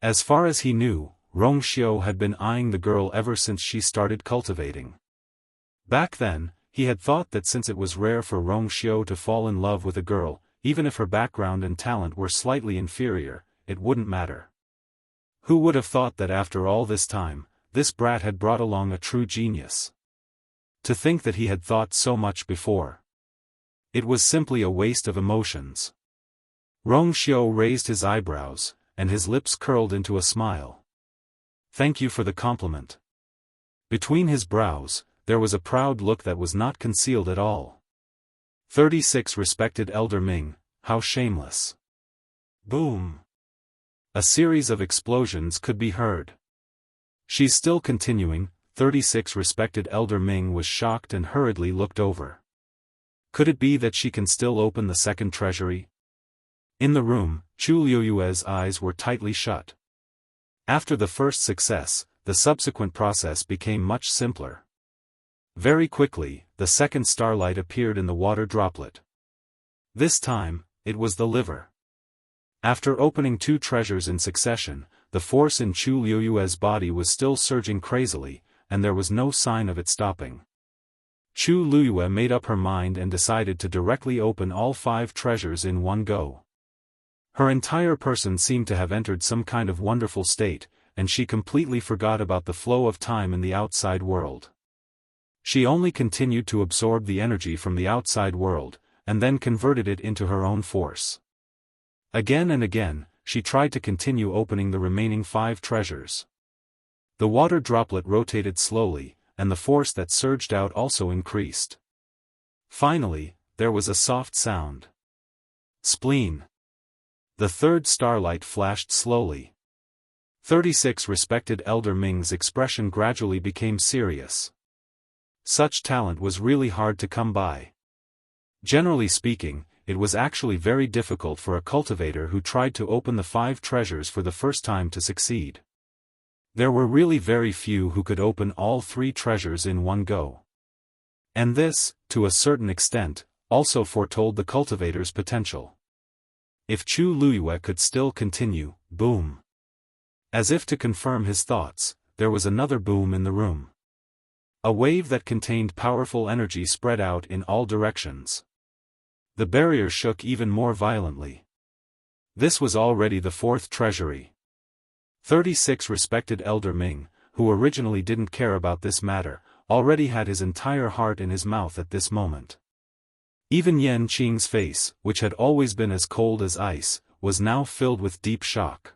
Speaker 1: As far as he knew, Rongxiu had been eyeing the girl ever since she started cultivating. Back then, he had thought that since it was rare for Rongxiu to fall in love with a girl, even if her background and talent were slightly inferior, it wouldn't matter. Who would have thought that after all this time, this brat had brought along a true genius? To think that he had thought so much before. It was simply a waste of emotions. Rongxiu raised his eyebrows, and his lips curled into a smile. Thank you for the compliment. Between his brows, there was a proud look that was not concealed at all. 36 Respected Elder Ming, how shameless. Boom. A series of explosions could be heard. She's still continuing. 36 Respected Elder Ming was shocked and hurriedly looked over. Could it be that she can still open the second treasury? In the room, Chu Liuyue's eyes were tightly shut. After the first success, the subsequent process became much simpler. Very quickly, the second starlight appeared in the water droplet. This time, it was the liver. After opening 2 treasures in succession, the force in Chu Liuyue's body was still surging crazily, and there was no sign of it stopping. Chu Liyue made up her mind and decided to directly open all 5 treasures in one go. Her entire person seemed to have entered some kind of wonderful state, and she completely forgot about the flow of time in the outside world. She only continued to absorb the energy from the outside world, and then converted it into her own force. Again and again, she tried to continue opening the remaining 5 treasures. The water droplet rotated slowly, and the force that surged out also increased. Finally, there was a soft sound. Spleen. The third starlight flashed slowly. 36 Respected Elder Ming's expression gradually became serious. Such talent was really hard to come by. Generally speaking, it was actually very difficult for a cultivator who tried to open the 5 treasures for the first time to succeed. There were really very few who could open all 3 treasures in one go. And this, to a certain extent, also foretold the cultivator's potential. If Chu Liyue could still continue, boom. As if to confirm his thoughts, there was another boom in the room. A wave that contained powerful energy spread out in all directions. The barrier shook even more violently. This was already the 4th treasury. 36 Respected Elder Ming, who originally didn't care about this matter, already had his entire heart in his mouth at this moment. Even Yan Qing's face, which had always been as cold as ice, was now filled with deep shock.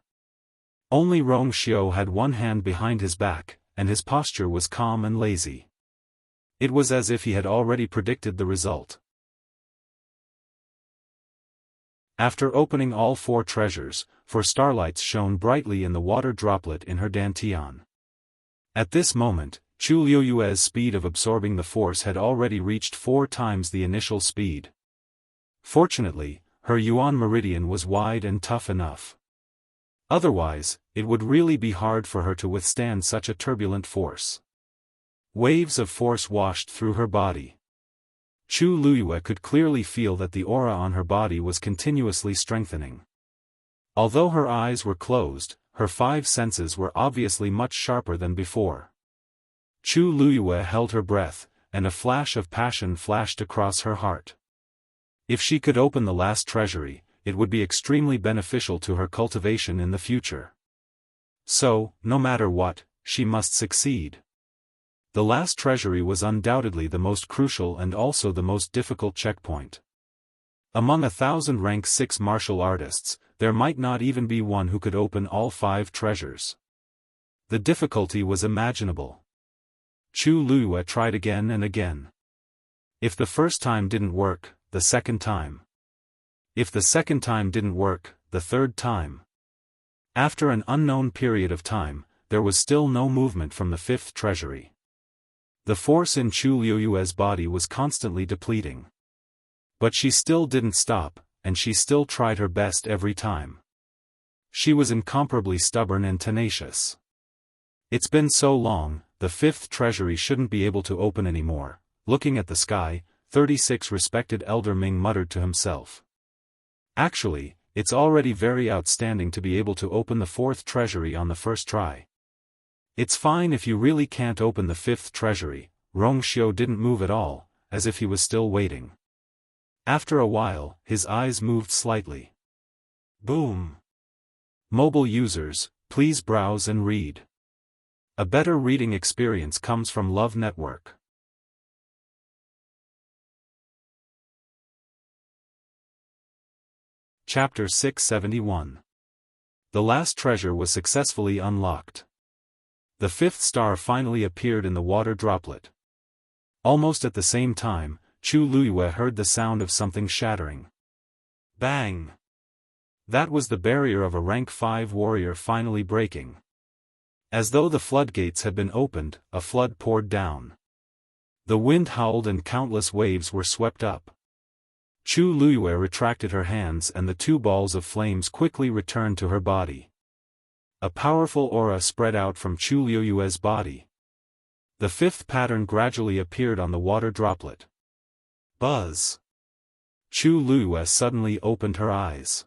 Speaker 1: Only Rongxiu had one hand behind his back, and his posture was calm and lazy. It was as if he had already predicted the result. After opening all 4 treasures, 4 starlights shone brightly in the water droplet in her dantian. At this moment, Chu Liyue's speed of absorbing the force had already reached 4 times the initial speed. Fortunately, her yuan meridian was wide and tough enough. Otherwise, it would really be hard for her to withstand such a turbulent force. Waves of force washed through her body. Chu Liyue could clearly feel that the aura on her body was continuously strengthening. Although her eyes were closed, her 5 senses were obviously much sharper than before. Chu Liyue held her breath, and a flash of passion flashed across her heart. If she could open the last treasury, it would be extremely beneficial to her cultivation in the future. So, no matter what, she must succeed. The last treasury was undoubtedly the most crucial and also the most difficult checkpoint. Among 1,000 rank 6 martial artists, there might not even be one who could open all 5 treasures. The difficulty was imaginable. Chu Liyue tried again and again. If the first time didn't work, the second time. If the second time didn't work, the third time. After an unknown period of time, there was still no movement from the 5th treasury. The force in Chu Liyue's body was constantly depleting. But she still didn't stop, and she still tried her best every time. She was incomparably stubborn and tenacious. It's been so long, the 5th treasury shouldn't be able to open anymore. Looking at the sky, 36 Respected Elder Ming muttered to himself. Actually, it's already very outstanding to be able to open the 4th treasury on the first try. It's fine if you really can't open the 5th treasury. Rongxiu didn't move at all, as if he was still waiting. After a while, his eyes moved slightly. Boom. Mobile users, please browse and read. A better reading experience comes from Love Network. Chapter 671. The last treasure was successfully unlocked. The fifth star finally appeared in the water droplet. Almost at the same time, Chu Luiyue heard the sound of something shattering. Bang! That was the barrier of a rank 5 warrior finally breaking. As though the floodgates had been opened, a flood poured down. The wind howled and countless waves were swept up. Chu Luiyue retracted her hands and the two balls of flames quickly returned to her body. A powerful aura spread out from Chu Luiyue's body. The fifth pattern gradually appeared on the water droplet. Buzz! Chu Luiyue suddenly opened her eyes.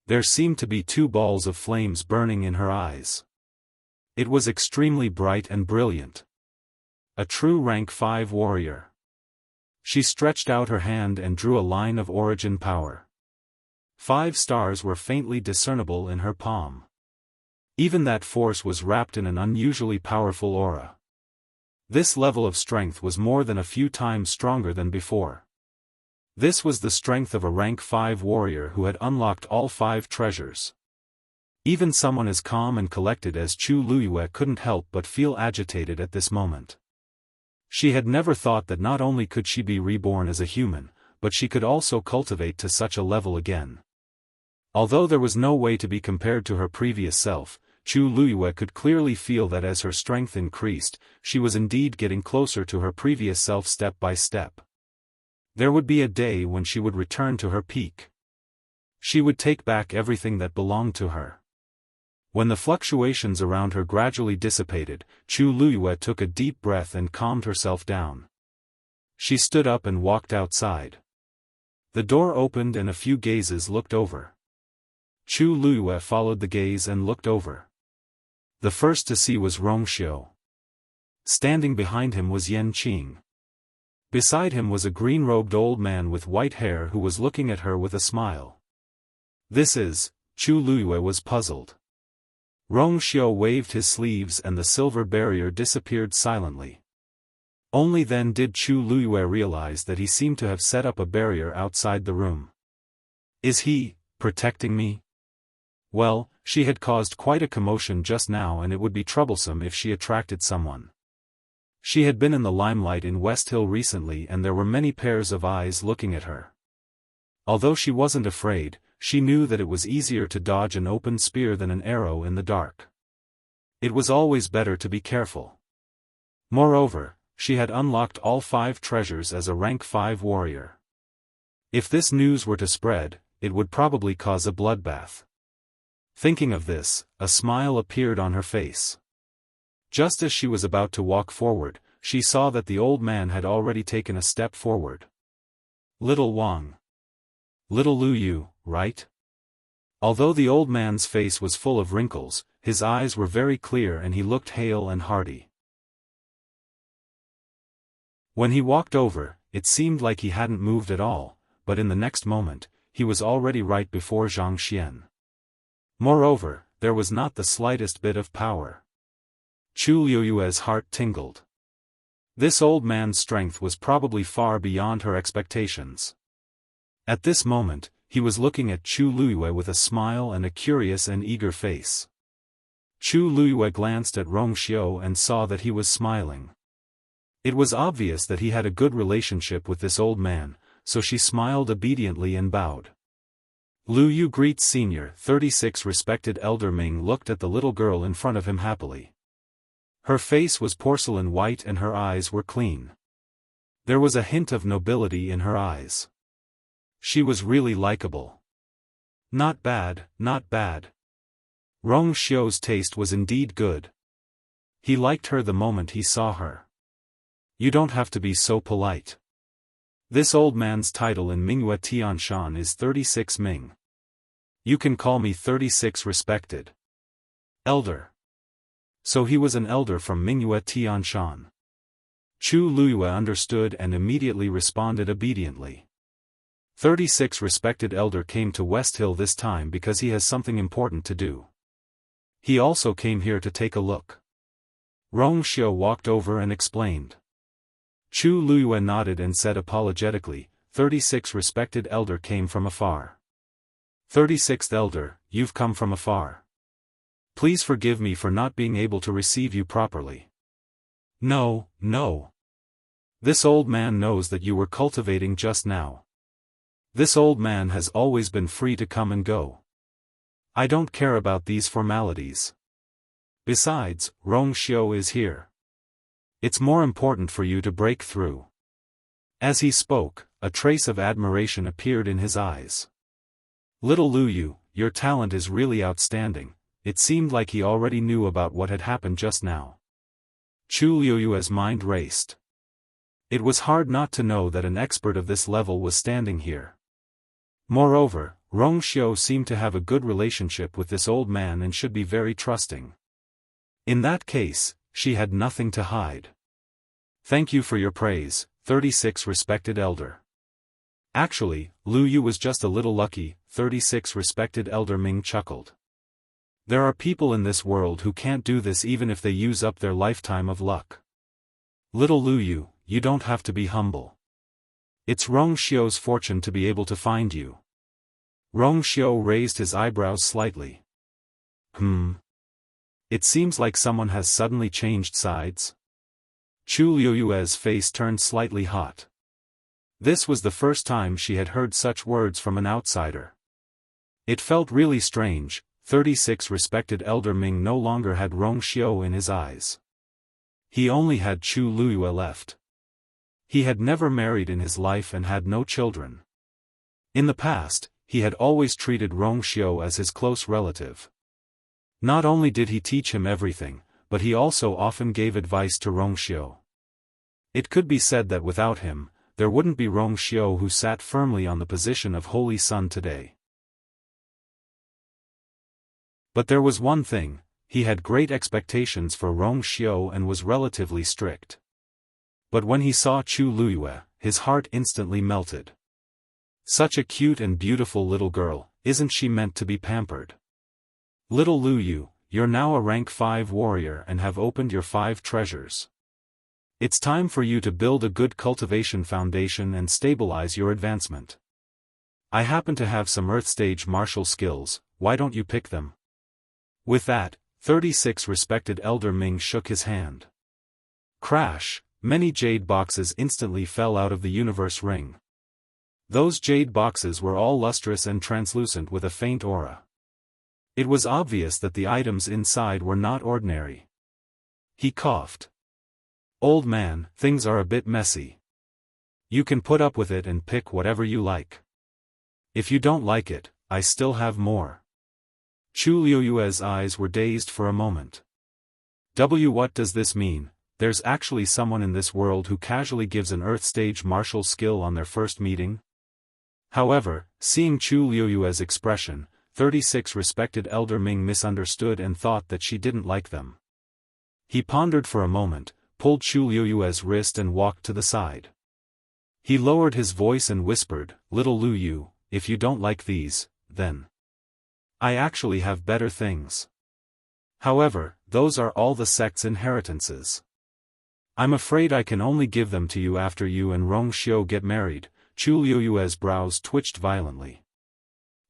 Speaker 1: There seemed to be two balls of flames burning in her eyes. It was extremely bright and brilliant. A true rank 5 warrior. She stretched out her hand and drew a line of origin power. 5 stars were faintly discernible in her palm. Even that force was wrapped in an unusually powerful aura. This level of strength was more than a few times stronger than before. This was the strength of a rank 5 warrior who had unlocked all 5 treasures. Even someone as calm and collected as Chu Luiyue couldn't help but feel agitated at this moment. She had never thought that not only could she be reborn as a human, but she could also cultivate to such a level again. Although there was no way to be compared to her previous self, Chu Luiyue could clearly feel that as her strength increased, she was indeed getting closer to her previous self step by step. There would be a day when she would return to her peak. She would take back everything that belonged to her. When the fluctuations around her gradually dissipated, Chu Luiyue took a deep breath and calmed herself down. She stood up and walked outside. The door opened and a few gazes looked over. Chu Luiyue followed the gaze and looked over. The first to see was Wuxia. Standing behind him was Yan Qing. Beside him was a green-robed old man with white hair who was looking at her with a smile. This is, Chu Luiyue was puzzled. Wuxia waved his sleeves and the silver barrier disappeared silently. Only then did Chu Luiyue realize that he seemed to have set up a barrier outside the room. Is he protecting me? Well, she had caused quite a commotion just now and it would be troublesome if she attracted someone. She had been in the limelight in West Hill recently and there were many pairs of eyes looking at her. Although she wasn't afraid, she knew that it was easier to dodge an open spear than an arrow in the dark. It was always better to be careful. Moreover, she had unlocked all 5 treasures as a rank 5 warrior. If this news were to spread, it would probably cause a bloodbath. Thinking of this, a smile appeared on her face. Just as she was about to walk forward, she saw that the old man had already taken a step forward. Little Wang. Little Lu Yu, right? Although the old man's face was full of wrinkles, his eyes were very clear and he looked hale and hearty. When he walked over, it seemed like he hadn't moved at all, but in the next moment, he was already right before Zhang Xian. Moreover, there was not the slightest bit of power. Chu Luiyue's heart tingled. This old man's strength was probably far beyond her expectations. At this moment, he was looking at Chu Luiyue with a smile and a curious and eager face. Chu Luiyue glanced at Wuxia and saw that he was smiling. It was obvious that he had a good relationship with this old man, so she smiled obediently and bowed. Lu Yu greets Senior 36 respected Elder Ming looked at the little girl in front of him happily. Her face was porcelain white and her eyes were clean. There was a hint of nobility in her eyes. She was really likable. Not bad, not bad. Wuxia's taste was indeed good. He liked her the moment he saw her. You don't have to be so polite. This old man's title in Mingyue Tianshan is 36 Ming. You can call me 36 respected Elder. So he was an elder from Mingyue Tianshan. Chu Luiyue understood and immediately responded obediently. 36 respected elder came to West Hill this time because he has something important to do. He also came here to take a look. Wuxia walked over and explained. Chu Luiyue nodded and said apologetically, 36 respected elder came from afar. 36th Elder, you've come from afar. Please forgive me for not being able to receive you properly. No, no. This old man knows that you were cultivating just now. This old man has always been free to come and go. I don't care about these formalities. Besides, Rongxiu is here. It's more important for you to break through. As he spoke, a trace of admiration appeared in his eyes. Little Lu Yu, your talent is really outstanding. It seemed like he already knew about what had happened just now. Chu Liuyue's mind raced. It was hard not to know that an expert of this level was standing here. Moreover, Rongxiu seemed to have a good relationship with this old man and should be very trusting. In that case, she had nothing to hide. Thank you for your praise, 36 respected elder. Actually, Lu Yu was just a little lucky, 36 respected elder Ming chuckled. There are people in this world who can't do this even if they use up their lifetime of luck. Little Lu Yu, you don't have to be humble. It's Rongxiu's fortune to be able to find you. Rongxiu raised his eyebrows slightly. It seems like someone has suddenly changed sides. Chu Liuyue's face turned slightly hot. This was the first time she had heard such words from an outsider. It felt really strange. 36 respected elder Ming no longer had Rongxiu in his eyes. He only had Chu Liyue left. He had never married in his life and had no children. In the past, he had always treated Rongxiu as his close relative. Not only did he teach him everything, but he also often gave advice to Rongxiu. It could be said that without him, there wouldn't be Rongxiu who sat firmly on the position of Holy Son today. But there was one thing, he had great expectations for Rongxiu and was relatively strict. But when he saw Chu Liyue, his heart instantly melted. Such a cute and beautiful little girl, isn't she meant to be pampered? Little Lu Yu, you're now a rank 5 warrior and have opened your 5 treasures. It's time for you to build a good cultivation foundation and stabilize your advancement. I happen to have some Earth stage martial skills, why don't you pick them? With that, 36 respected elder Ming shook his hand. Crash, many jade boxes instantly fell out of the universe ring. Those jade boxes were all lustrous and translucent with a faint aura. It was obvious that the items inside were not ordinary. He coughed. Old man, things are a bit messy. You can put up with it and pick whatever you like. If you don't like it, I still have more. Chu Liyue's eyes were dazed for a moment. What does this mean? There's actually someone in this world who casually gives an Earth stage martial skill on their first meeting? However, seeing Chu Liyue's expression, 36 respected elder Ming misunderstood and thought that she didn't like them. He pondered for a moment, pulled Chu Liyue's wrist and walked to the side. He lowered his voice and whispered, Little Lu Yu, if you don't like these, then I actually have better things. However, those are all the sect's inheritances. I'm afraid I can only give them to you after you and Rongxiu get married. Chu Liyue's brows twitched violently.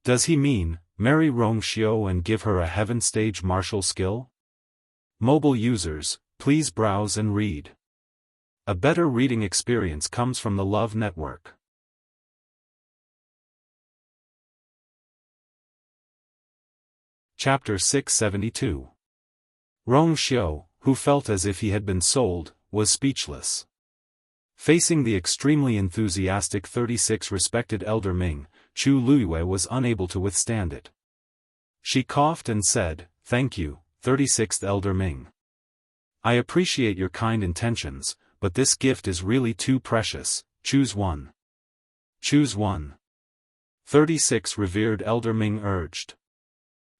Speaker 1: Does he mean, marry Rongxiu and give her a heaven stage martial skill? Mobile users, please browse and read. A better reading experience comes from the Love Network. Chapter 672. Rongxiu, who felt as if he had been sold, was speechless. Facing the extremely enthusiastic 36 respected elder Ming, Chu Liyue was unable to withstand it. She coughed and said, Thank you, 36th elder Ming. I appreciate your kind intentions, but this gift is really too precious, choose one. Choose one. 36 revered elder Ming urged.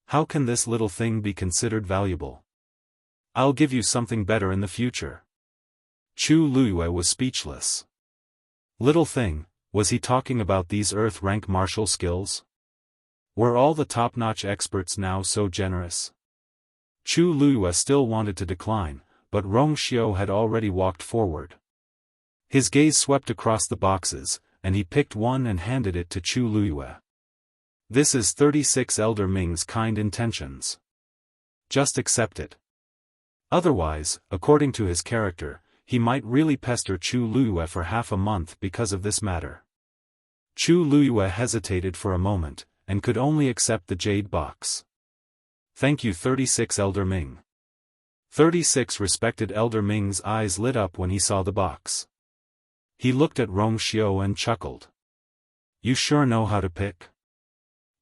Speaker 1: How can this little thing be considered valuable? I'll give you something better in the future. Chu Liyue was speechless. Little thing, was he talking about these Earth rank martial skills? Were all the top-notch experts now so generous? Chu Liyue still wanted to decline, but Rongxiu had already walked forward. His gaze swept across the boxes, and he picked one and handed it to Chu Liyue. This is 36 Elder Ming's kind intentions. Just accept it. Otherwise, according to his character, he might really pester Chu Luyue for half a month because of this matter. Chu Luyue hesitated for a moment, and could only accept the jade box. Thank you 36 Elder Ming. 36 respected Elder Ming's eyes lit up when he saw the box. He looked at Rong Xiao and chuckled. You sure know how to pick.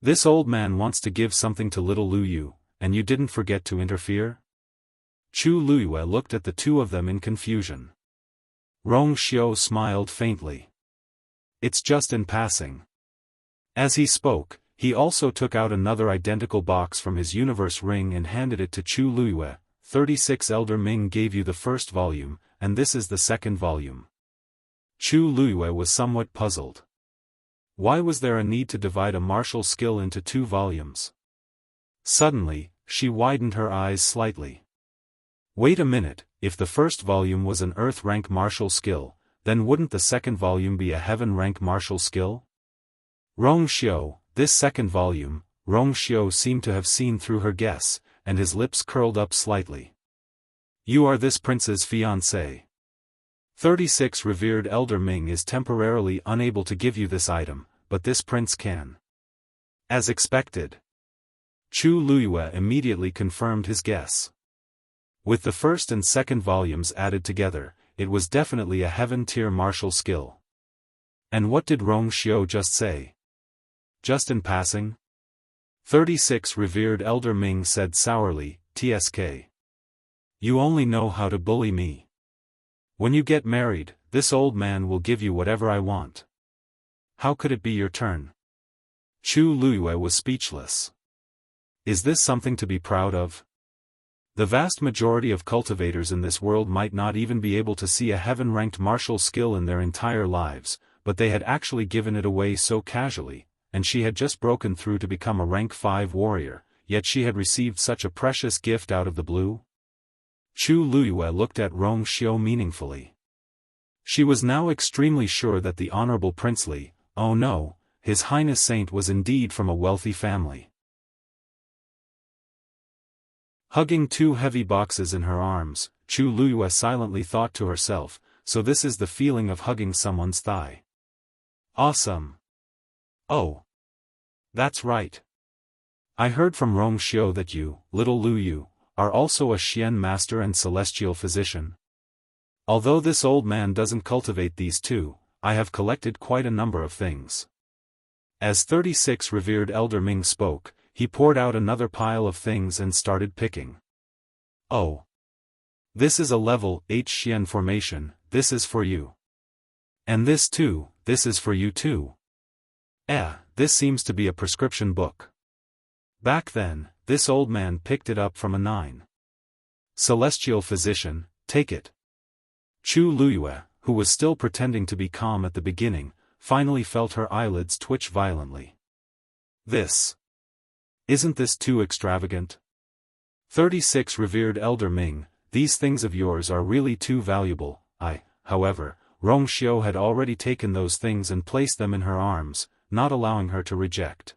Speaker 1: This old man wants to give something to little Luyu, and you didn't forget to interfere? Chu Luyue looked at the two of them in confusion. Rong Xiao smiled faintly. It's just in passing. As he spoke, he also took out another identical box from his universe ring and handed it to Chu Luyue. 36 Elder Ming gave you the first volume, and this is the second volume. Chu Luyue was somewhat puzzled. Why was there a need to divide a martial skill into 2 volumes? Suddenly, she widened her eyes slightly. Wait a minute, if the first volume was an Earth rank martial skill, then wouldn't the second volume be a Heaven rank martial skill? Rong Xiao, this second volume, Rong Xiao seemed to have seen through her guess, and his lips curled up slightly. You are this prince's fiancé. 36 Revered Elder Ming is temporarily unable to give you this item, but this prince can. As expected. Chu Luyue immediately confirmed his guess. With the first and second volumes added together, it was definitely a heaven-tier martial skill. And what did Rong Xiao just say? Just in passing? 36 Revered Elder Ming said sourly, TSK. You only know how to bully me. When you get married, this old man will give you whatever I want. How could it be your turn? Chu Luyue was speechless. Is this something to be proud of? The vast majority of cultivators in this world might not even be able to see a heaven-ranked martial skill in their entire lives, but they had actually given it away so casually, and she had just broken through to become a rank 5 warrior, yet she had received such a precious gift out of the blue? Chu Luyue looked at Rong Xiao meaningfully. She was now extremely sure that the Honorable Princely, oh no, His Highness Saint was indeed from a wealthy family. Hugging 2 heavy boxes in her arms, Chu Luyue silently thought to herself, so this is the feeling of hugging someone's thigh. Awesome. Oh. That's right. I heard from Rong Xiao that you, little Luyu, are also a Xian master and celestial physician. Although this old man doesn't cultivate these 2, I have collected quite a number of things. As 36 Revered Elder Ming spoke, he poured out another pile of things and started picking. Oh. This is a level 8 Xian formation, this is for you. And this too, this is for you too. This seems to be a prescription book. Back then, this old man picked it up from a 9. Celestial physician, take it. Chu Luyue, who was still pretending to be calm at the beginning, finally felt her eyelids twitch violently. Isn't this too extravagant? 36 Revered Elder Ming, these things of yours are really too valuable. However, Rong Xiao had already taken those things and placed them in her arms, not allowing her to reject.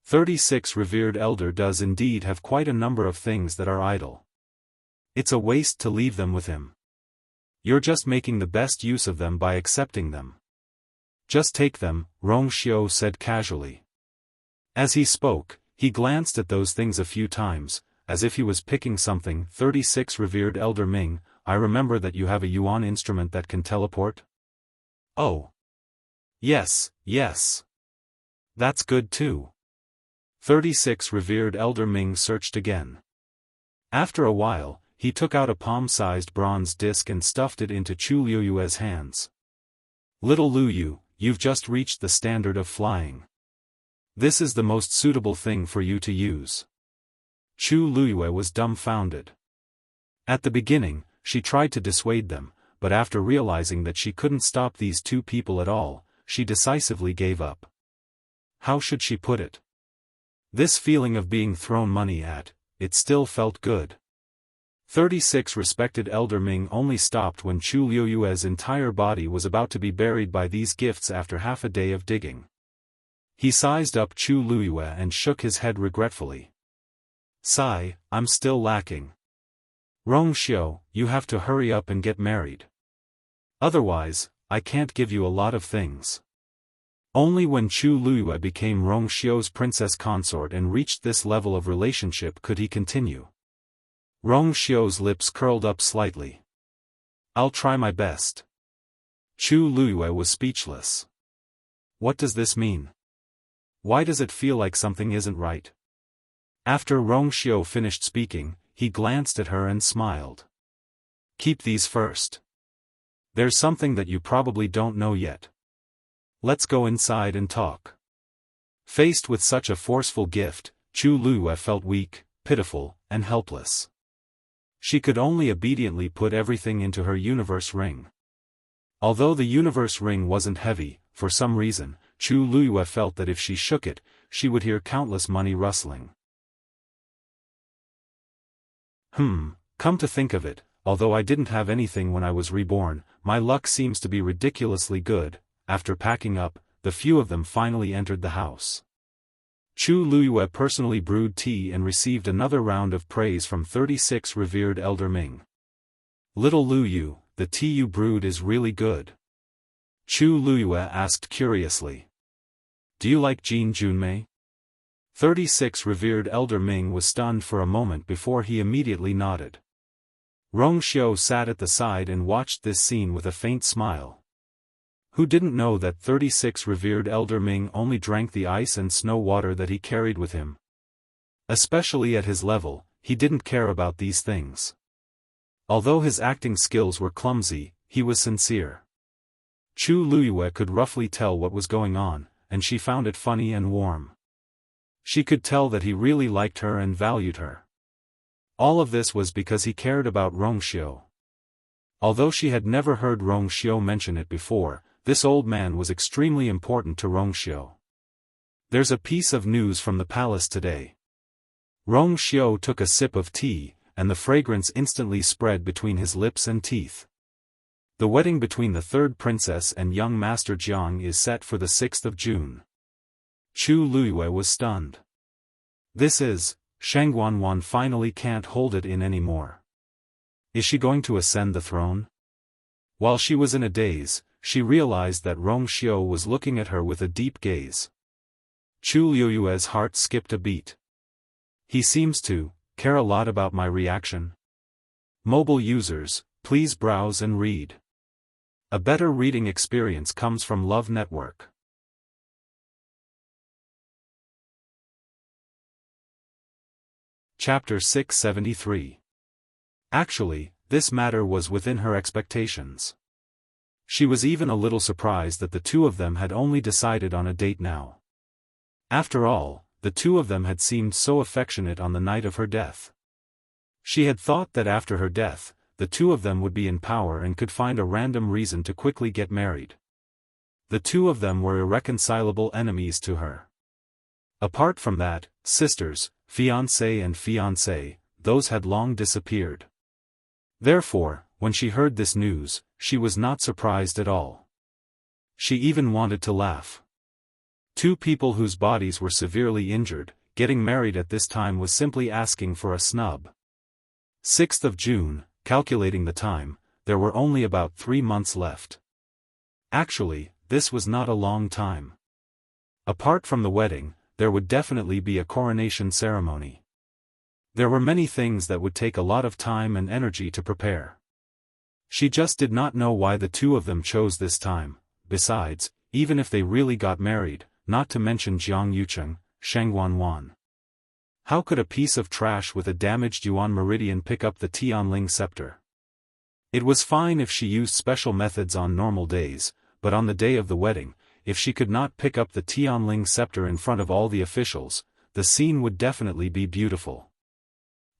Speaker 1: 36 Revered Elder does indeed have quite a number of things that are idle. It's a waste to leave them with him. You're just making the best use of them by accepting them. Just take them, Rong Xiao said casually. As he spoke, he glanced at those things a few times, as if he was picking something. 36 Revered Elder Ming, I remember that you have a yuan instrument that can teleport? Oh. Yes. That's good too. 36 Revered Elder Ming searched again. After a while, he took out a palm-sized bronze disc and stuffed it into Chu Luyue's hands. Little Luyu, you've just reached the standard of flying. This is the most suitable thing for you to use. Chu Luyue was dumbfounded. At the beginning, she tried to dissuade them, but after realizing that she couldn't stop these 2 people at all, she decisively gave up. How should she put it? This feeling of being thrown money at, it still felt good. 36 Respected Elder Ming only stopped when Chu Luyue's entire body was about to be buried by these gifts after half a day of digging. He sized up Chu Luiyue and shook his head regretfully. Sigh, I'm still lacking. Rong Xiu, you have to hurry up and get married. Otherwise, I can't give you a lot of things. Only when Chu Luiyue became Rong Xiu's princess consort and reached this level of relationship could he continue. Rong Xiu's lips curled up slightly. I'll try my best. Chu Luiyue was speechless. What does this mean? Why does it feel like something isn't right? After Rong Xiu finished speaking, he glanced at her and smiled. Keep these first. There's something that you probably don't know yet. Let's go inside and talk. Faced with such a forceful gift, Chu Luiyue felt weak, pitiful, and helpless. She could only obediently put everything into her universe ring. Although the universe ring wasn't heavy, for some reason, Chu Luiyue felt that if she shook it, she would hear countless money rustling. Come to think of it, although I didn't have anything when I was reborn, my luck seems to be ridiculously good. After packing up, the few of them finally entered the house. Chu Luiyue personally brewed tea and received another round of praise from 36 revered Elder Ming. Little Lu Yu, the tea you brewed is really good. Chu Luiyue asked curiously. Do you like Jin Junmei? 36 revered Elder Ming was stunned for a moment before he immediately nodded. Rong Xiu sat at the side and watched this scene with a faint smile. Who didn't know that 36 revered Elder Ming only drank the ice and snow water that he carried with him? Especially at his level, he didn't care about these things. Although his acting skills were clumsy, he was sincere. Chu Luiyue could roughly tell what was going on, and she found it funny and warm. She could tell that he really liked her and valued her. All of this was because he cared about Rong Xiu. Although she had never heard Rong Xiu mention it before, this old man was extremely important to Rong Xiu. There's a piece of news from the palace today. Rong Xiu took a sip of tea, and the fragrance instantly spread between his lips and teeth. The wedding between the third princess and young Master Jiang is set for the 6th of June. Chu Luiyue was stunned. This is, Shangguanwan finally can't hold it in anymore. Is she going to ascend the throne? While she was in a daze, she realized that Rong Xiu was looking at her with a deep gaze. Chu Luiyue's heart skipped a beat. He seems to care a lot about my reaction. Mobile users, please browse and read. A better reading experience comes from Love Network. Chapter 673. Actually, this matter was within her expectations. She was even a little surprised that the two of them had only decided on a date now. After all, the two of them had seemed so affectionate on the night of her death. She had thought that after her death, the two of them would be in power and could find a random reason to quickly get married. The two of them were irreconcilable enemies to her. Apart from that, sisters, fiancé and fiancée, those had long disappeared. Therefore, when she heard this news, she was not surprised at all. She even wanted to laugh. Two people whose bodies were severely injured, getting married at this time was simply asking for a snub. 6th of June, calculating the time, there were only about 3 months left. Actually, this was not a long time. Apart from the wedding, there would definitely be a coronation ceremony. There were many things that would take a lot of time and energy to prepare. She just did not know why the two of them chose this time. Besides, even if they really got married, not to mention Jiang Yucheng, Shangguanwan. How could a piece of trash with a damaged Yuan meridian pick up the Tianling scepter? It was fine if she used special methods on normal days, but on the day of the wedding, if she could not pick up the Tianling scepter in front of all the officials, the scene would definitely be beautiful.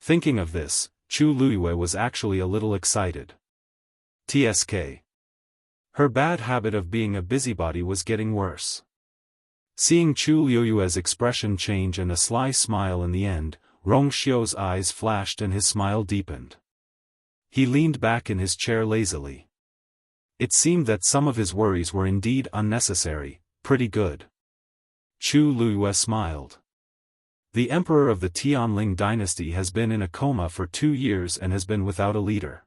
Speaker 1: Thinking of this, Chu Luiyue was actually a little excited. TSK. Her bad habit of being a busybody was getting worse. Seeing Chu Luiyue's expression change and a sly smile in the end, Rong Xiu's eyes flashed and his smile deepened. He leaned back in his chair lazily. It seemed that some of his worries were indeed unnecessary. Pretty good. Chu Luiyue smiled. The emperor of the Tianling dynasty has been in a coma for 2 years and has been without a leader.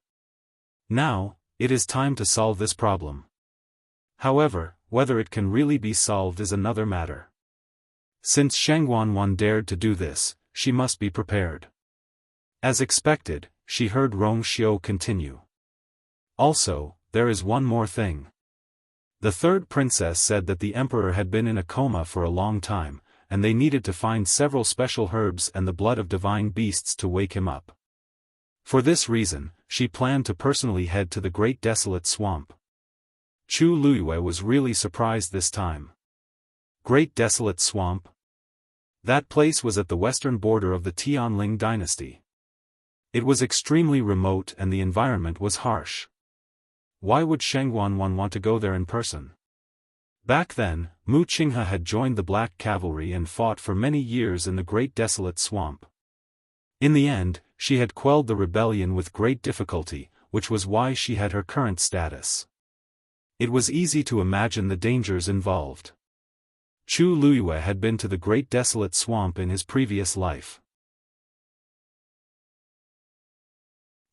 Speaker 1: Now, it is time to solve this problem. However, whether it can really be solved is another matter. Since Sheng Wanwan dared to do this, she must be prepared. As expected, she heard Rong Xiu continue. Also, there is one more thing. The third princess said that the emperor had been in a coma for a long time, and they needed to find several special herbs and the blood of divine beasts to wake him up. For this reason, she planned to personally head to the Great Desolate Swamp. Chu Luiyue was really surprised this time. Great Desolate Swamp? That place was at the western border of the Tianling dynasty. It was extremely remote and the environment was harsh. Why would Sheng Wanwan want to go there in person? Back then, Mu Qinghe had joined the Black Cavalry and fought for many years in the Great Desolate Swamp. In the end, she had quelled the rebellion with great difficulty, which was why she had her current status. It was easy to imagine the dangers involved. Chu Luiyue had been to the Great Desolate Swamp in his previous life.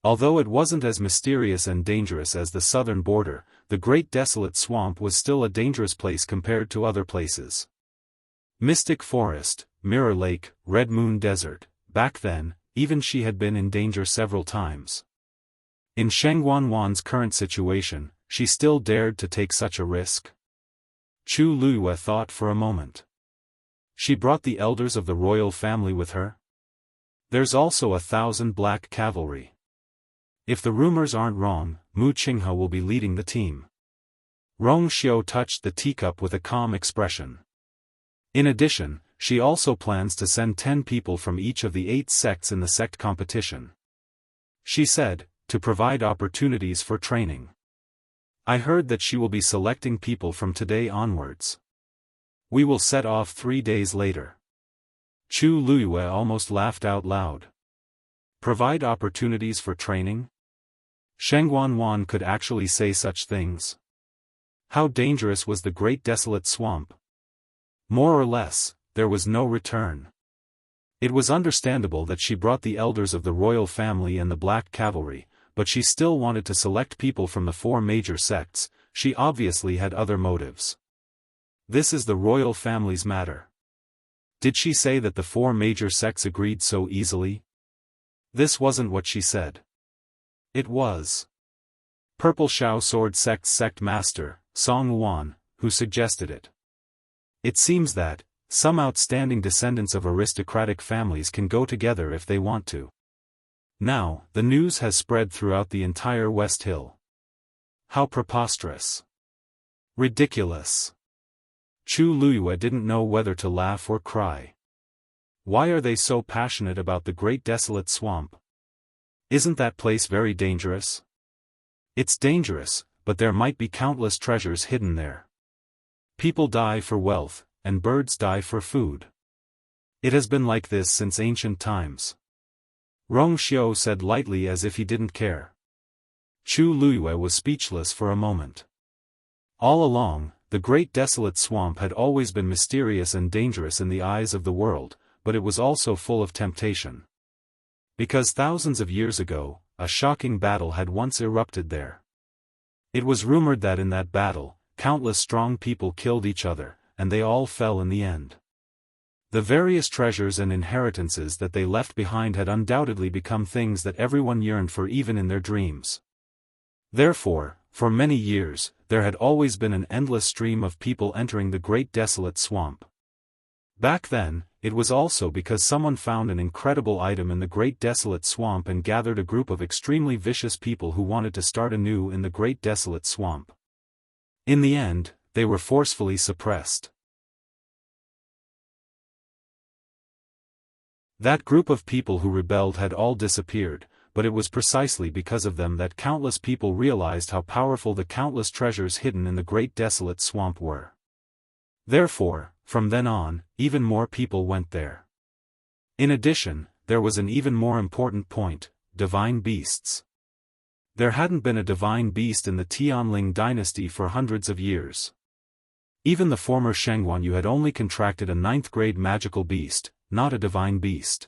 Speaker 1: Although it wasn't as mysterious and dangerous as the southern border, the Great Desolate Swamp was still a dangerous place compared to other places. Mystic Forest, Mirror Lake, Red Moon Desert, back then, even she had been in danger several times. In Sheng Wanwan's current situation, she still dared to take such a risk. Chu Luiyue thought for a moment. She brought the elders of the royal family with her? There's also 1,000 Black Cavalry. If the rumors aren't wrong, Mu Qinghe will be leading the team. Rong Xiu touched the teacup with a calm expression. In addition, she also plans to send 10 people from each of the 8 sects in the sect competition. She said, to provide opportunities for training. I heard that she will be selecting people from today onwards. We will set off 3 days later. Chu Luiyue almost laughed out loud. Provide opportunities for training? Sheng Wanwan could actually say such things. How dangerous was the Great Desolate Swamp? More or less, there was no return. It was understandable that she brought the elders of the royal family and the Black Cavalry, but she still wanted to select people from the 4 major sects. She obviously had other motives. This is the royal family's matter. Did she say that the 4 major sects agreed so easily? This wasn't what she said. It was Purple Shao Sword Sect's sect master, Song Wan, who suggested it. It seems that some outstanding descendants of aristocratic families can go together if they want to. Now, the news has spread throughout the entire West Hill. How preposterous. Ridiculous. Chu Luiyue didn't know whether to laugh or cry. Why are they so passionate about the Great Desolate Swamp? Isn't that place very dangerous? It's dangerous, but there might be countless treasures hidden there. People die for wealth, and birds die for food. It has been like this since ancient times. Rong Xiu said lightly as if he didn't care. Chu Luiyue was speechless for a moment. All along, the Great Desolate Swamp had always been mysterious and dangerous in the eyes of the world, but it was also full of temptation. Because thousands of years ago, a shocking battle had once erupted there. It was rumored that in that battle, countless strong people killed each other, and they all fell in the end. The various treasures and inheritances that they left behind had undoubtedly become things that everyone yearned for even in their dreams. Therefore, for many years, there had always been an endless stream of people entering the Great Desolate Swamp. Back then, it was also because someone found an incredible item in the Great Desolate Swamp and gathered a group of extremely vicious people who wanted to start anew in the Great Desolate Swamp. In the end, they were forcefully suppressed. That group of people who rebelled had all disappeared, but it was precisely because of them that countless people realized how powerful the countless treasures hidden in the Great Desolate Swamp were. Therefore, from then on, even more people went there. In addition, there was an even more important point: divine beasts. There hadn't been a divine beast in the Tianling dynasty for hundreds of years. Even the former Shengguan Yu had only contracted a 9th-grade magical beast, not a divine beast.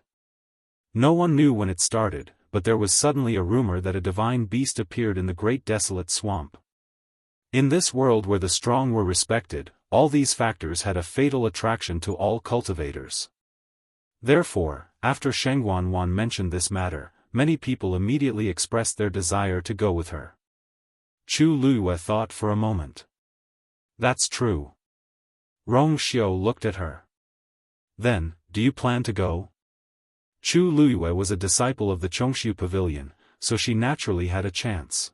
Speaker 1: No one knew when it started, but there was suddenly a rumor that a divine beast appeared in the great desolate swamp. In this world where the strong were respected, all these factors had a fatal attraction to all cultivators. Therefore, after Shengguan Wan mentioned this matter, many people immediately expressed their desire to go with her. Chu Luiyue thought for a moment. That's true. Rong Xiao looked at her. Then, do you plan to go? Chu Luiyue was a disciple of the Chongshu Pavilion, so she naturally had a chance.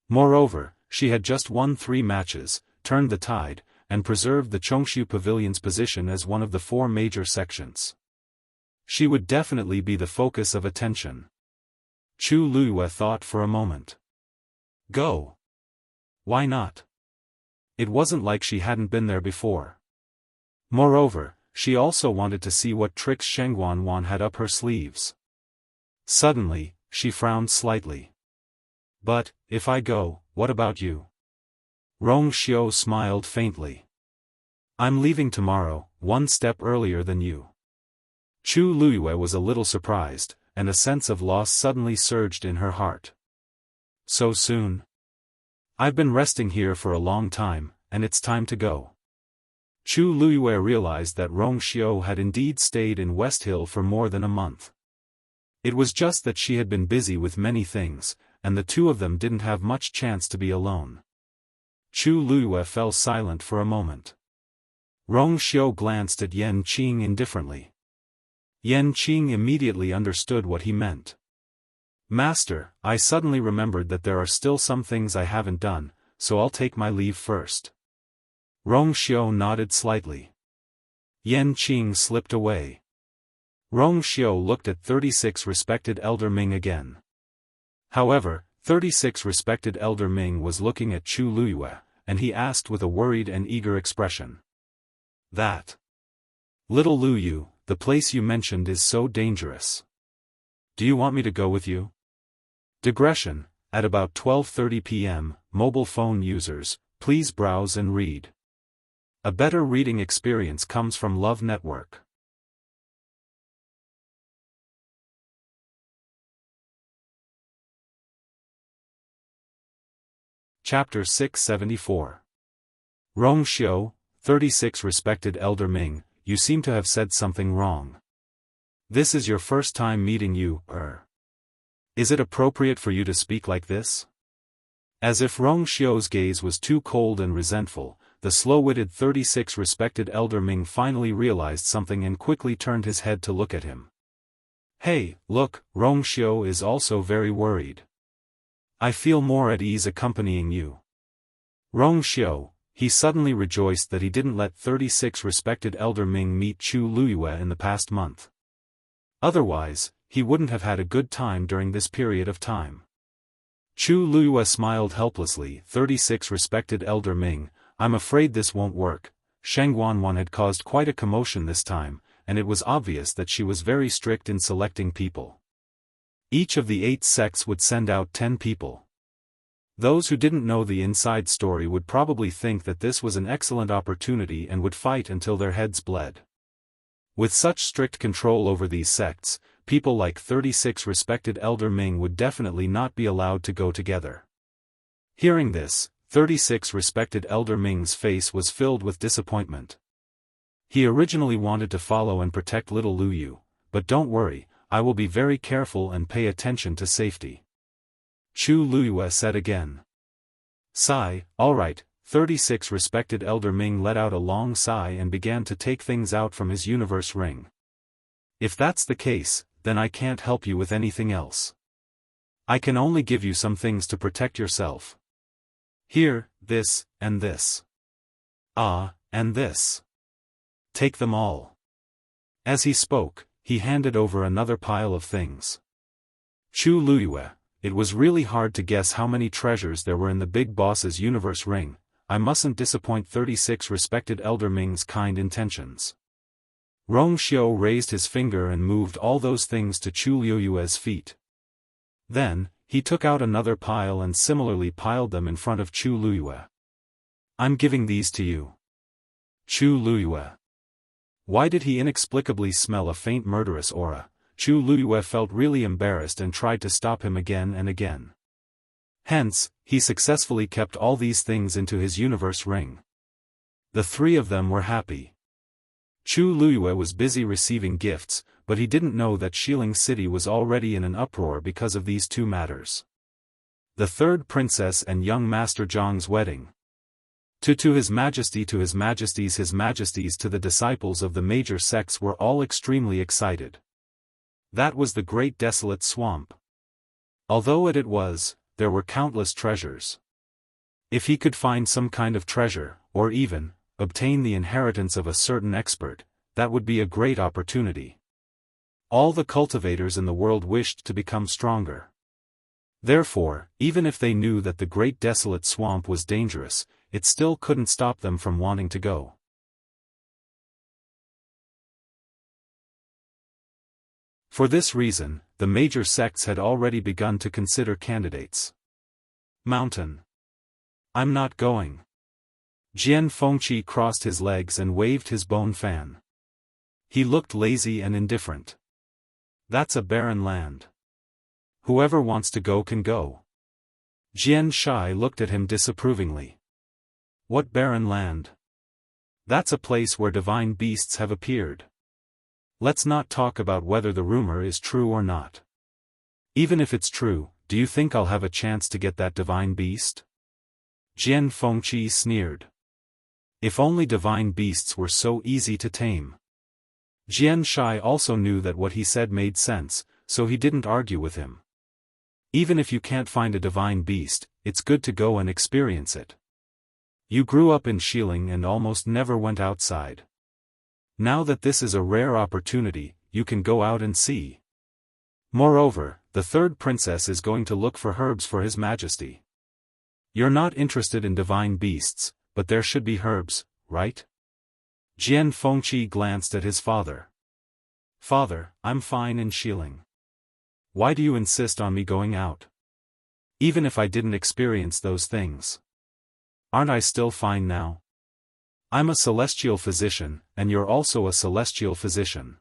Speaker 1: Moreover, she had just won 3 matches, turned the tide, and preserved the Chongshu Pavilion's position as one of the 4 major sections. She would definitely be the focus of attention. Chu Luiyue thought for a moment. Go. Why not? It wasn't like she hadn't been there before. Moreover, she also wanted to see what tricks Shengguan Wan had up her sleeves. Suddenly, she frowned slightly. But, if I go, what about you? Rong Xiao smiled faintly. I'm leaving tomorrow, 1 step earlier than you. Chu Luiyue was a little surprised, and a sense of loss suddenly surged in her heart. So soon? I've been resting here for a long time, and it's time to go. Chu Luiyue realized that Rong Xiao had indeed stayed in West Hill for more than a month. It was just that she had been busy with many things, and the two of them didn't have much chance to be alone. Chu Luiyue fell silent for a moment. Rong Xiao glanced at Yan Qing indifferently. Yan Qing immediately understood what he meant. Master, I suddenly remembered that there are still some things I haven't done, so I'll take my leave first. Rong Xiao nodded slightly. Yan Qing slipped away. Rong Xiao looked at 36 respected Elder Ming again. However, 36 respected Elder Ming was looking at Chu Luiyue, and he asked with a worried and eager expression. That. Little Lu Yu, the place you mentioned is so dangerous. Do you want me to go with you? Digression, at about 12:30 p.m., mobile phone users, please browse and read. A better reading experience comes from Love Network. Chapter 674. Rong Xiao, 36 respected Elder Ming, you seem to have said something wrong. This is your first time meeting you, Is it appropriate for you to speak like this? As if Rong Xiao's gaze was too cold and resentful, the slow-witted 36 respected Elder Ming finally realized something and quickly turned his head to look at him. Hey, look, Rong Xiao is also very worried. I feel more at ease accompanying you. Rong Xiao, he suddenly rejoiced that he didn't let 36 respected Elder Ming meet Chu Luiyue in the past month. Otherwise, he wouldn't have had a good time during this period of time. Chu Luiyue smiled helplessly. 36 respected Elder Ming, I'm afraid this won't work. Shengguan Wan had caused quite a commotion this time, and it was obvious that she was very strict in selecting people. Each of the 8 sects would send out 10 people. Those who didn't know the inside story would probably think that this was an excellent opportunity and would fight until their heads bled. With such strict control over these sects, people like 36 respected Elder Ming would definitely not be allowed to go together. Hearing this, 36 respected Elder Ming's face was filled with disappointment. He originally wanted to follow and protect little Lu Yu, but don't worry, I will be very careful and pay attention to safety. Chu Luiyue said again. Sigh, alright. 36 respected Elder Ming let out a long sigh and began to take things out from his universe ring. If that's the case, then I can't help you with anything else. I can only give you some things to protect yourself. Here, this, and this. Ah, and this. Take them all. As he spoke, he handed over another pile of things. Chu Luiyue, it was really hard to guess how many treasures there were in the big boss's universe ring. I mustn't disappoint 36 respected Elder Ming's kind intentions. Rong Xiao raised his finger and moved all those things to Chu Luiyue's feet. Then, he took out another pile and similarly piled them in front of Chu Luiyue. I'm giving these to you. Chu Luyue. Why did he inexplicably smell a faint murderous aura? Chu Luyue felt really embarrassed and tried to stop him again and again. Hence, he successfully kept all these things into his universe ring. The three of them were happy. Chu Luyue was busy receiving gifts, but he didn't know that Xiling City was already in an uproar because of these two matters. The third princess and young Master Zhang's wedding. To His Majesty, to His Majesties, to the disciples of the major sects were all extremely excited. That was the great desolate swamp. Although it was, there were countless treasures. If he could find some kind of treasure, or even, obtain the inheritance of a certain expert, that would be a great opportunity. All the cultivators in the world wished to become stronger. Therefore, even if they knew that the great desolate swamp was dangerous, it still couldn't stop them from wanting to go. For this reason, the major sects had already begun to consider candidates. Mountain. I'm not going. Jian Fengqi crossed his legs and waved his bone fan. He looked lazy and indifferent. That's a barren land. Whoever wants to go can go. Jian Shai looked at him disapprovingly. What barren land? That's a place where divine beasts have appeared. Let's not talk about whether the rumor is true or not. Even if it's true, do you think I'll have a chance to get that divine beast? Jian Fengqi sneered. If only divine beasts were so easy to tame. Jian Shai also knew that what he said made sense, so he didn't argue with him. Even if you can't find a divine beast, it's good to go and experience it. You grew up in Xiling and almost never went outside. Now that this is a rare opportunity, you can go out and see. Moreover, the third princess is going to look for herbs for His Majesty. You're not interested in divine beasts, but there should be herbs, right? Jian Fengqi glanced at his father. Father, I'm fine in Xiling. Why do you insist on me going out? Even if I didn't experience those things. Aren't I still fine now? I'm a celestial physician, and you're also a celestial physician.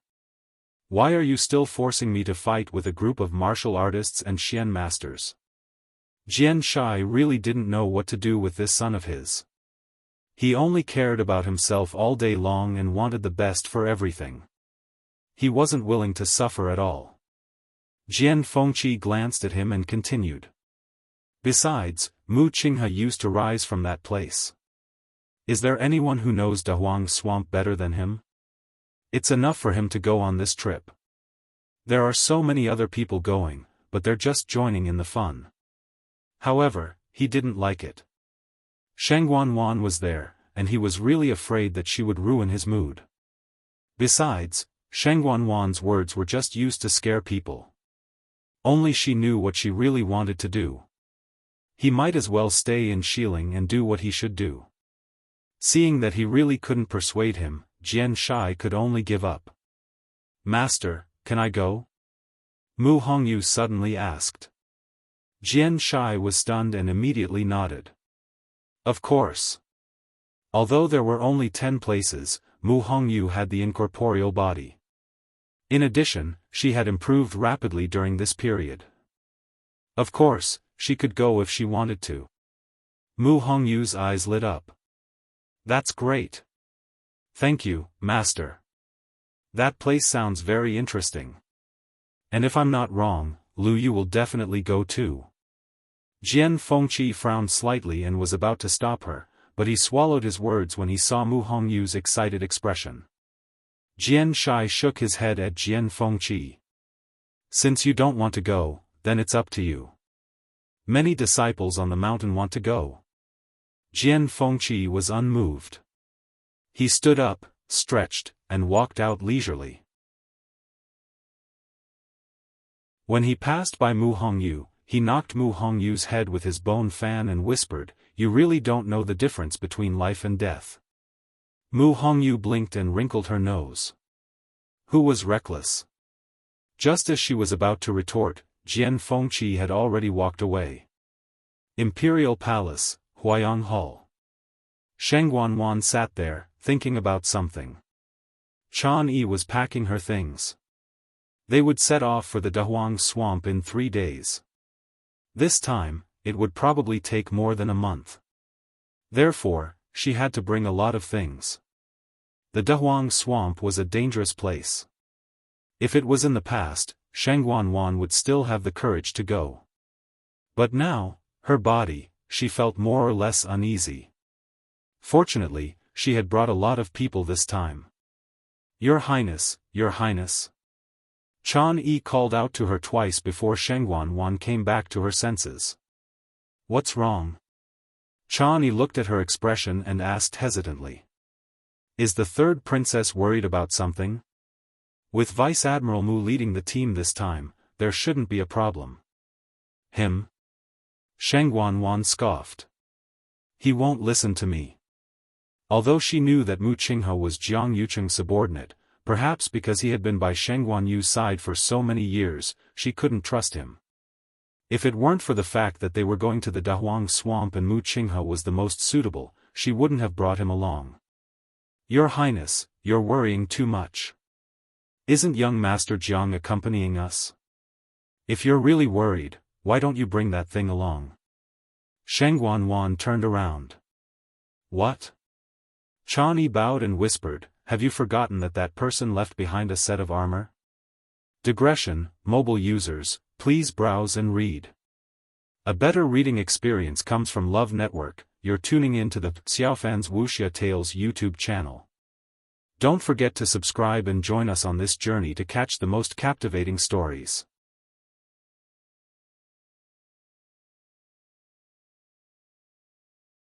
Speaker 1: Why are you still forcing me to fight with a group of martial artists and Xian masters? Jian Shai really didn't know what to do with this son of his. He only cared about himself all day long and wanted the best for everything. He wasn't willing to suffer at all. Jian Fengqi glanced at him and continued. Besides, Mu Qinghe used to rise from that place. Is there anyone who knows Dahuang Swamp better than him? It's enough for him to go on this trip. There are so many other people going, but they're just joining in the fun. However, he didn't like it. Sheng Wanwan was there, and he was really afraid that she would ruin his mood. Besides, Sheng Wanwan's words were just used to scare people. Only she knew what she really wanted to do. He might as well stay in Xiling and do what he should do. Seeing that he really couldn't persuade him, Jian Shai could only give up. Master, can I go? Mu Hongyu suddenly asked. Jian Shai was stunned and immediately nodded. Of course. Although there were only 10 places, Mu Hongyu had the incorporeal body. In addition, she had improved rapidly during this period. Of course, she could go if she wanted to. Mu Hongyu's eyes lit up. That's great. Thank you, Master. That place sounds very interesting. And if I'm not wrong, Lu Yu will definitely go too. Jian Fengqi frowned slightly and was about to stop her, but he swallowed his words when he saw Mu Hongyu's excited expression. Jian Shai shook his head at Jian Fengqi. Since you don't want to go, then it's up to you. Many disciples on the mountain want to go. Jian Fengqi was unmoved. He stood up, stretched, and walked out leisurely. When he passed by Mu Hongyu, he knocked Mu Hongyu's head with his bone fan and whispered, "You really don't know the difference between life and death." Mu Hongyu blinked and wrinkled her nose. Who was reckless? Just as she was about to retort, Jian Fengqi had already walked away. Imperial Palace, Huayang Hall. Sheng Wanwan sat there, thinking about something. Chan Yi was packing her things. They would set off for the Dahuang swamp in 3 days. This time, it would probably take more than a month. Therefore, she had to bring a lot of things. The Dahuang swamp was a dangerous place. If it was in the past, Sheng Wanwan would still have the courage to go. But now, her body, she felt more or less uneasy. Fortunately, she had brought a lot of people this time. Your Highness, Your Highness. Chan Yi called out to her twice before Sheng Wanwan came back to her senses. What's wrong? Chan Yi looked at her expression and asked hesitantly. Is the third princess worried about something? With Vice Admiral Mu leading the team this time, there shouldn't be a problem. Him? Sheng Wanwan scoffed. He won't listen to me. Although she knew that Mu Qinghe was Jiang Yucheng's subordinate, perhaps because he had been by Sheng Guanyu's side for so many years, she couldn't trust him. If it weren't for the fact that they were going to the Dahuang swamp and Mu Qinghe was the most suitable, she wouldn't have brought him along. Your Highness, you're worrying too much. Isn't young Master Jiang accompanying us? If you're really worried, why don't you bring that thing along? Sheng Wanwan turned around. What? Chan Yi bowed and whispered, have you forgotten that that person left behind a set of armor? Digression, mobile users, please browse and read. A better reading experience comes from Love Network. You're tuning in to the Xiaofan's Wuxia Tales YouTube channel. Don't forget to subscribe and join us on this journey to catch the most captivating stories.